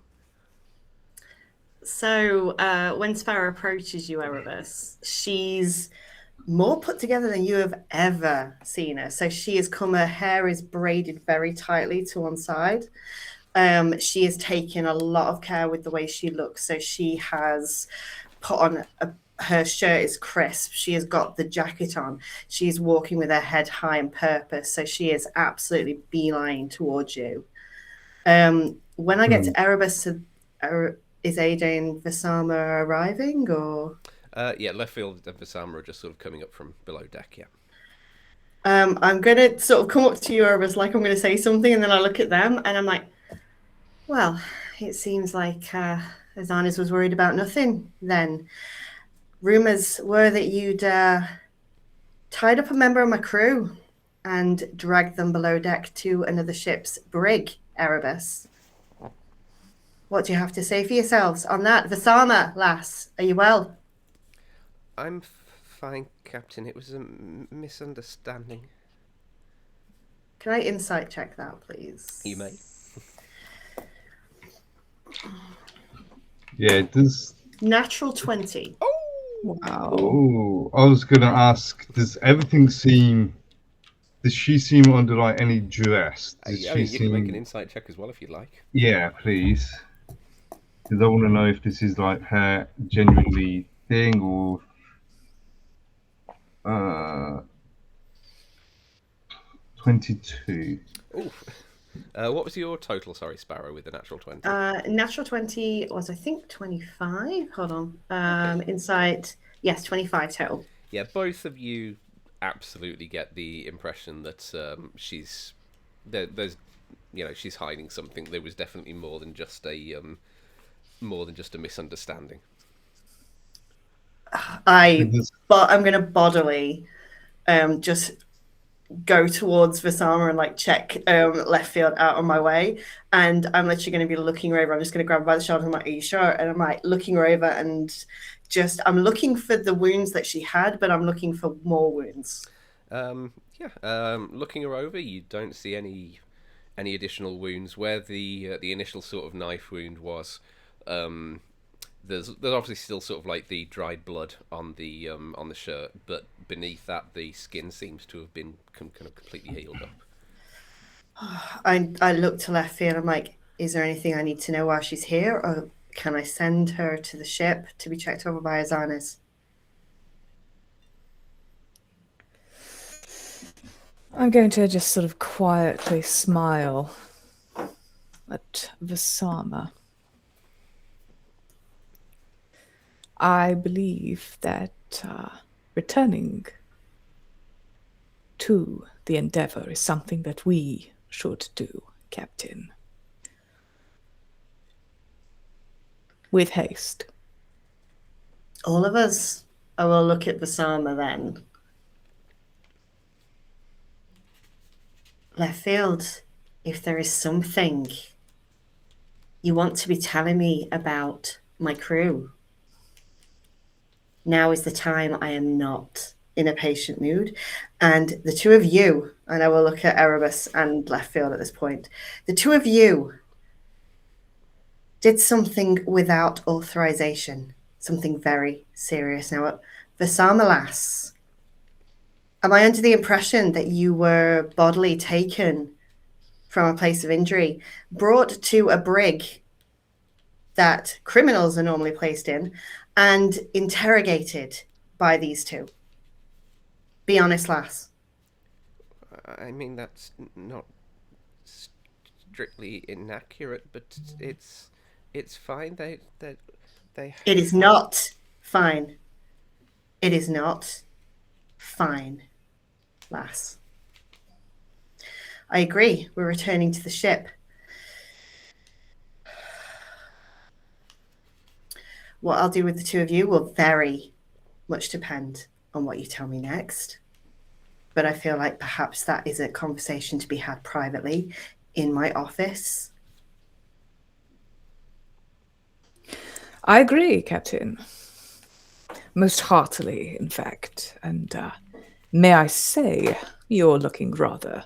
So when Sparrow approaches you, Erebus, she's more put together than you have ever seen her. So she has her hair is braided very tightly to one side. She has taken a lot of care with the way she looks. So she has put on her shirt is crisp. She has got the jacket on. She's walking with her head high on purpose. So she is absolutely beeline towards you. When I get to Erebus, is Ada and Vasama arriving, or? Yeah, Leftfield and Vasama are just sort of coming up from below deck, yeah. I'm going to sort of come up to you, Erebus, like I'm going to say something, and then I look at them, and I'm like, well, it seems like Azanis was worried about nothing then. Rumours were that you'd tied up a member of my crew and dragged them below deck to another ship's brig, Erebus. What do you have to say for yourselves on that? Vasama, lass, are you well? I'm fine, Captain. It was a misunderstanding. Can I insight check that, please? You may. Yeah, it does. Natural 20. Wow. Oh, I was going to ask, does she seem under like any duress? You can make an insight check as well if you'd like. Yeah, please. Because I want to know if this is like her genuinely thing or 22. Oof. What was your total, sorry, Sparrow, with the natural 20? Natural 20 was, I think, 25. Hold on. Insight, yes, 25 total. Yeah, both of you absolutely get the impression that she's she's hiding something. There was definitely more than just a misunderstanding. I'm going to bodily just go towards Vasama and like check Leftfield out on my way, and I'm literally going to be looking her over. I'm just going to grab her by the shoulder and I'm like, are you sure? And I'm like looking her over, and I'm looking for the wounds that she had, but I'm looking for more wounds. Looking her over, you don't see any additional wounds. Where the initial sort of knife wound was, there's obviously still sort of like the dried blood on the shirt, but beneath that the skin seems to have been kind of completely healed up. I look to Leftfield. I'm like, is there anything I need to know while she's here, or can I send her to the ship to be checked over by Azanis? I'm going to just sort of quietly smile at Vasama. I believe that returning to the Endeavour is something that we should do, Captain. With haste. All of us. I will look at Vasama then. Leftfield, if there is something you want to be telling me about my crew, now is the time. I am not in a patient mood. And the two of you, and I will look at Erebus and Leftfield at this point, the two of you did something without authorization, something very serious. Now, Vasama lass, am I under the impression that you were bodily taken from a place of injury, brought to a brig that criminals are normally placed in, and interrogated by these two? Be honest, lass. I mean, that's not strictly inaccurate, but it's fine. They It is not fine. It is not fine, lass. I agree. We're returning to the ship. What I'll do with the two of you will very much depend on what you tell me next. But I feel like perhaps that is a conversation to be had privately in my office. I agree, Captain. Most heartily, in fact. And may I say, you're looking rather...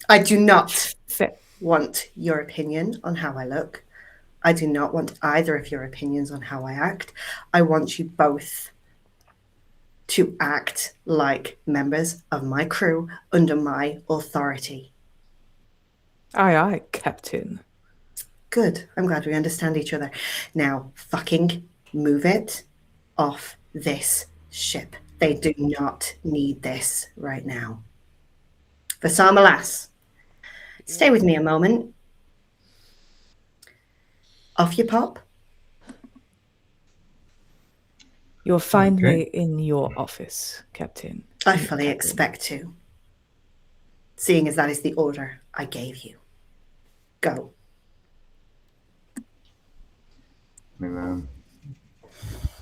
I do not fair. want your opinion on how I look. I do not want either of your opinions on how I act. I want you both to act like members of my crew under my authority. Aye, aye, Captain. Good. I'm glad we understand each other. Now, fucking move it off this ship. They do not need this right now. Vasama lass, stay with me a moment. Off you pop. You'll find Okay. me in your office, Captain. I fully expect to, seeing as that is the order I gave you. Go. And,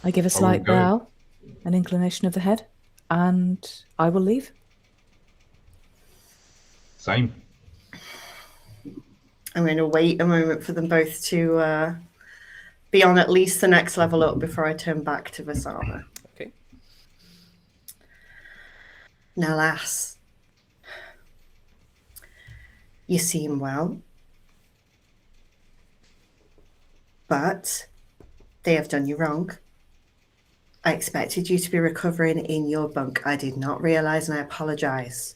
I give a slight go. bow, an inclination of the head, and I will leave. same. I'm going to wait a moment for them both to be on at least the next level up before I turn back to Vasama. Okay. Now, lass, you seem well, but they have done you wrong. I expected you to be recovering in your bunk. I did not realize, and I apologize,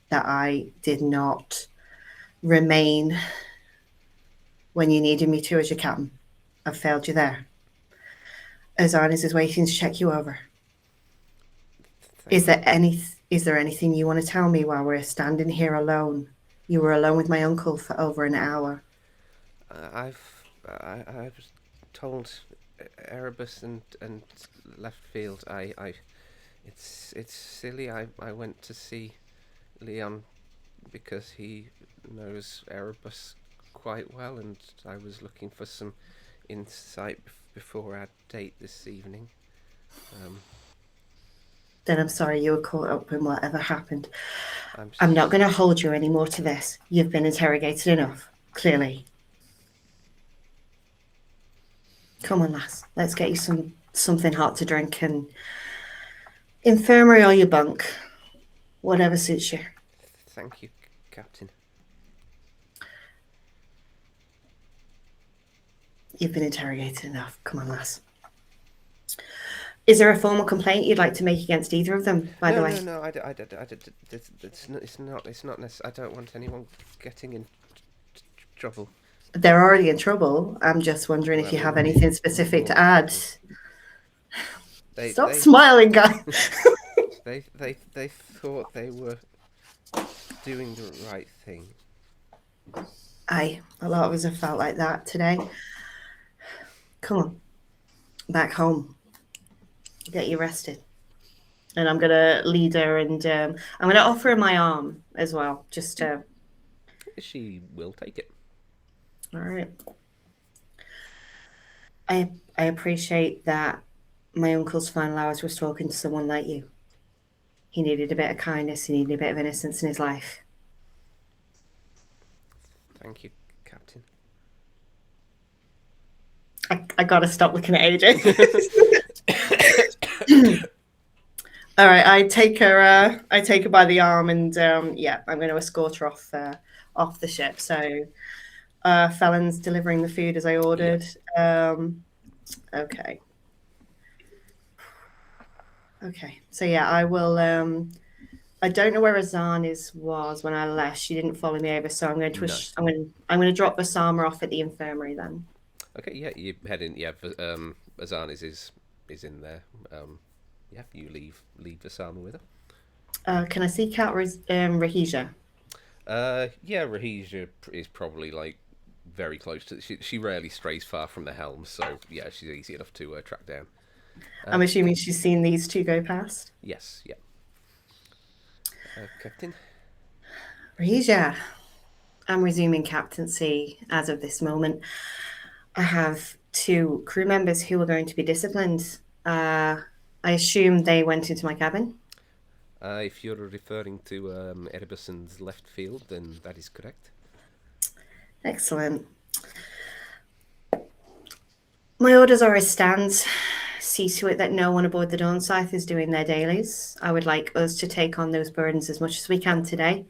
that I did not remain when you needed me to as your captain. I've failed you there. Azanis is waiting to check you over. Is there anything you want to tell me while we're standing here alone? You were alone with my uncle for over an hour. I was told Erebus and Leftfield. It's silly. I went to see Leon because he knows Erebus quite well, and I was looking for some insight before our date this evening. Then I'm sorry you were caught up in whatever happened. I'm not going to hold you anymore to this. You've been interrogated enough, clearly. Come on, lass. Let's get you something hot to drink and infirmary or your bunk. Whatever suits you. Thank you, Captain. You've been interrogated enough. Come on, lass. Is there a formal complaint you'd like to make against either of them, by the way? No, it's not necessary. I don't want anyone getting in trouble. They're already in trouble. I'm just wondering if you have anything specific to add. Stop smiling, guy. They thought they were doing the right thing. Aye, a lot of us have felt like that today. Come on, back home. get you rested. And I'm going to lead her, and I'm going to offer her my arm as well, just to... She will take it. All right. I appreciate that my uncle's final hours was talking to someone like you. He needed a bit of kindness. He needed a bit of innocence in his life. Thank you, Captain. I gotta stop looking at AJ. All right, I take her by the arm, and yeah, I'm going to escort her off the ship. So, Felon's delivering the food as I ordered. Okay. Okay. So yeah, I will. I don't know where Azani's was when I left. She didn't follow me over, so I'm going to. No. I'm going to drop Basama off at the infirmary then. Okay, yeah, you head in. Yeah, Azani's is in there. Yeah, you leave Vasama with her. Can I seek out Rahija? Yeah, Rahija is probably like very close to. She rarely strays far from the helm, so yeah, she's easy enough to track down. I'm assuming she's seen these two go past. Yes, yeah. Captain. Rahija, I'm resuming captaincy as of this moment. I have 2 crew members who are going to be disciplined. I assume they went into my cabin. If you're referring to Erebuson's Leftfield, then that is correct. Excellent. My orders are as stands. See to it that no one aboard the Dawn Scythe is doing their dailies. I would like us to take on those burdens as much as we can today.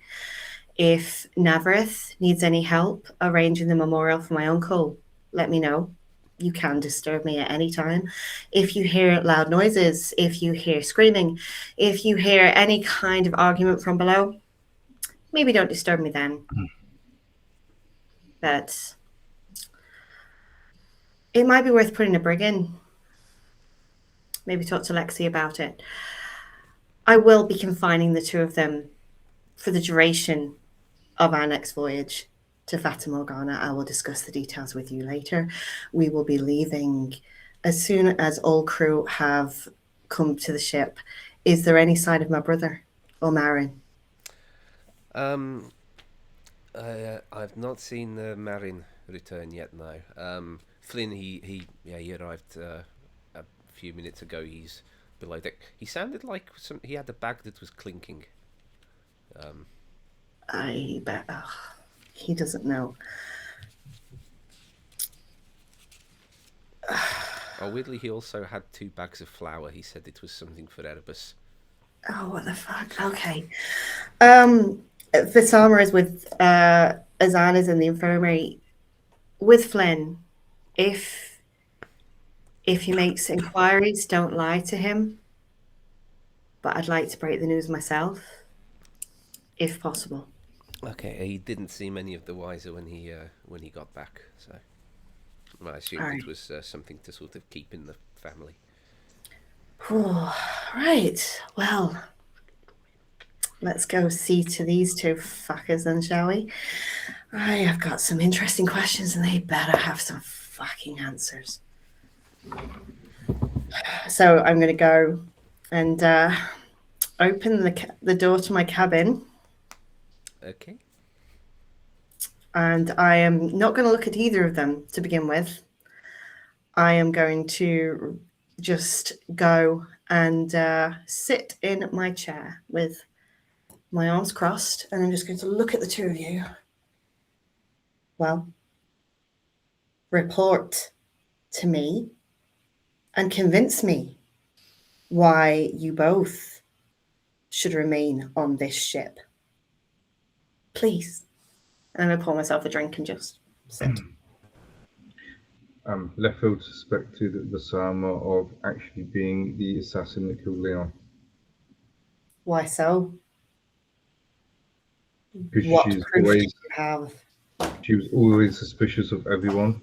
If Navareth needs any help arranging the memorial for my uncle, let me know. You can disturb me at any time. If you hear loud noises, if you hear screaming, if you hear any kind of argument from below, maybe don't disturb me then. But it might be worth putting a brig in. Maybe talk to Lexi about it. I will be confining the 2 of them for the duration of our next voyage to Fata Morgana. I will discuss the details with you later. We will be leaving as soon as all crew have come to the ship. Is there any sign of my brother or Marin? I've not seen Marin return yet. No. Flynn, he arrived a few minutes ago. He's below deck. He sounded like he had a bag that was clinking. I bet. He doesn't know. Weirdly, he also had 2 bags of flour. He said it was something for Erebus. Oh, what the fuck? Okay. Visama is with Azan is in the infirmary with Flynn. If he makes inquiries, don't lie to him. But I'd like to break the news myself, if possible. Okay, he didn't seem any of the wiser when he got back, so I assumed it was something to sort of keep in the family. Right, well, let's go see to these 2 fuckers then, shall we? I have got some interesting questions and they better have some fucking answers. So I'm going to go and open the door to my cabin. Okay. And I am not going to look at either of them to begin with. I am going to just go and sit in my chair with my arms crossed, and I'm just going to look at the 2 of you. Well, report to me and convince me why you both should remain on this ship. Please. And I'm going to pour myself a drink and just sit. Leftfield suspected Vasama of actually being the assassin that killed Leon. Why so? Because What proof do you have? She was always suspicious of everyone,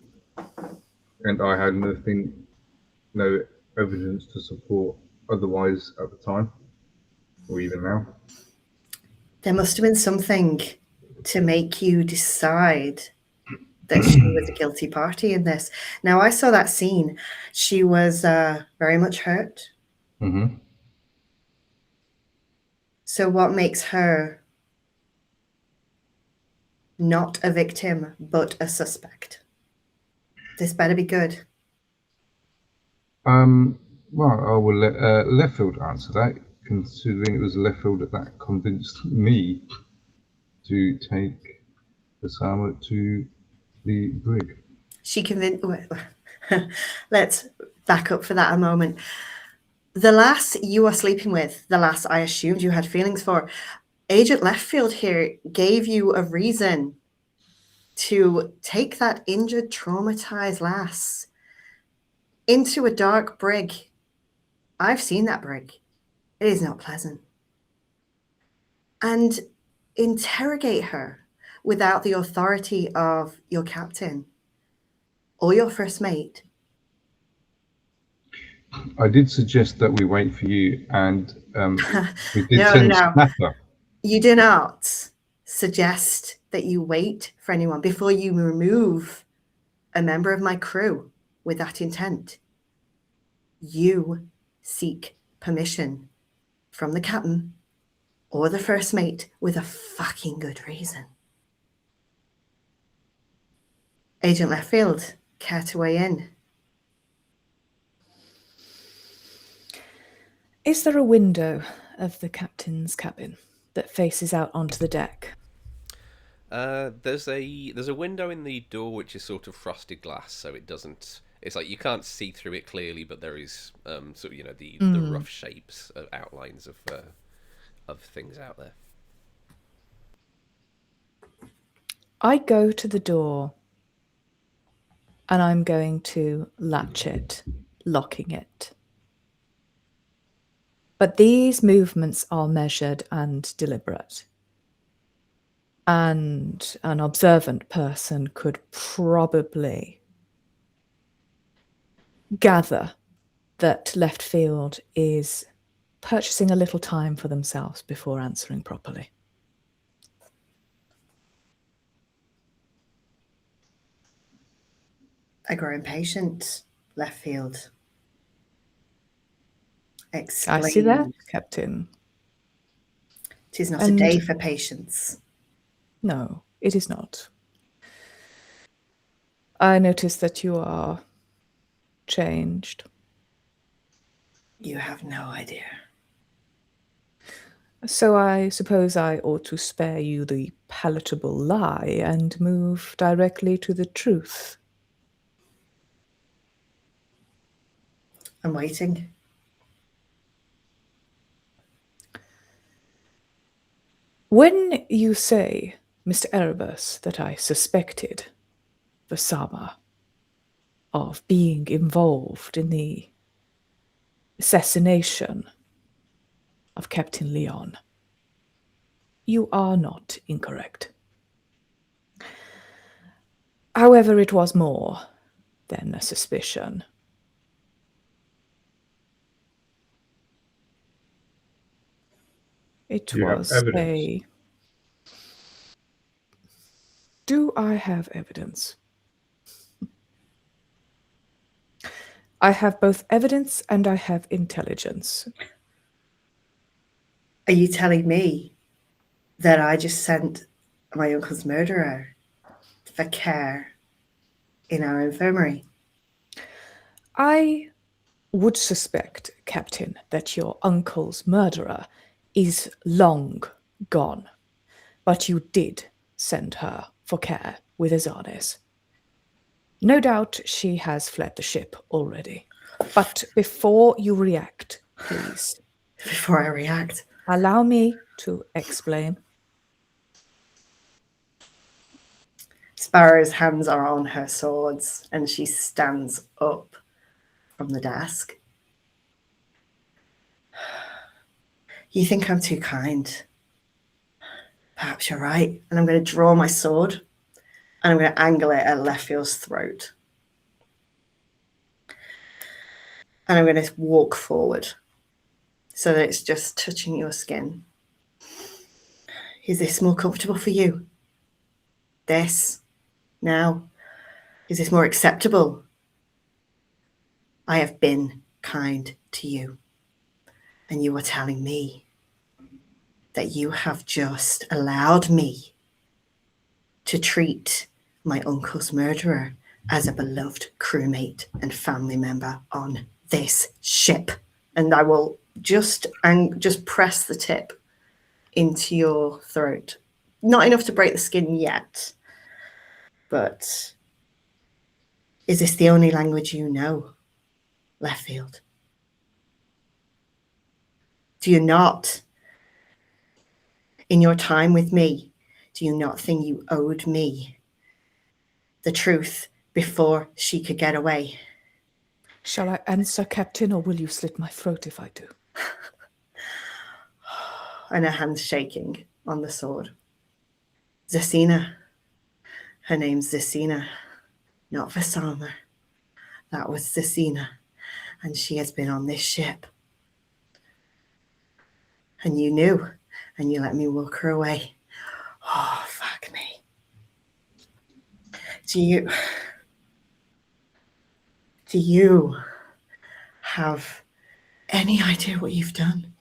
and I had no evidence to support otherwise at the time, or even now. There must have been something to make you decide that she was a guilty party in this. Now, I saw that scene. She was very much hurt. Mm-hmm. So what makes her not a victim, but a suspect? This better be good. Well, I will let Leftfield answer that, considering it was Leftfield that convinced me to take Osama to the brig. She convinced. Let's back up for that a moment. The lass you were sleeping with, the lass I assumed you had feelings for, Agent Leftfield here gave you a reason to take that injured, traumatized lass into a dark brig. I've seen that brig. It is not pleasant. And interrogate her without the authority of your captain or your first mate. I did suggest that we wait for you, and we did No, send no. Snapper. You do not suggest that you wait for anyone before you remove a member of my crew with that intent. You seek permission from the captain or the first mate with a fucking good reason. Agent Leftfield, care to weigh in? Is there a window of the captain's cabin that faces out onto the deck? There's a window in the door which is sort of frosted glass, so it doesn't. It's like you can't see through it clearly, but there is sort of the rough shapes, outlines of things out there. I go to the door and I'm going to latch it, locking it. But these movements are measured and deliberate. And an observant person could probably gather that Leftfield is purchasing a little time for themselves before answering properly. I grow impatient, Leftfield. I see that, Explain. Captain. 'Tis not a day for patience. No, it is not. I notice that you are changed. You have no idea. So I suppose I ought to spare you the palatable lie and move directly to the truth. I'm waiting. When you say, Mr. Erebus, that I suspected Vasama of being involved in the assassination of Captain Leon, you are not incorrect. However, it was more than a suspicion. It Do you have was evidence? Do I have evidence? I have both evidence and I have intelligence. Are you telling me that I just sent my uncle's murderer for care in our infirmary? I would suspect, Captain, that your uncle's murderer is long gone, but you did send her for care with Azanes. No doubt she has fled the ship already. But before you react, please, Before I react, allow me to explain. Sparrow's hands are on her swords and she stands up from the desk. You think I'm too kind? Perhaps you're right. And I'm going to draw my sword and I'm going to angle it at Leftfield's throat. And I'm going to walk forward so that it's just touching your skin. Is this more comfortable for you? This? Now? Is this more acceptable? I have been kind to you. And you are telling me that you have just allowed me to treat my uncle's murderer as a beloved crewmate and family member on this ship. And I will just press the tip into your throat. Not enough to break the skin yet, but is this the only language you know, Leftfield? Do you not, in your time with me, do you not think you owed me the truth before she could get away? Shall I answer, Captain, or will you slit my throat if I do? And her hand's shaking on the sword. Zesina. Her name's Zesina, not Vasama. That was Zesina. And she has been on this ship. And you knew, and you let me walk her away. Oh, fuck me. Do you have any idea what you've done?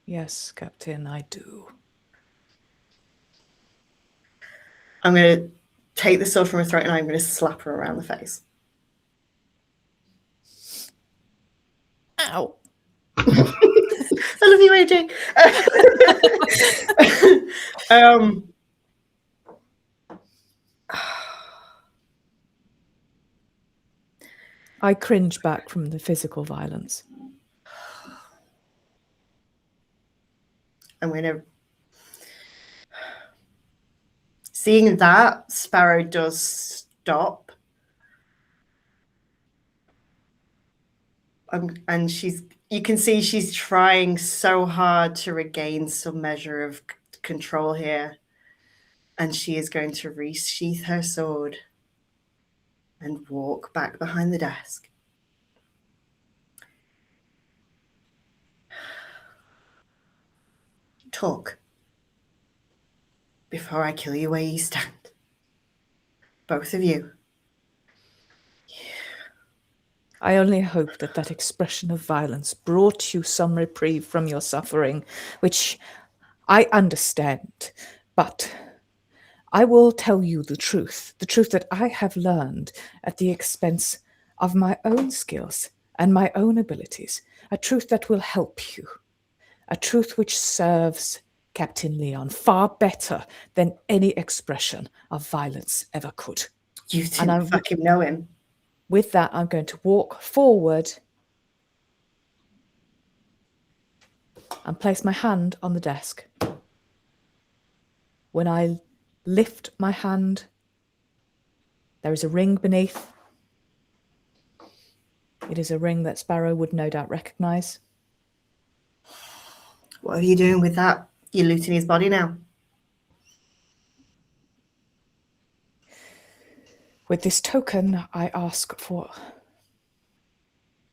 Yes, Captain, I do. I'm going to take the sword from her throat and I'm going to slap her around the face. Ow. I love you, AJ. I cringe back from the physical violence. I'm going to... Seeing that, Sparrow does stop. And you can see she's trying so hard to regain some measure of control here. And she is going to resheath her sword and walk back behind the desk. Talk before I kill you where you stand. Both of you. I only hope that that expression of violence brought you some reprieve from your suffering, which I understand, but I will tell you the truth that I have learned at the expense of my own skills and my own abilities, a truth that will help you, a truth which serves Captain Leon far better than any expression of violence ever could. You didn't fucking know him. With that, I'm going to walk forward and place my hand on the desk. When I lift my hand, there is a ring beneath. It is a ring that Sparrow would no doubt recognize. What are you doing with that? You're looting his body now. With this token, I ask for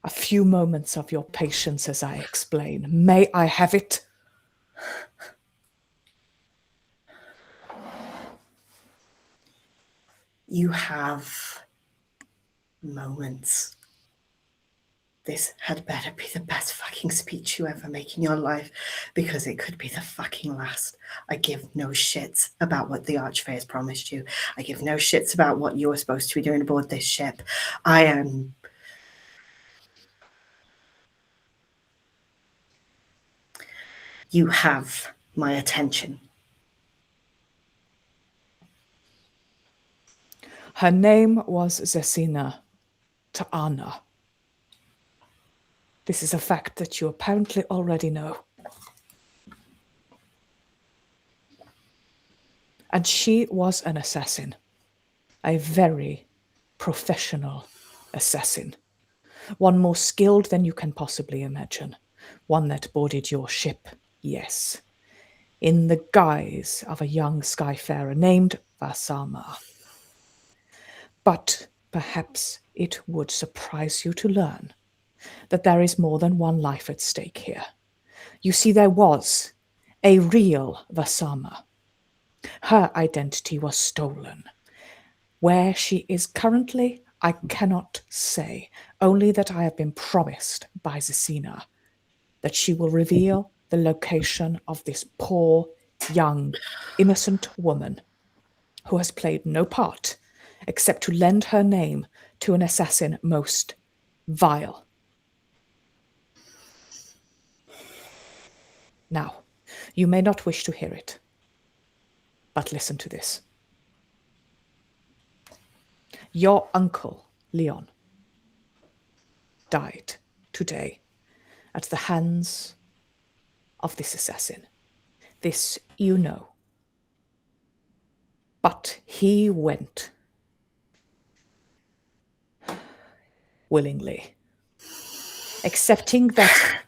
a few moments of your patience as I explain. May I have it? You have moments. This had better be the best fucking speech you ever make in your life, because it could be the fucking last. I give no shits about what the Archfey has promised you. I give no shits about what you're supposed to be doing aboard this ship. I am... You have my attention. Her name was Zesina Ta'ana. This is a fact that you apparently already know. And she was an assassin, a very professional assassin, one more skilled than you can possibly imagine, one that boarded your ship, yes, in the guise of a young Skyfarer named Vasama. But perhaps it would surprise you to learn that there is more than one life at stake here. You see, there was a real Vasama. Her identity was stolen. Where she is currently, I cannot say, only that I have been promised by Zesina that she will reveal the location of this poor, young, innocent woman who has played no part except to lend her name to an assassin most vile. Now, you may not wish to hear it, but listen to this. Your uncle, Leon, died today at the hands of this assassin. This you know. But he went willingly, accepting that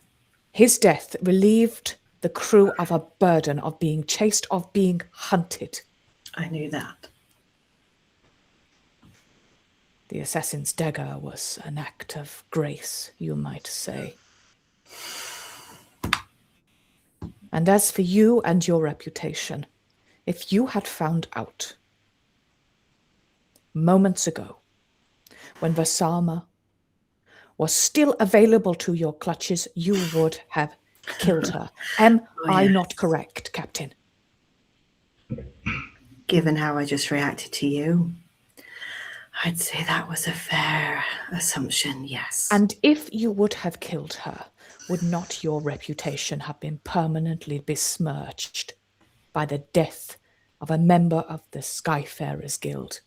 his death relieved the crew of a burden of being chased, of being hunted. I knew that. The assassin's dagger was an act of grace, you might say. And as for you and your reputation, if you had found out moments ago, when Vasama was still available to your clutches, you would have killed her. Am I not correct, Captain? Given how I just reacted to you, I'd say that was a fair assumption, yes. And if you would have killed her, would not your reputation have been permanently besmirched by the death of a member of the Skyfarers Guild?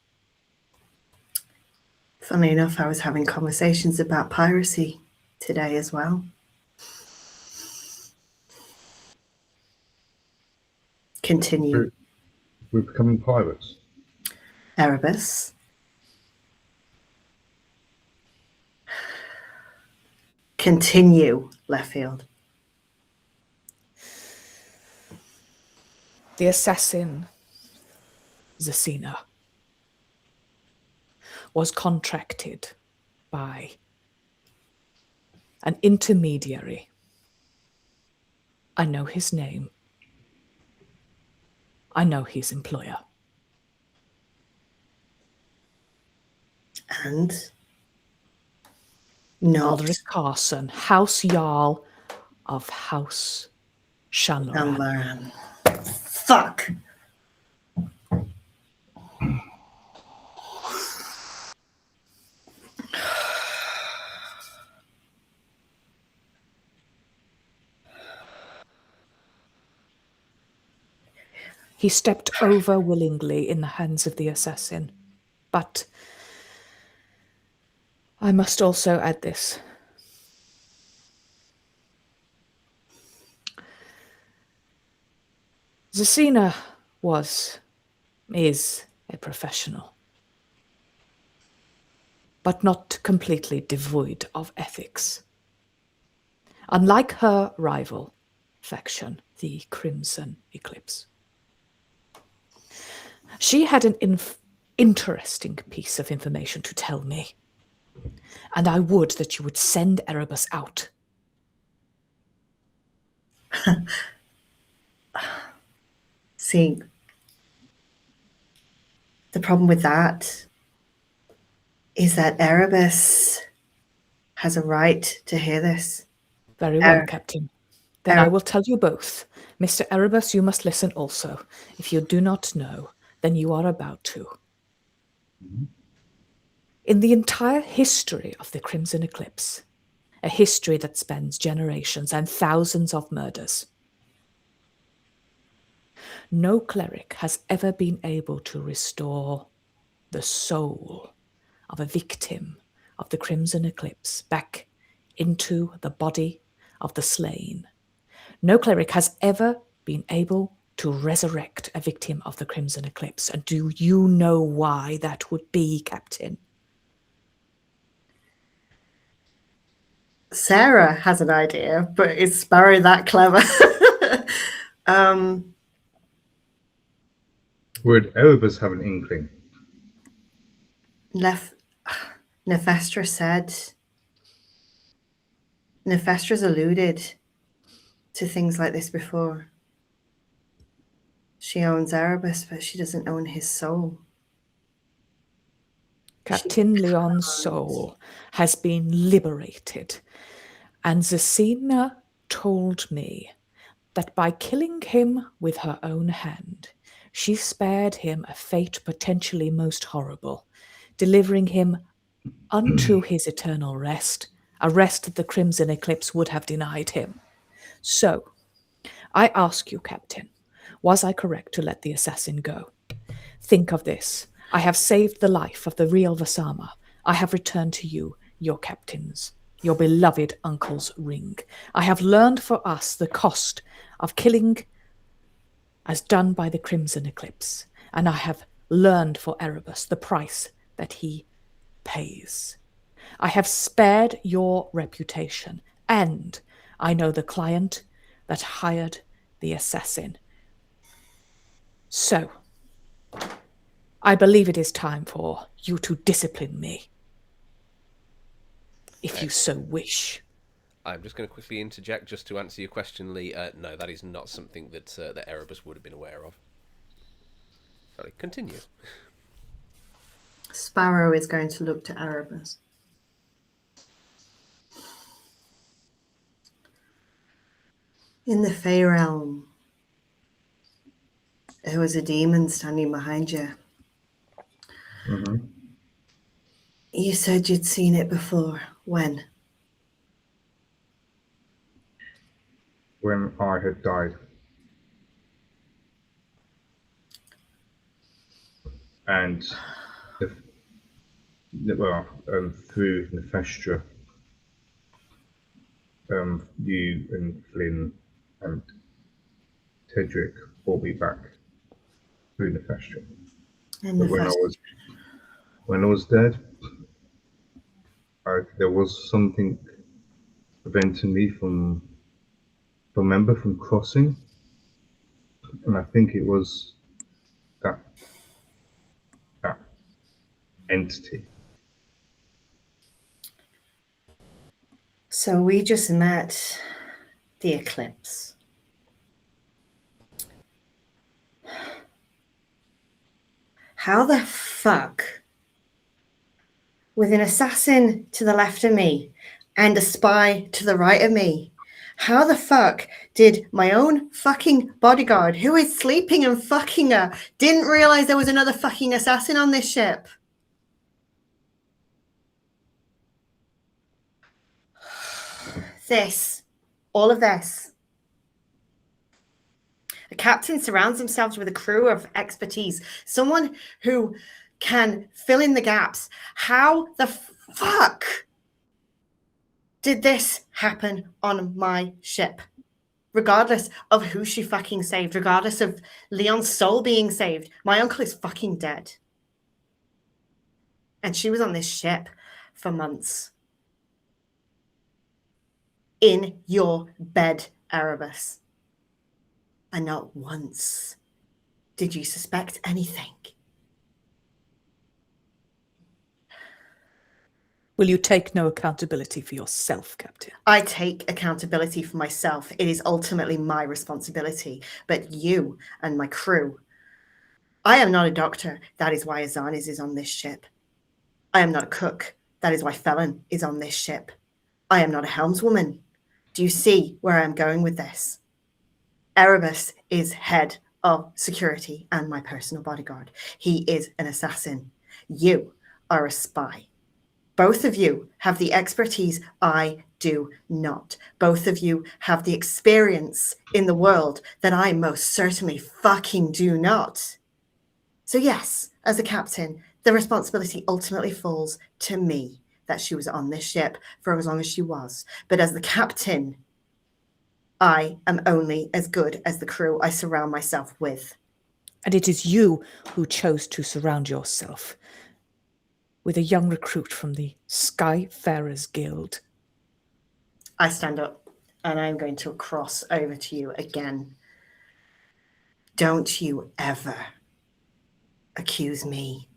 Funnily enough, I was having conversations about piracy today as well. Continue. We're becoming pirates. Erebus. Continue, Leftfield. The assassin, Zasina, was contracted by an intermediary. I know his name. I know his employer. And not Aldrich Carson, House Jarl of House Shanloran. Shanloran. Fuck. He stepped over willingly in the hands of the assassin. But I must also add this. Zasina is a professional, but not completely devoid of ethics. Unlike her rival faction, the Crimson Eclipse. She had an interesting piece of information to tell me, and I would that you would send Erebus out. See, the problem with that is that Erebus has a right to hear this. Very well, Captain. Then I will tell you both. Mr. Erebus, you must listen also. If you do not know, then you are about to. In the entire history of the Crimson Eclipse, a history that spans generations and thousands of murders, no cleric has ever been able to restore the soul of a victim of the Crimson Eclipse back into the body of the slain. No cleric has ever been able to resurrect a victim of the Crimson Eclipse. And do you know why that would be, Captain? Sarah has an idea, but is Sparrow that clever? Would Erebus have an inkling? Nefestra's alluded to things like this before. She owns Erebus, but she doesn't own his soul. Captain Leon's soul has been liberated, and Zasina told me that by killing him with her own hand, she spared him a fate potentially most horrible, delivering him unto his eternal rest, a rest that the Crimson Eclipse would have denied him. So, I ask you, Captain, was I correct to let the assassin go? Think of this. I have saved the life of the real Vasama. I have returned to you, your captains, your beloved uncle's ring. I have learned for us the cost of killing as done by the Crimson Eclipse, and I have learned for Erebus the price that he pays. I have spared your reputation, and I know the client that hired the assassin. So, I believe it is time for you to discipline me, if you so wish. I'm just going to quickly interject just to answer your question, Lee. No, that is not something that that Erebus would have been aware of. Sorry, continue. Sparrow is going to look to Erebus. In the Fey realm, there was a demon standing behind you. Mm-hmm. You said you'd seen it before. When? When I had died. And through Nefestra, you and Flynn and Tedric brought me back through Nefestra. And But when I was dead, there was something preventing me from crossing, and I think it was that entity. So we just met the Eclipse. How the fuck, with an assassin to the left of me and a spy to the right of me, how the fuck did my own fucking bodyguard, who is sleeping and fucking her, didn't realize there was another fucking assassin on this ship? All of this. A captain surrounds themselves with a crew of expertise, someone who can fill in the gaps. How the fuck did this happen on my ship? Regardless of who she fucking saved, regardless of Leon's soul being saved, my uncle is fucking dead. And she was on this ship for months. In your bed, Erebus. And not once did you suspect anything. Will you take no accountability for yourself, Captain? I take accountability for myself. It is ultimately my responsibility. But you and my crew, I am not a doctor. That is why Azanis is on this ship. I am not a cook. That is why Felon is on this ship. I am not a helmswoman. Do you see where I'm going with this? Erebus is head of security and my personal bodyguard. He is an assassin. You are a spy. Both of you have the expertise I do not. Both of you have the experience in the world that I most certainly fucking do not. So yes, as a captain, the responsibility ultimately falls to me that she was on this ship for as long as she was. But as the captain, I am only as good as the crew I surround myself with. And it is you who chose to surround yourself with a young recruit from the Skyfarers Guild. I stand up and I'm going to cross over to you again. Don't you ever accuse me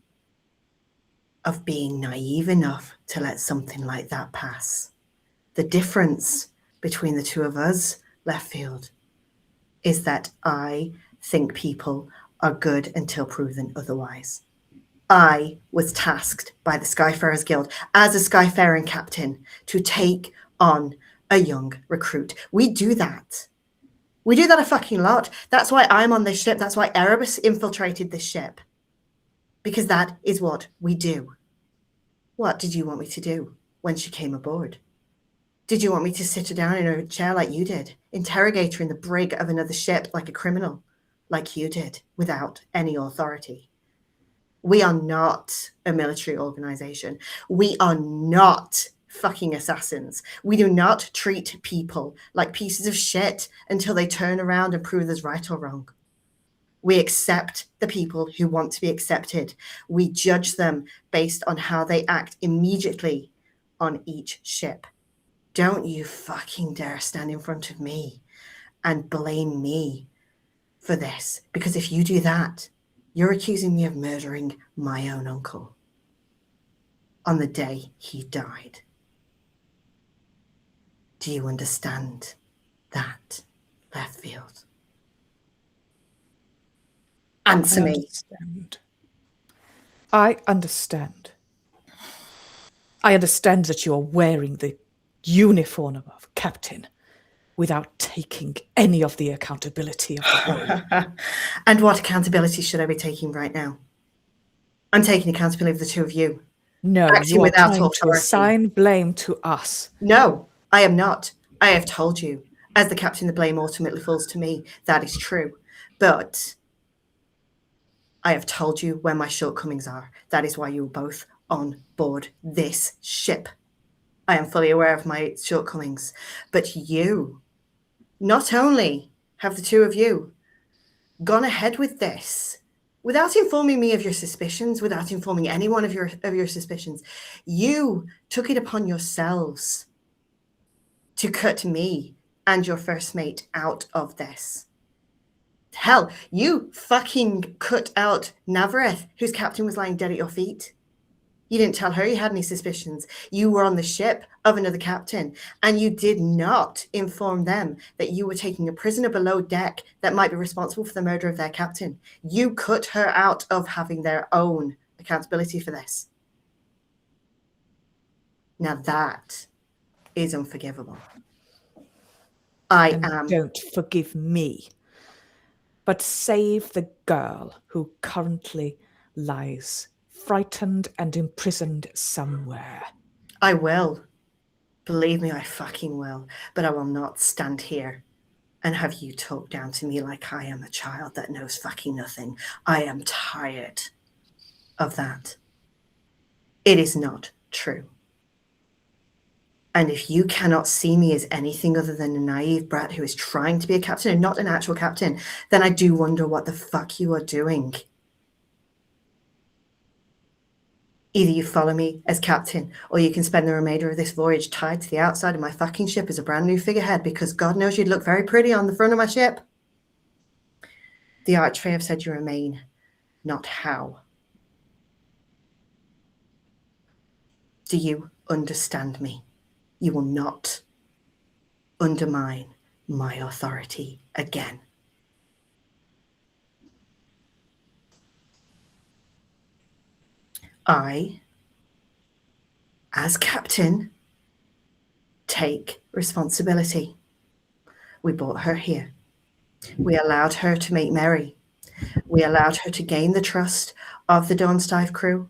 of being naive enough to let something like that pass. The difference between the two of us, Leftfield, is that I think people are good until proven otherwise. I was tasked by the Skyfarers Guild as a Skyfaring captain to take on a young recruit. We do that. We do that a fucking lot. That's why I'm on this ship. That's why Erebus infiltrated this ship. Because that is what we do. What did you want me to do when she came aboard? Did you want me to sit her down in a chair like you did? Interrogate her in the brig of another ship like a criminal? Like you did, without any authority? We are not a military organization. We are not fucking assassins. We do not treat people like pieces of shit until they turn around and prove us right or wrong. We accept the people who want to be accepted. We judge them based on how they act immediately on each ship. Don't you fucking dare stand in front of me and blame me for this. Because if you do that, you're accusing me of murdering my own uncle on the day he died. Do you understand that, Leftfield? Answer me. Understand. I understand. I understand that you are wearing the uniform of captain without taking any of the accountability of the whole. And what accountability should I be taking right now? I'm taking accountability of the two of you. No, Acting you are without trying to authority. assign blame to us. No, I am not. I have told you. As the captain, the blame ultimately falls to me. That is true. But I have told you where my shortcomings are. That is why you are both on board this ship. I am fully aware of my shortcomings. But you, not only have the two of you gone ahead with this without informing me of your suspicions, without informing anyone of your suspicions, you took it upon yourselves to cut me and your first mate out of this. Hell, you fucking cut out Navareth, whose captain was lying dead at your feet. You didn't tell her you had any suspicions. You were on the ship of another captain, and you did not inform them that you were taking a prisoner below deck that might be responsible for the murder of their captain. You cut her out of having their own accountability for this. Now that is unforgivable. Don't forgive me, but save the girl who currently lies frightened and imprisoned somewhere. I will. Believe me, I fucking will. But I will not stand here and have you talk down to me like I am a child that knows fucking nothing. I am tired of that. It is not true. And if you cannot see me as anything other than a naive brat who is trying to be a captain and not an actual captain, then I do wonder what the fuck you are doing. Either you follow me as captain, or you can spend the remainder of this voyage tied to the outside of my fucking ship as a brand new figurehead, because God knows you'd look very pretty on the front of my ship. The Archfey have said you remain, not how. Do you understand me? You will not undermine my authority again. I, as captain, take responsibility. We brought her here. We allowed her to make merry. We allowed her to gain the trust of the Dawnstive crew.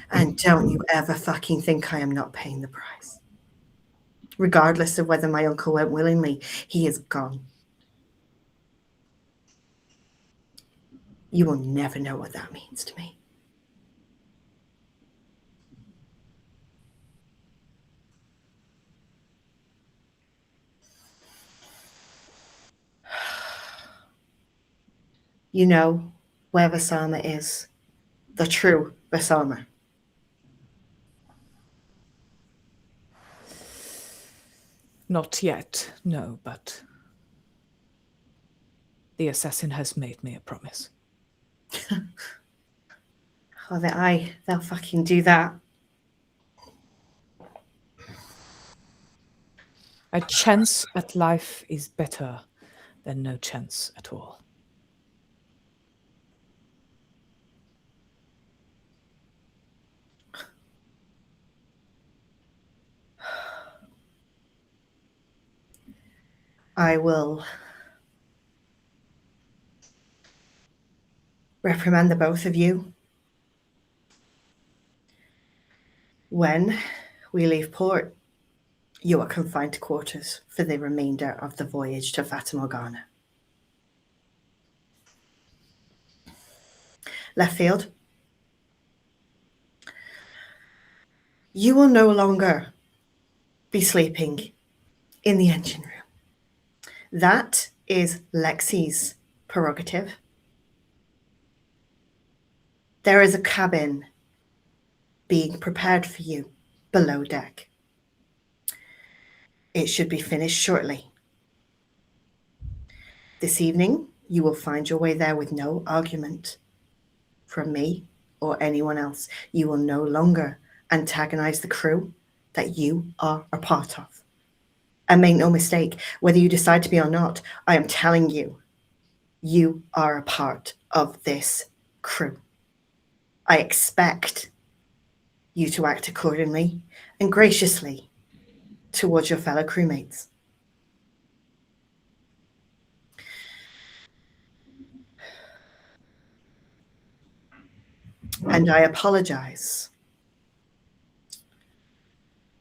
And don't you ever fucking think I am not paying the price. Regardless of whether my uncle went willingly, he is gone. You will never know what that means to me. You know where Vasama is. The true Vasama. Not yet, no, but the assassin has made me a promise. Oh, they'll fucking do that. A chance at life is better than no chance at all. I will reprimand the both of you. When we leave port, you are confined to quarters for the remainder of the voyage to Fata Morgana. Leftfield, you will no longer be sleeping in the engine room. That is Lexi's prerogative. There is a cabin being prepared for you below deck. It should be finished shortly. This evening, you will find your way there with no argument from me or anyone else. You will no longer antagonize the crew that you are a part of. And make no mistake, whether you decide to be or not, I am telling you, you are a part of this crew. I expect you to act accordingly and graciously towards your fellow crewmates. And I apologize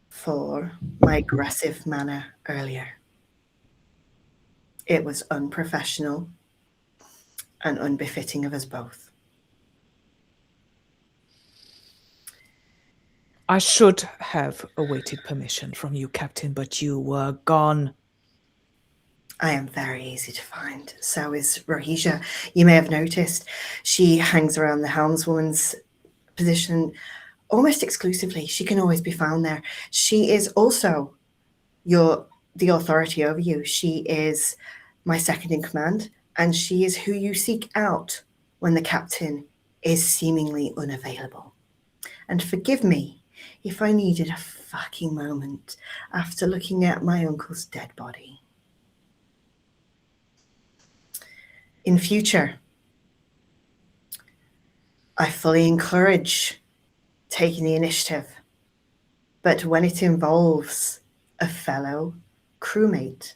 for my aggressive manner earlier. It was unprofessional and unbefitting of us both. I should have awaited permission from you, Captain, but you were gone. I am very easy to find. So is Rohija. You may have noticed she hangs around the helmswoman's position almost exclusively. She can always be found there. She is also the authority over you. She is my second in command, and she is who you seek out when the captain is seemingly unavailable. And forgive me if I needed a fucking moment after looking at my uncle's dead body. In future, I fully encourage taking the initiative, but when it involves a fellow crewmate,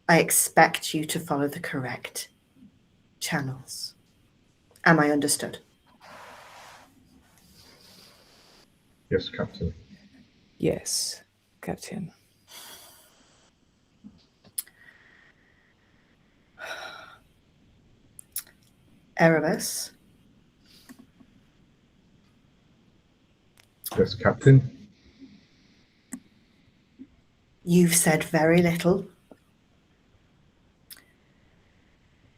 I expect you to follow the correct channels. Am I understood? Yes, Captain. Yes, Captain. Erebus, Yes, Captain. you've said very little.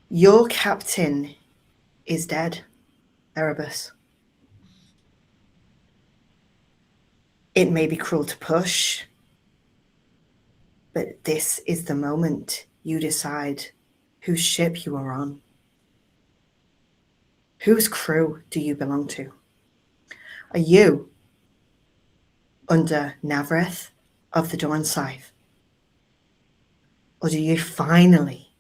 Your captain is dead, Erebus. It may be cruel to push, but this is the moment you decide whose ship you are on. Whose crew do you belong to? Are you under Navreth of the Dawn Scythe? Or do you finally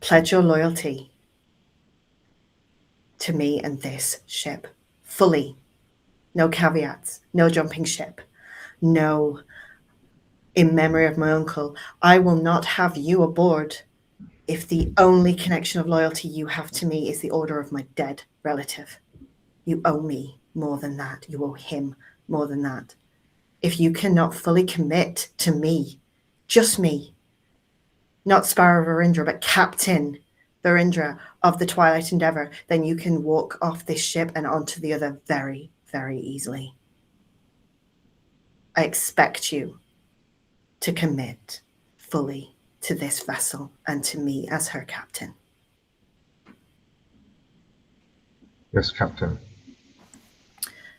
pledge your loyalty to me and this ship fully? No caveats, no jumping ship, no in memory of my uncle. I will not have you aboard if the only connection of loyalty you have to me is the order of my dead relative. You owe me more than that. You owe him more than that. If you cannot fully commit to me, just me, not Sparrow Virindra, but Captain Virindra of the Twilight Endeavor, then you can walk off this ship and onto the other very, very easily. I expect you to commit fully to this vessel and to me as her captain. Yes, Captain.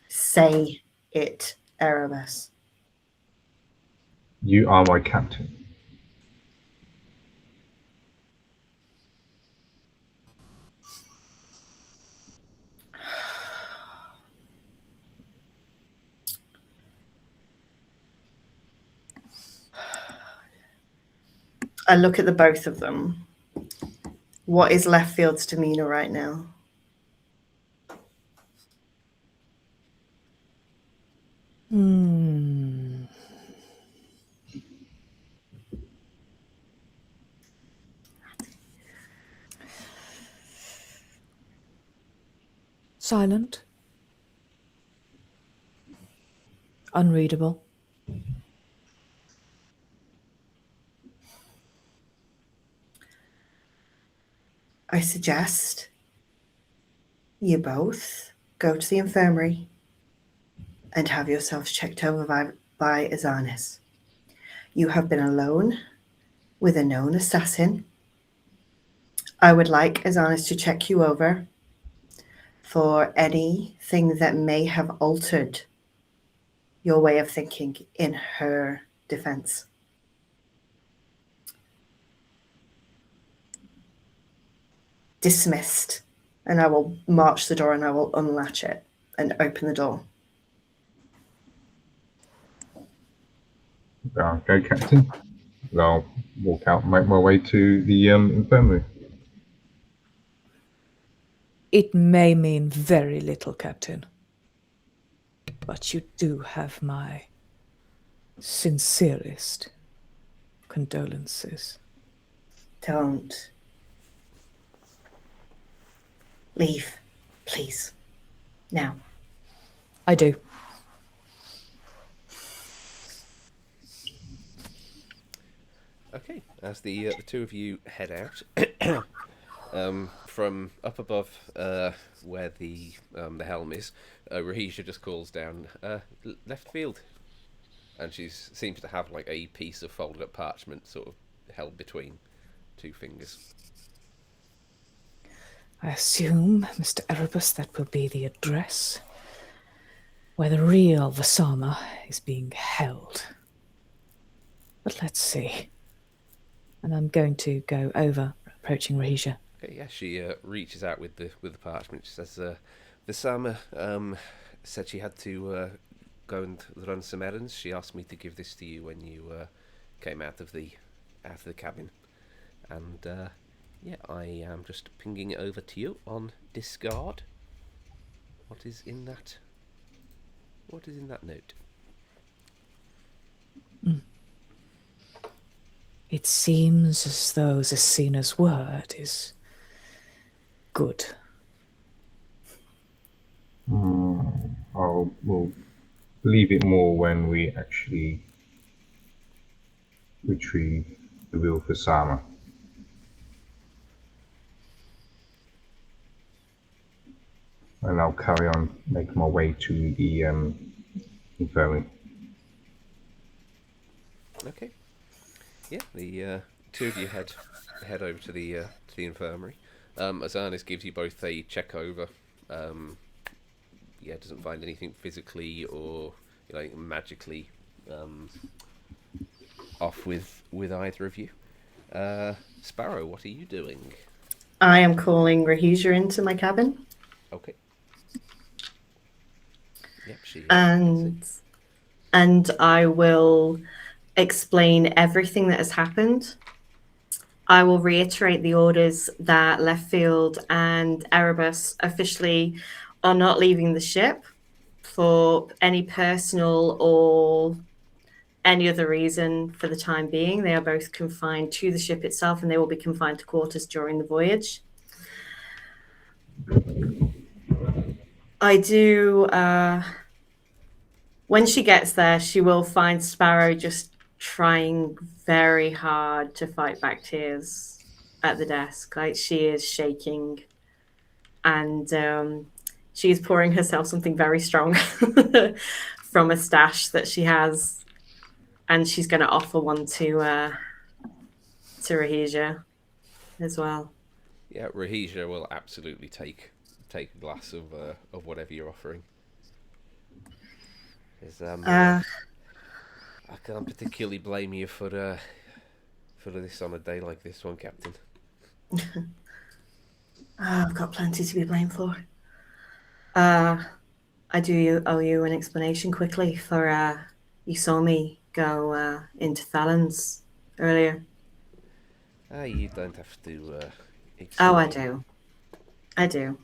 Say it, Erebus. You are my captain. I look at the both of them. What is Leftfield's demeanor right now? silent, unreadable. I suggest you both go to the infirmary and have yourselves checked over by Azanis. You have been alone with a known assassin. I would like Azanis to check you over for anything that may have altered your way of thinking in her defense. Dismissed. And I will march the door and I will unlatch it and open the door. Okay, Captain. I'll walk out and make my way to the infirmary. It may mean very little, Captain. But you do have my sincerest condolences. Don't. Leave, please. Now. I do. Okay, as the two of you head out from up above where the helm is, Rahija just calls down Leftfield, and she seems to have like a piece of folded up parchment sort of held between two fingers. I assume, Mr. Erebus, that will be the address where the real Vasama is being held. But let's see. And I'm going to go over, approaching Rahija. Okay, yeah, she reaches out with the parchment. She says, Vasama said she had to go and run some errands. She asked me to give this to you when you came out of the cabin, and yeah, I am just pinging it over to you on discard. What is in that? What is in that note? It seems as though Zesina's word is good. We'll believe it more when we actually retrieve the real Vasama. And I'll carry on making my way to the infirmary. Okay. Yeah, the two of you head over to the infirmary. Azanis gives you both a check over. Yeah, doesn't find anything physically or magically off with either of you. Sparrow, what are you doing? I am calling Rahija into my cabin. Okay. Yep, she. And I will explain everything that has happened. I will reiterate the orders that Leftfield and Erebus officially are not leaving the ship for any personal or any other reason for the time being. They are both confined to the ship itself, and they will be confined to quarters during the voyage. I do... when she gets there, she will find Sparrow just trying very hard to fight back tears at the desk. Like, she is shaking, and she is pouring herself something very strong from a stash that she has, and she's going to offer one to Rahija as well. Yeah, Rahija will absolutely take a glass of whatever you're offering. I can't particularly blame you for this on a day like this one, Captain. I've got plenty to be blamed for. I do owe you an explanation quickly for you saw me go into Thallon's earlier. You don't have to Oh, I do. I do.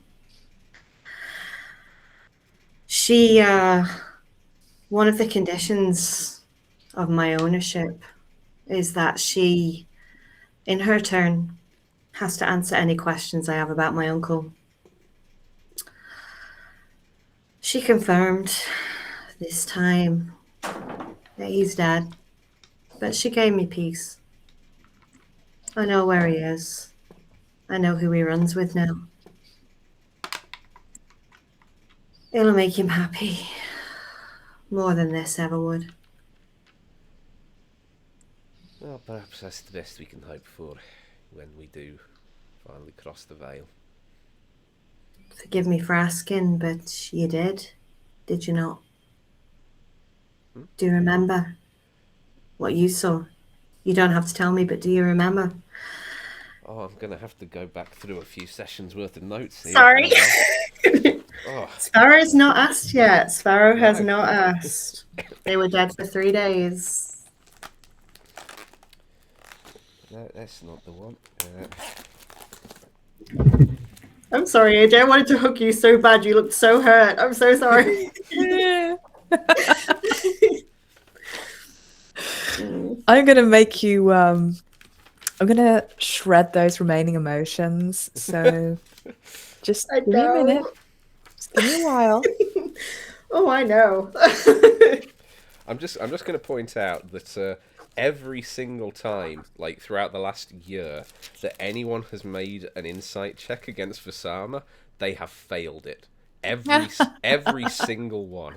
She, one of the conditions of my ownership is that she, in her turn, has to answer any questions I have about my uncle. She confirmed this time that he's dead, but she gave me peace. I know where he is. I know who he runs with now. It'll make him happy. More than this ever would. Well, perhaps that's the best we can hope for when we do finally cross the veil. Forgive me for asking, but you did you not? Do you remember what you saw? You don't have to tell me, but do you remember? Oh, I'm going to have to go back through a few sessions worth of notes here. Sorry. Oh, Sparrow's not asked yet. Sparrow has No. not asked. They were dead for 3 days. no, that's not the one. I'm sorry, AJ. I wanted to hook you so bad. You looked so hurt. I'm so sorry. I'm gonna make you. I'm gonna shred those remaining emotions. So, just I give me a know. minute. Just give me a while. Oh, I know. I'm just going to point out that every single time, like throughout the last year, that anyone has made an insight check against Vasama, they have failed it. Every single one.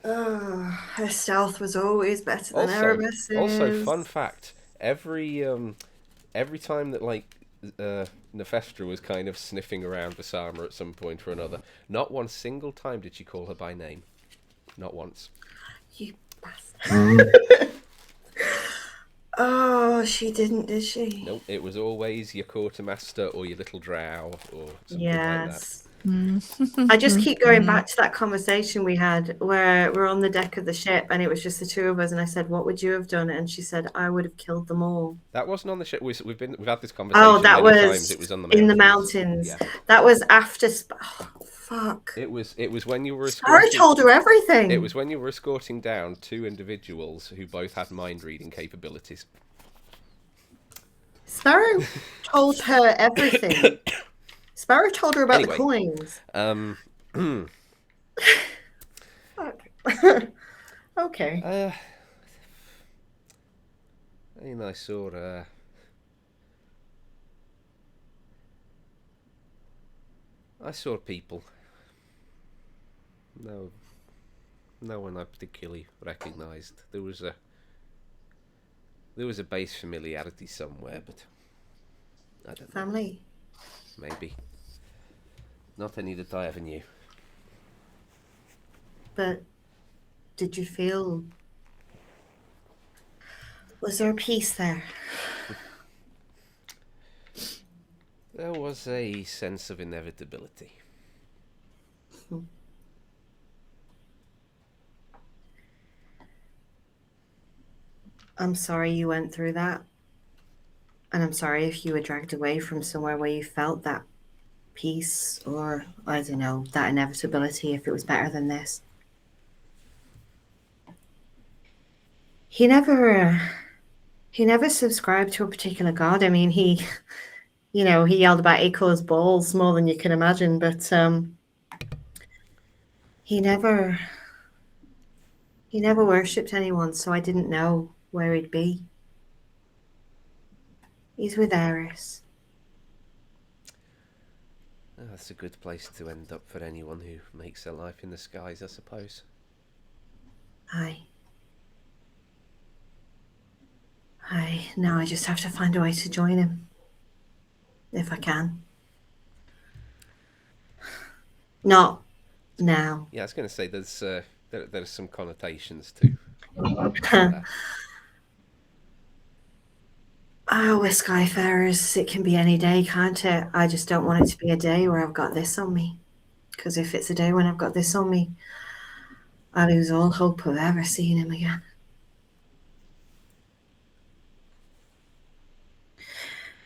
Her stealth was always better than Erebus's. Also, fun fact: every time that Nefestra was kind of sniffing around Vasama at some point or another, not one single time did she call her by name. Not once. You bastard. Oh, she didn't, did she? Nope, it was always your quartermaster or your little drow or something like that. I just keep going back to that conversation we had where we're on the deck of the ship and it was just the two of us, and I said, "What would you have done?" And she said, "I would have killed them all." That wasn't on the ship. We've had this conversation. Oh, that many was times. It was on the in the mountains. mountains. Yeah. That was after. Oh, fuck. It was when you were Sarah escorting. told her everything. It was when you were escorting down two individuals who both had mind reading capabilities. Sparrow told her everything. Sparrow told her about the coins. Okay. I saw people. No one I particularly recognised. There was a base familiarity somewhere, but I don't know. Family. Maybe. Not any that I ever knew. But did you feel... Was there a peace there? There was a sense of inevitability. I'm sorry you went through that. And I'm sorry if you were dragged away from somewhere where you felt that peace or, I don't know, that inevitability, if it was better than this. He never subscribed to a particular god. I mean, he yelled about Acor's balls more than you can imagine, but he never worshipped anyone, so I didn't know where he'd be. He's with Eris. Oh, that's a good place to end up for anyone who makes their life in the skies, I suppose. Aye. Now I just have to find a way to join him. If I can. Not now. Yeah, I was going to say there's some connotations to that. Oh, we're Skyfarers. It can be any day, can't it? I just don't want it to be a day where I've got this on me. Because if it's a day when I've got this on me, I lose all hope of ever seeing him again.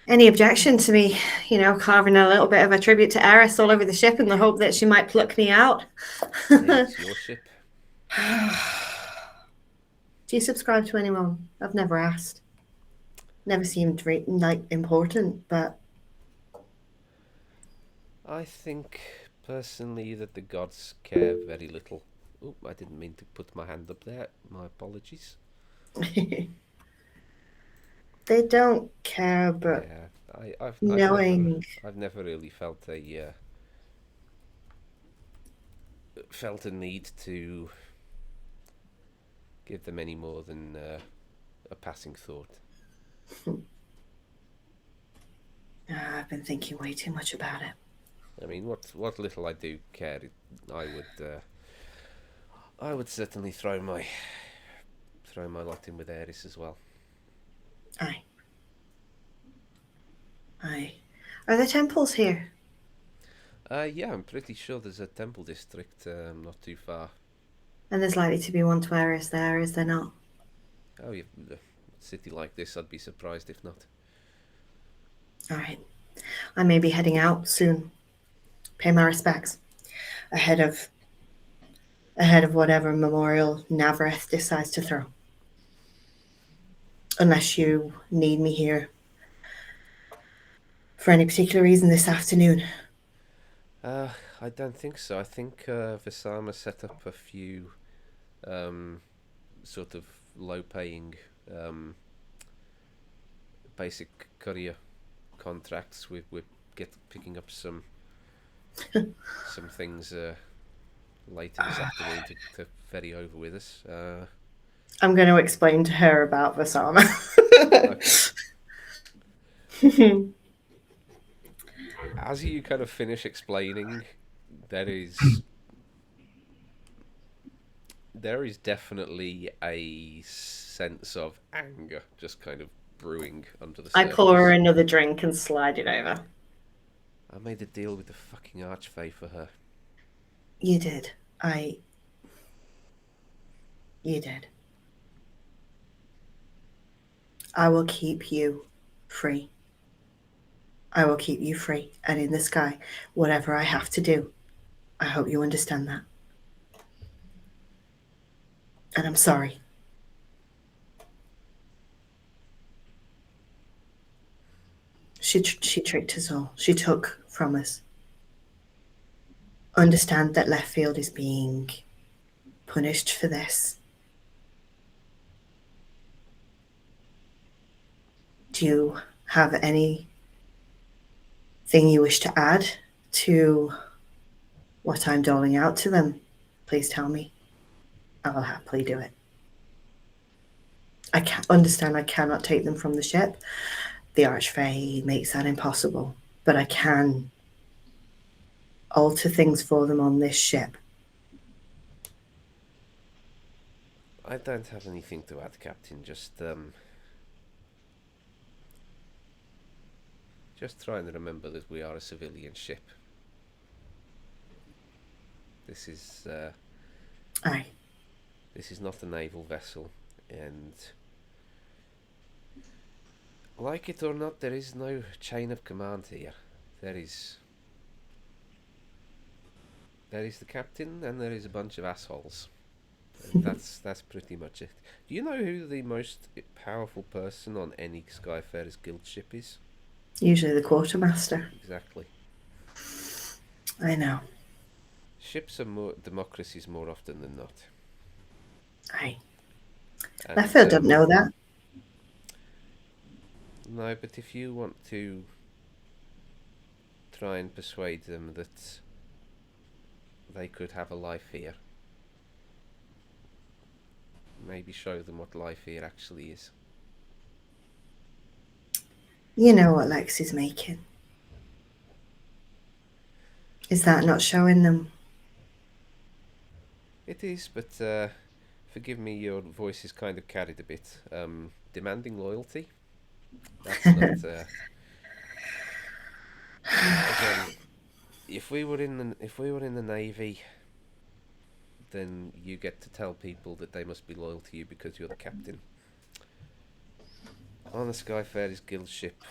Any objection to me, carving a little bit of a tribute to Eris all over the ship in the hope that she might pluck me out? Yeah, it's your ship. Do you subscribe to anyone? I've never asked. Never seemed important, but I think personally that the gods care very little. Oh, I didn't mean to put my hand up there. My apologies. They don't care, but Yeah, knowing I've never really felt a need to give them any more than a passing thought. I've been thinking way too much about it. I mean, what little I do care, I would certainly throw my lot in with Eris as well. Aye. Are there temples here? Yeah, I'm pretty sure there's a temple district not too far. And there's likely to be one to Eris there, is there not? Oh, a city like this, I'd be surprised if not. All right. I may be heading out soon. Pay my respects ahead of whatever memorial Navareth decides to throw. Unless you need me here for any particular reason this afternoon. I don't think so. I think Visama set up a few sort of low-paying basic courier contracts. We're picking up some things later this afternoon to ferry over with us. I'm going to explain to her about Visama. Okay. As you kind of finish explaining, there is definitely a sense of anger just kind of brewing under the surface. I pour her another drink and slide it over. I made a deal with the fucking Archfey for her. You did. You did. I will keep you free. I will keep you free and in the sky, whatever I have to do. I hope you understand that. And I'm sorry. She tricked us all. She took from us. Understand that Leftfield is being punished for this. Do you have anything you wish to add to what I'm doling out to them? Please tell me. I will happily do it. I can't understand I cannot take them from the ship. The Archfey makes that impossible. But I can alter things for them on this ship. I don't have anything to add, Captain. Just trying to remember that we are a civilian ship. This is Aye. This is not a naval vessel, and like it or not, there is no chain of command here. There is the captain, and there is a bunch of assholes. And that's pretty much it. Do you know who the most powerful person on any Skyfarer's guild ship is? Usually the quartermaster. Exactly. I know. Ships are more democracies more often than not. Aye. And, Leftfield don't know that. No, but if you want to try and persuade them that they could have a life here, maybe show them what life here actually is. You know what Lex is making. Is that not showing them? It is, but forgive me, your voice is kind of carried a bit. Demanding loyalty? That's not... Again, if we were in the Navy, then you get to tell people that they must be loyal to you because you're the captain. On the Skyfarer's guild ship,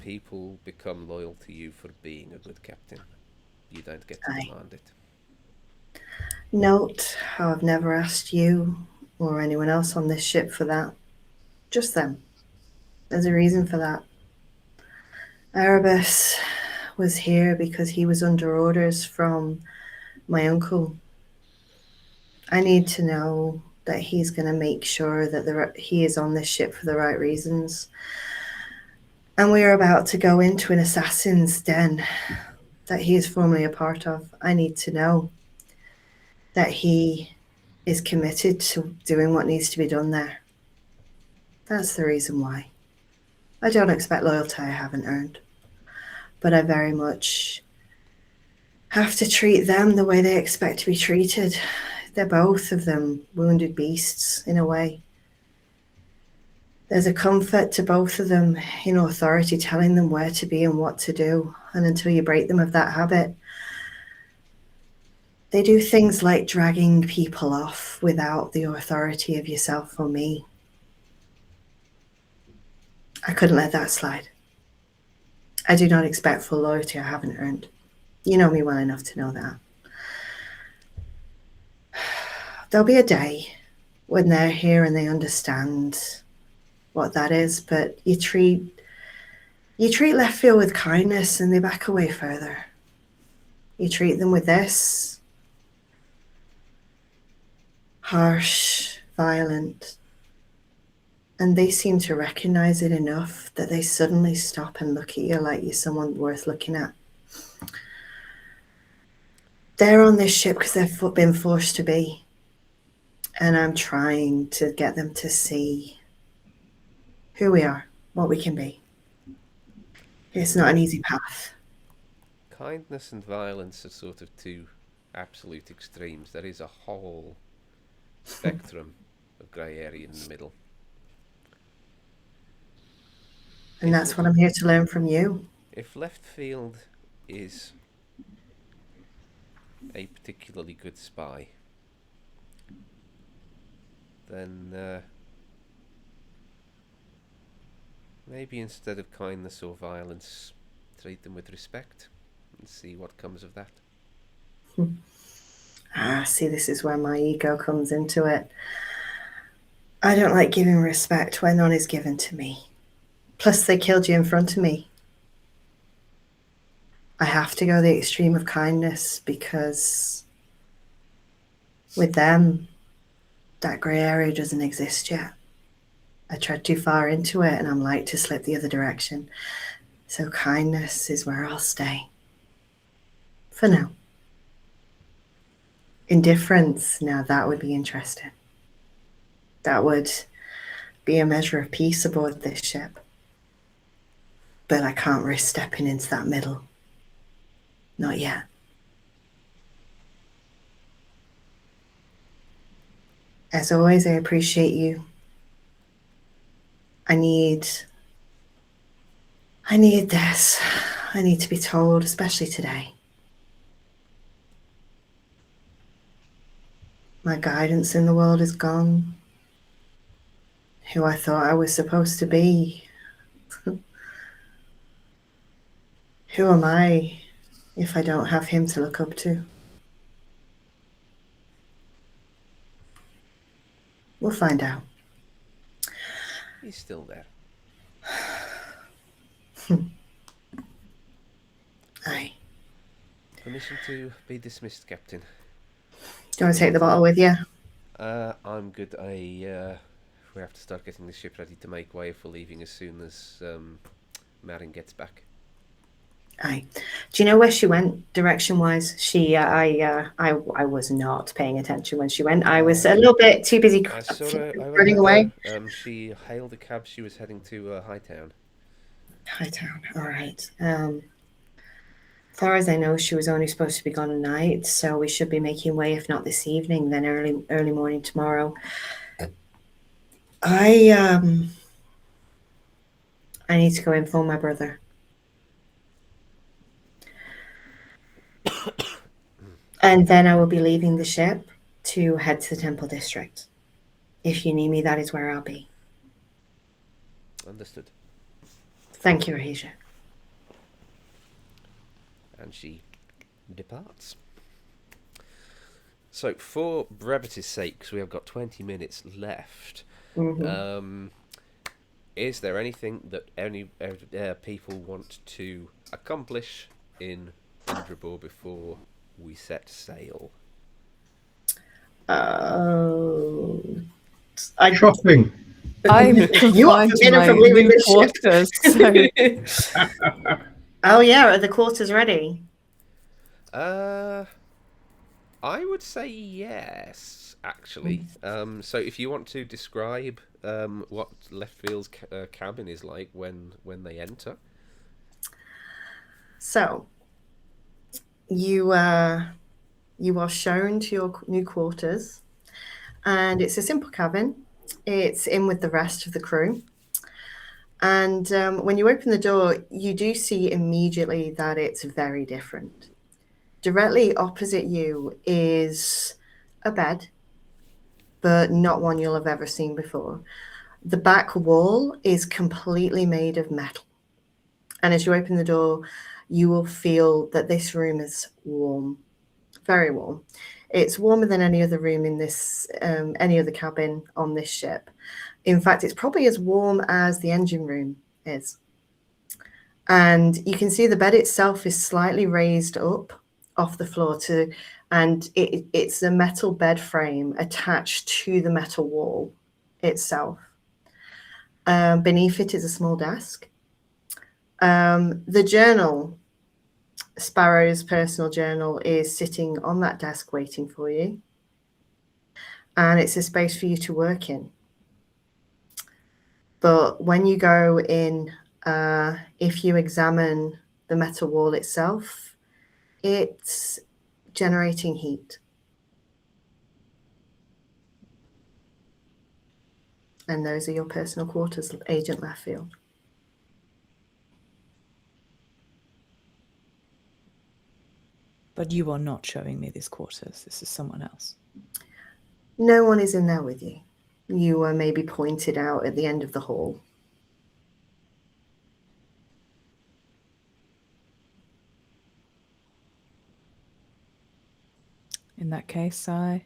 people become loyal to you for being a good captain. You don't get to demand it. Note how I've never asked you or anyone else on this ship for that. Just them. There's a reason for that. Erebus was here because he was under orders from my uncle. I need to know that he's going to make sure that he is on this ship for the right reasons. And we are about to go into an assassin's den that he is formerly a part of. I need to know that he is committed to doing what needs to be done there. That's the reason why. I don't expect loyalty I haven't earned, but I very much have to treat them the way they expect to be treated. They're both of them wounded beasts in a way. There's a comfort to both of them in authority telling them where to be and what to do. And until you break them of that habit, they do things like dragging people off without the authority of yourself or me. I couldn't let that slide. I do not expect full loyalty I haven't earned. You know me well enough to know that. There'll be a day when they're here and they understand what that is, but you treat Leftfield with kindness and they back away further. You treat them with this, harsh, violent, and they seem to recognize it enough that they suddenly stop and look at you like you're someone worth looking at. They're on this ship because they've been forced to be, and I'm trying to get them to see who we are, what we can be. It's not an easy path. Kindness and violence are sort of two absolute extremes. There is a whole spectrum of grey area in the middle. And that's what I'm here to learn from you. If Leftfield is a particularly good spy, then maybe instead of kindness or violence, treat them with respect and see what comes of that. See, this is where my ego comes into it. I don't like giving respect where none is given to me. Plus, they killed you in front of me. I have to go the extreme of kindness because with them, that grey area doesn't exist yet. I tread too far into it and I'm like to slip the other direction. So kindness is where I'll stay. For now. Indifference, now that would be interesting. That would be a measure of peace aboard this ship. But I can't risk stepping into that middle. Not yet. As always, I appreciate you. I need this. I need to be told, especially today. My guidance in the world is gone. Who I thought I was supposed to be. Who am I if I don't have him to look up to? We'll find out. He's still there. Aye. Permission to be dismissed, Captain. Do you want to take the bottle with you? I'm good. We have to start getting the ship ready to make way for leaving as soon as Marin gets back. Aye. Do you know where she went direction-wise? I was not paying attention when she went. I was a little bit too busy I saw her. running away. She hailed a cab. She was heading to Hightown. Hightown. All right. As far as I know, she was only supposed to be gone a night, so we should be making way, if not this evening, then early morning tomorrow. I need to go inform my brother. And then I will be leaving the ship to head to the Temple District. If you need me, that is where I'll be. Understood. Thank you, Asia. And she departs. So, for brevity's sake, because we have got 20 minutes left, is there anything that any people want to accomplish in Indrabor before we set sail? Shopping. I'm You are confined to forbidden my from leaving new this ship. quarters, so Oh yeah, are the quarters ready? Uh, I would say yes, actually. So if you want to describe what Leftfield's cabin is like when they enter. So you you are shown to your new quarters, and it's a simple cabin. It's in with the rest of the crew. And when you open the door, you do see immediately that it's very different. Directly opposite you is a bed, but not one you'll have ever seen before. The back wall is completely made of metal. And as you open the door, you will feel that this room is warm, very warm. It's warmer than any other room in this, any other cabin on this ship. In fact, it's probably as warm as the engine room is. And you can see the bed itself is slightly raised up off the floor and it's a metal bed frame attached to the metal wall itself. Beneath it is a small desk. The journal, Sparrow's personal journal, is sitting on that desk waiting for you. And it's a space for you to work in. But when you go in, if you examine the metal wall itself, it's generating heat. And those are your personal quarters, Agent Leftfield. but you are not showing me these quarters. This is someone else. No one is in there with you. You are maybe pointed out at the end of the hall. In that case, I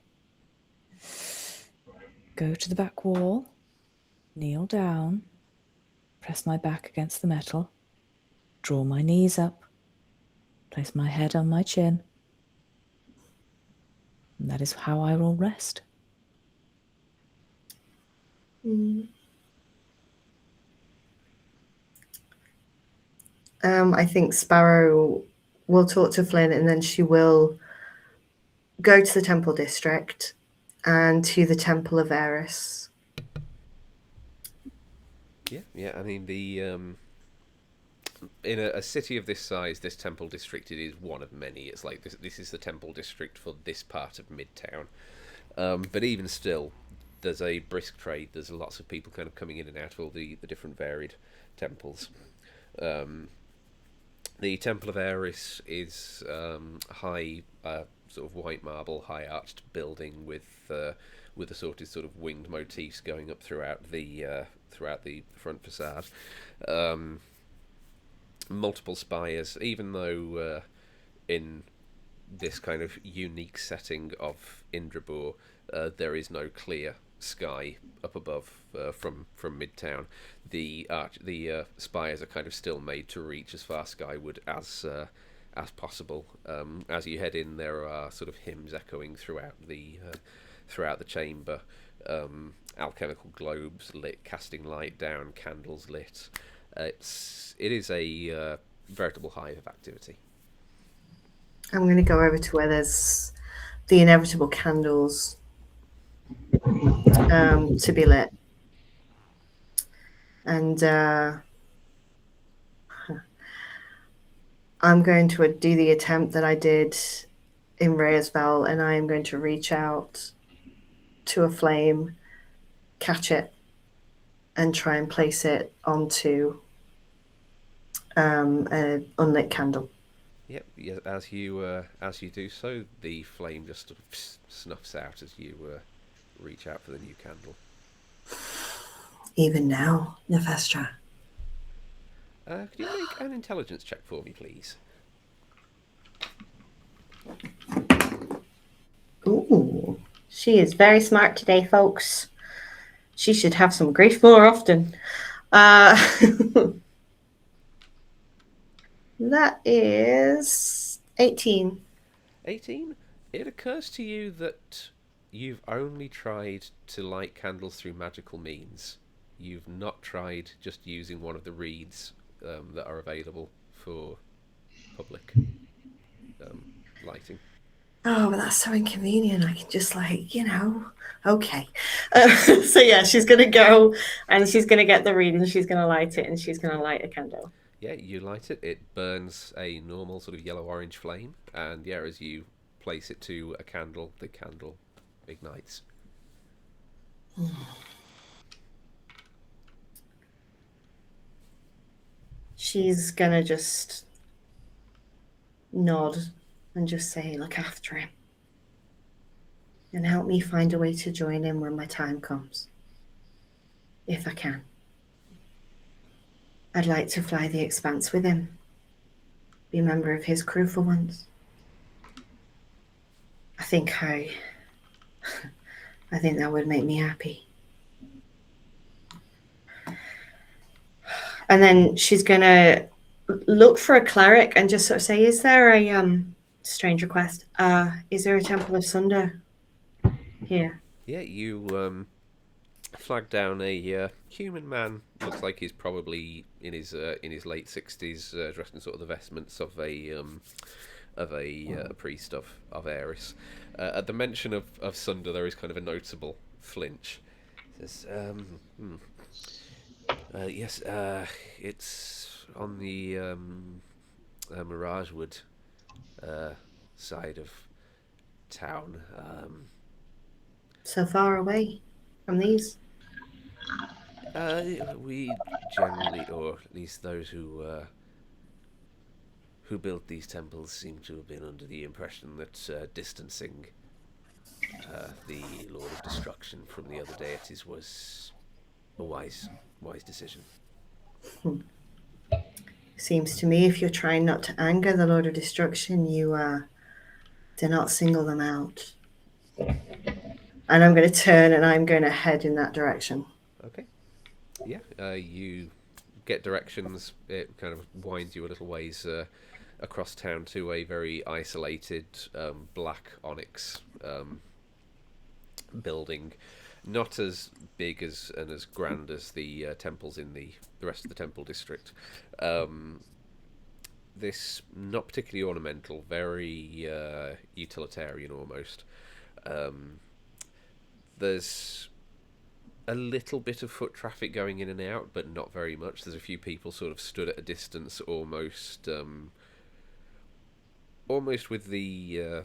go to the back wall, kneel down, press my back against the metal, draw my knees up, place my head on my chin, and that is how I will rest. I think Sparrow will talk to Flynn, and then she will go to the Temple District and to the Temple of Eris. Yeah. I mean, in a city of this size, this Temple District, it is one of many. It's like this is the Temple District for this part of Midtown. But even still, there's a brisk trade. There's lots of people kind of coming in and out of all the different varied temples. The Temple of Eris is high, sort of white marble, high arched building with assorted sort of winged motifs going up throughout the front facade. Multiple spires, even though in this kind of unique setting of Indrabor, there is no clear sky up above from Midtown. The spires are kind of still made to reach as far skyward as possible. As you head in, there are sort of hymns echoing throughout the chamber. Alchemical globes lit, casting light down, candles lit. It is a veritable hive of activity. I'm going to go over to where there's the inevitable candles to be lit. And I'm going to do the attempt that I did in Reyesval, and I am going to reach out to a flame, catch it, and try and place it onto an unlit candle. Yep. Yeah, as you do so, the flame just sort of snuffs out as you reach out for the new candle. Even now, Nefestra. Could you make an intelligence check for me, please? Ooh, she is very smart today, folks. She should have some grief more often. That is 18. 18. It occurs to you that you've only tried to light candles through magical means. You've not tried just using one of the reeds that are available for public lighting. Oh, but that's so inconvenient. I can just okay. So yeah, she's gonna go and she's gonna get the reed and she's gonna light it and she's gonna light a candle. Yeah, you light it. It burns a normal sort of yellow-orange flame, and yeah, as you place it to a candle, the candle ignites. She's gonna just nod and just say, look after him. And help me find a way to join him when my time comes. If I can. I'd like to fly the Expanse with him. Be a member of his crew for once. I think that would make me happy. And then she's gonna look for a cleric and just sort of say, is there a strange request? Is there a Temple of Sunder here? Yeah, you flag down a human man. Looks like he's probably in his late 60s, dressed in sort of the vestments of a priest of Eris. At the mention of Sunder, there is kind of a noticeable flinch. He says, yes, it's on the Miragewood side of town. So far away from these? We generally, or at least those who built these temples, seem to have been under the impression that distancing the Lord of Destruction from the other deities was a wise decision. Seems to me if you're trying not to anger the Lord of Destruction, you do not single them out. And I'm going to turn and I'm going to head in that direction. Okay. Yeah, you get directions. It kind of winds you a little ways across town to a very isolated black onyx building. Not as big as and as grand as the temples in the rest of the temple district. This not particularly ornamental, very utilitarian almost. There's a little bit of foot traffic going in and out, but not very much. There's a few people sort of stood at a distance, almost with the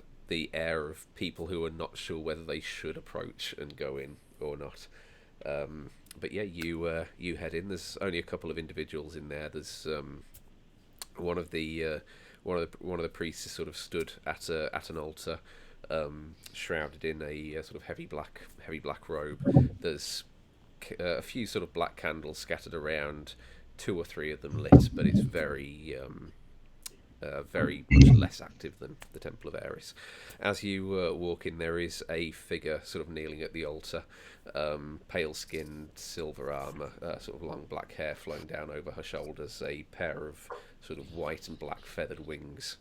air of people who are not sure whether they should approach and go in or not. But yeah, you head in. There's only a couple of individuals in there. There's one of the priests is sort of stood at an altar, shrouded in a sort of heavy black robe. There's a few sort of black candles scattered around, 2 or 3 of them lit, but it's very much less active than the Temple of Eris. As you walk in, there is a figure sort of kneeling at the altar, pale-skinned, silver armour, sort of long black hair flowing down over her shoulders, a pair of sort of white and black feathered wings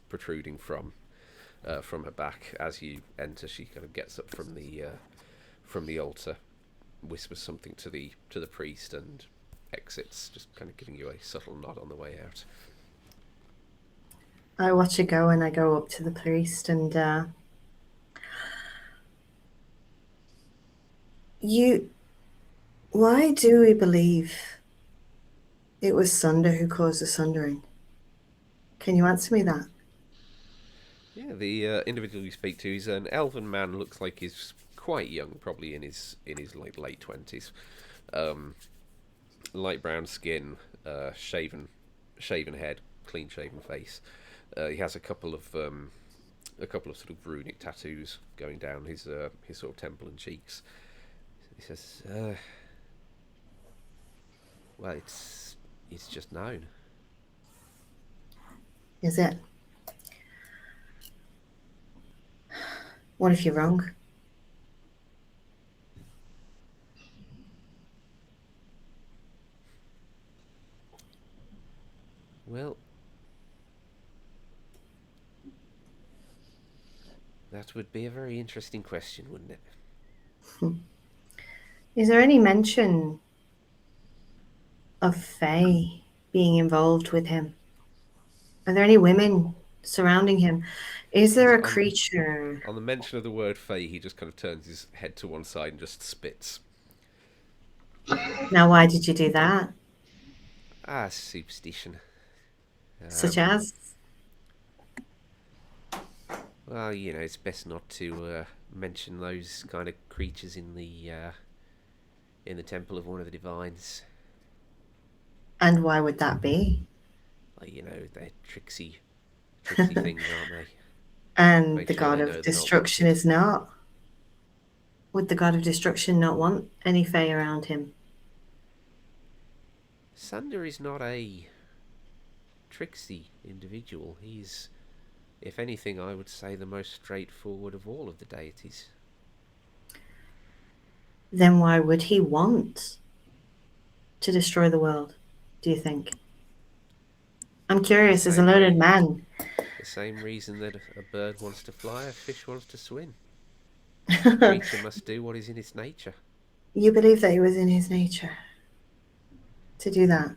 protruding from her back. As you enter, she kind of gets up from the altar, whispers something to the priest, and exits, just kind of giving you a subtle nod on the way out. I watch her go and I go up to the priest and why do we believe it was Sunder who caused the sundering? Can you answer me that? Yeah, the individual you speak to is an elven man. Looks like he's quite young, probably in his like late 20s. Light brown skin, shaven head, clean shaven face. He has a couple of sort of runic tattoos going down his sort of temple and cheeks. He says, "Well, it's just known." Is it? What if you're wrong? Well, That would be a very interesting question, wouldn't it? Is there any mention of Fae being involved with him? Are there any women surrounding him? Is there a creature? On the mention of the word Fae, he just kind of turns his head to one side and just spits. Now, why did you do that? Superstition. Such as? Well, it's best not to mention those kind of creatures in the temple of one of the divines. And why would that be? Like, they're tricksy things, aren't they? And Make the sure god they know of they're not destruction wanted. is not? Would the god of destruction not want any Fae around him? Sander is not a tricksy individual. He's, if anything, I would say the most straightforward of all of the deities. Then why would he want to destroy the world, do you think? I'm curious, as a learned man. The same reason that a bird wants to fly, a fish wants to swim. A creature must do what is in its nature. You believe that it was in his nature to do that?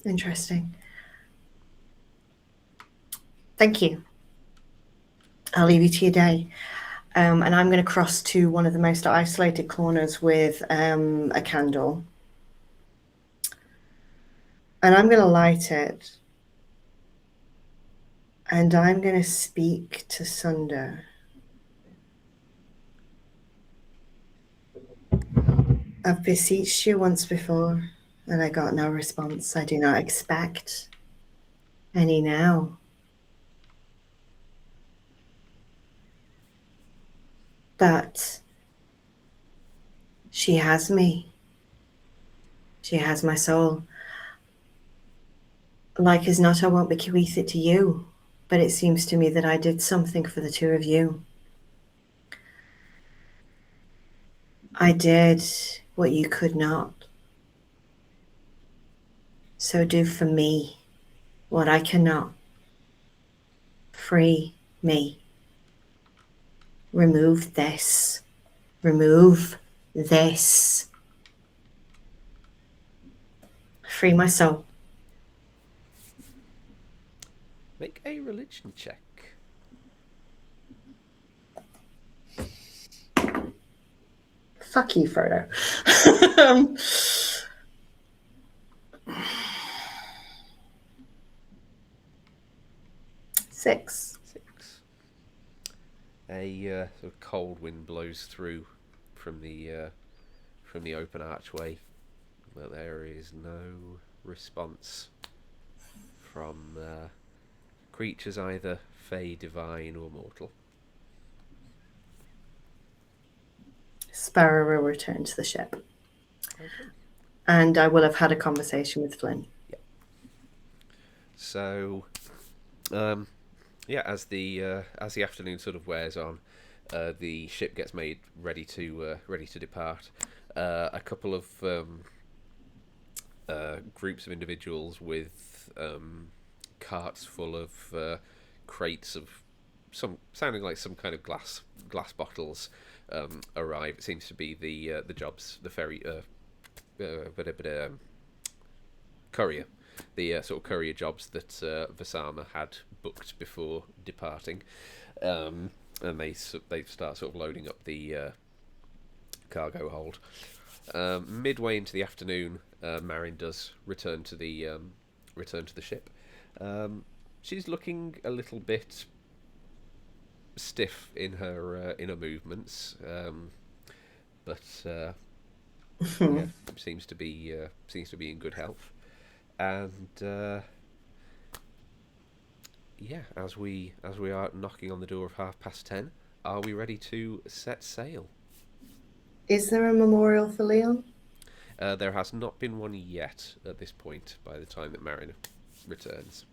Interesting. Thank you. I'll leave you to your day. And I'm going to cross to one of the most isolated corners with a candle. And I'm going to light it. And I'm going to speak to Sunder. I've beseeched you once before, and I got no response. I do not expect any now. But she has me. She has my soul. Like as not, I won't bequeath it to you, but it seems to me that I did something for the two of you. I did what you could not. So do for me what I cannot. Free me. Remove this. Remove this. Free my soul. Make a religion check. Fuck you, Frodo. 6. A sort of cold wind blows through from the open archway, but there is no response from creatures either fey, divine, or mortal. Sparrow will return to the ship. Okay. And I will have had a conversation with Flynn. Yeah. So, as the afternoon sort of wears on, the ship gets made ready to depart. A couple of groups of individuals with carts full of crates of sounding like some kind of glass bottles arrive. It seems to be the jobs, the ferry, courier, the sort of courier jobs that Vasama had booked before departing, and they start sort of loading up the cargo hold. Midway into the afternoon, Marin does return to the ship. She's looking a little bit stiff in her movements, but yeah, seems to be in good health. And as we are knocking on the door of 10:30, are we ready to set sail? Is there a memorial for Leon? There has not been one yet at this point. By the time that Marin returns.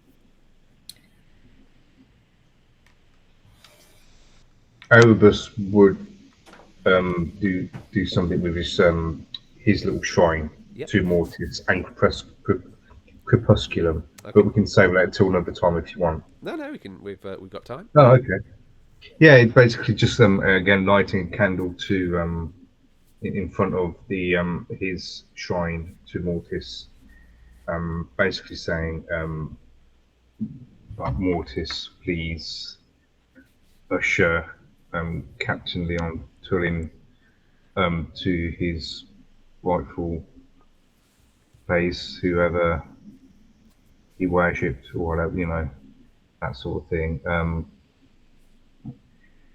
Erebus would do something with his little shrine Yep. to Mortis and Crepusculum, Okay. but we can save that till another time if you want. No, we can. We've got time. Oh, okay. Yeah, it's basically just again lighting a candle to in front of the his shrine to Mortis, basically saying, like, Mortis, please usher Captain Leon Tullin to his rightful place, whoever he worshipped or whatever, you know, that sort of thing.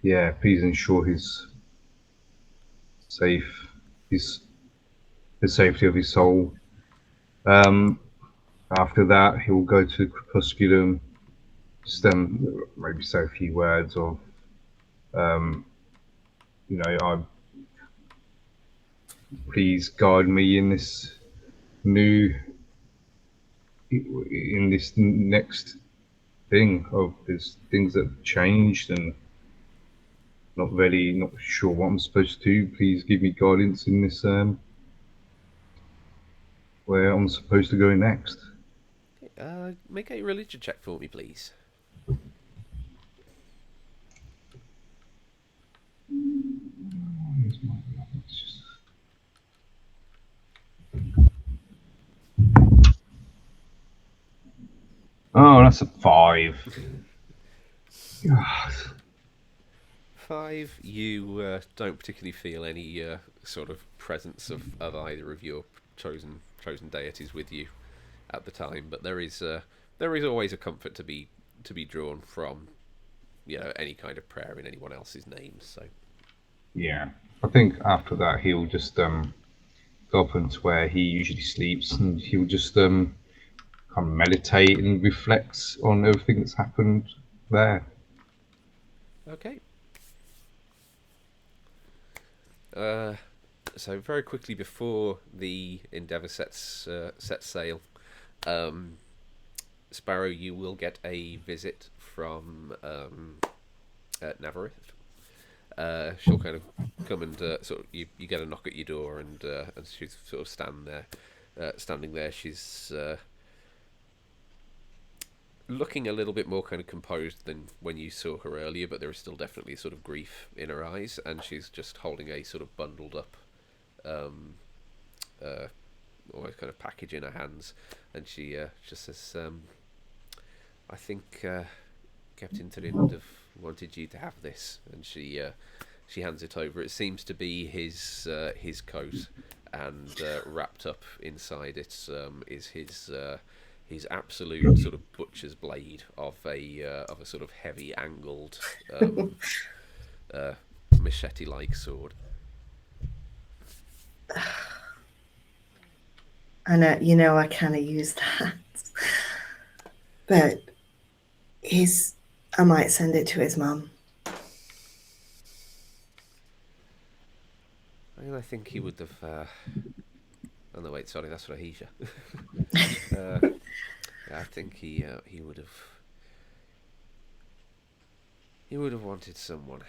Yeah, please ensure his safe, his the safety of his soul. After that, he will go to Crepusculum, just maybe say a few words of, you know, please guide me in this next thing of there's things that have changed and not sure what I'm supposed to do. Please give me guidance in this where I'm supposed to go next. Make a religion check for me, please. Oh, that's a 5. 5. You don't particularly feel any sort of presence of either of your chosen deities with you at the time, but there is always a comfort to be drawn from, you know, any kind of prayer in anyone else's name. So yeah, I think after that he'll just go up into where he usually sleeps, and he'll just kind of meditate and reflect on everything that's happened there. okay. So very quickly before the Endeavour sets sail, Sparrow, you will get a visit from Navarith. She'll kind of come and sort of you get a knock at your door, and she's sort of standing there. She's looking a little bit more kind of composed than when you saw her earlier, but there is still definitely sort of grief in her eyes, and she's just holding a sort of bundled up almost kind of package in her hands, and she just says, I think Captain Turin would have wanted you to have this, and she hands it over. It seems to be his coat, and wrapped up inside it is his absolute sort of butcher's blade of a sort of heavy angled machete-like sword. I know, you know, I kind of use that, but I might send it to his mum. I think he would have. Oh no, wait, sorry, that's Rahisha. I think he would have. He would have wanted someone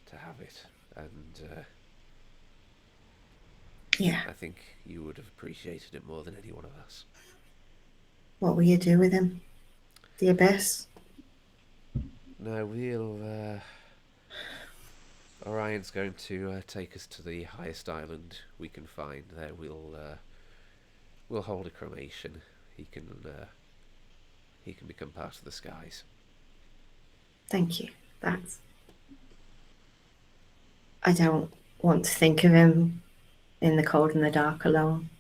to have it, and Yeah. I think you would have appreciated it more than any one of us. What will you do with him? The abyss? No, we'll. Orion's going to take us to the highest island we can find. There, we'll hold a cremation. He can become part of the skies. Thank you. I don't want to think of him in the cold and the dark alone,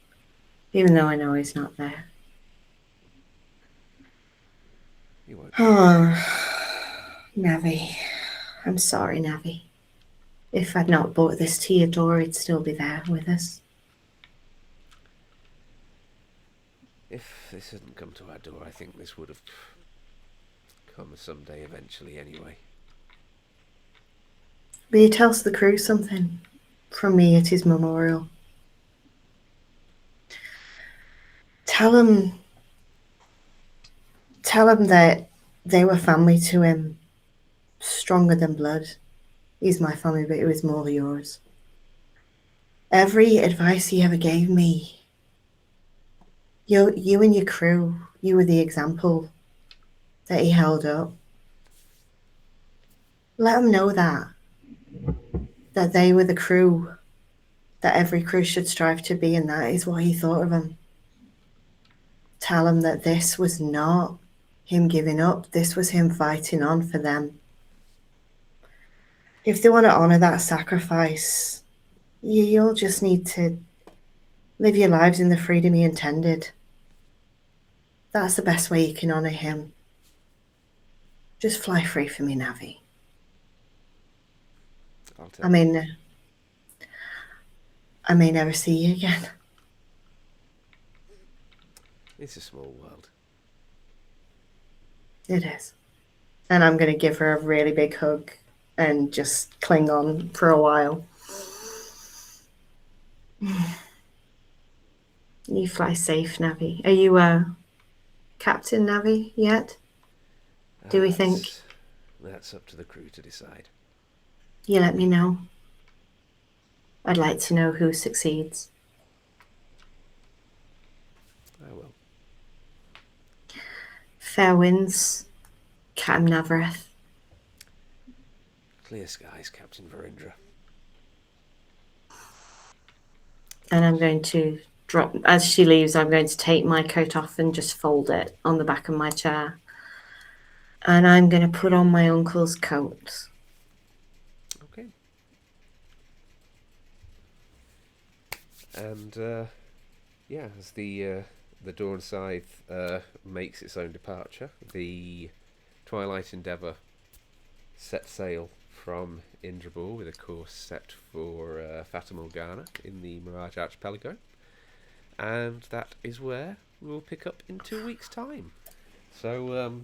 even though I know he's not there. You won't. Oh, Navi. I'm sorry, Navi. If I'd not brought this to your door, he'd still be there with us. If this hadn't come to our door, I think this would have come someday eventually anyway. Will you tell the crew something from me at his memorial? Tell them that they were family to him, stronger than blood. He's my family, but it was more yours. Every advice he ever gave me, You and your crew, you were the example that he held up. Let them know that they were the crew that every crew should strive to be, and that is what he thought of them. Tell them that this was not him giving up, this was him fighting on for them. If they want to honour that sacrifice, you'll just need to live your lives in the freedom he intended. That's the best way you can honour him. Just fly free for me, Navi. I may never see you again. It's a small world. It is. And I'm going to give her a really big hug and just cling on for a while. You fly safe, Navi. Are you Captain Navi yet? Do we think? That's up to the crew to decide. You let me know. I'd like to know who succeeds. I will. Fair winds, Captain Navareth. Clear skies, Captain Verindra. And I'm going to drop, as she leaves, I'm going to take my coat off and just fold it on the back of my chair. And I'm going to put on my uncle's coat. Okay. And, yeah, as the Dawn Scythe makes its own departure, the Twilight Endeavour set sail from Indrabor with a course set for Fata Morgana in the Mirage Archipelago, and that is where we'll pick up in 2 weeks' time. So,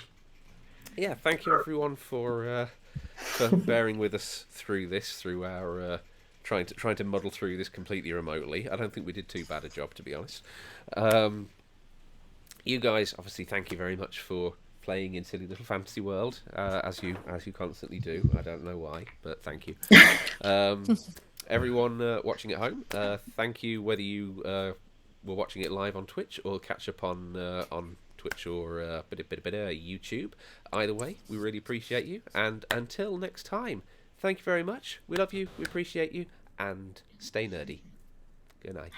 yeah, thank you everyone for bearing with us through our trying to muddle through this completely remotely. I don't think we did too bad a job, to be honest. You guys, obviously, thank you very much for playing in Silly Little Fantasy World, as you constantly do. I don't know why, but thank you. Everyone watching at home, thank you, whether you were watching it live on Twitch or catch up on Twitch or YouTube. Either way, we really appreciate you. And until next time, thank you very much. We love you, we appreciate you, and stay nerdy. Good night.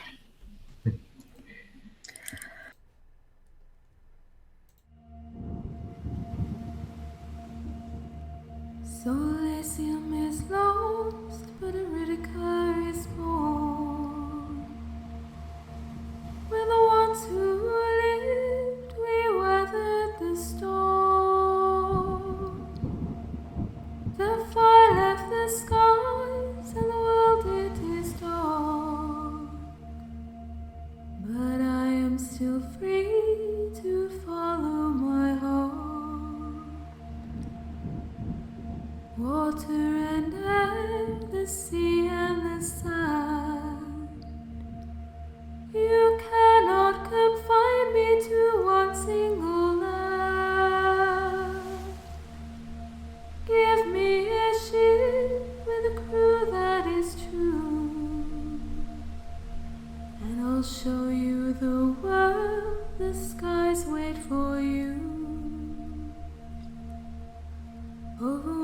So Elysium is lost, but Iridica is born. We're the ones who lived, we weathered the storm. The fire left the skies, and the world it is dark. But I am still free to follow my heart. Water and air, the sea and the sand. You cannot confine me to one single land. Give me a ship with a crew that is true, and I'll show you the world, the skies wait for you. Over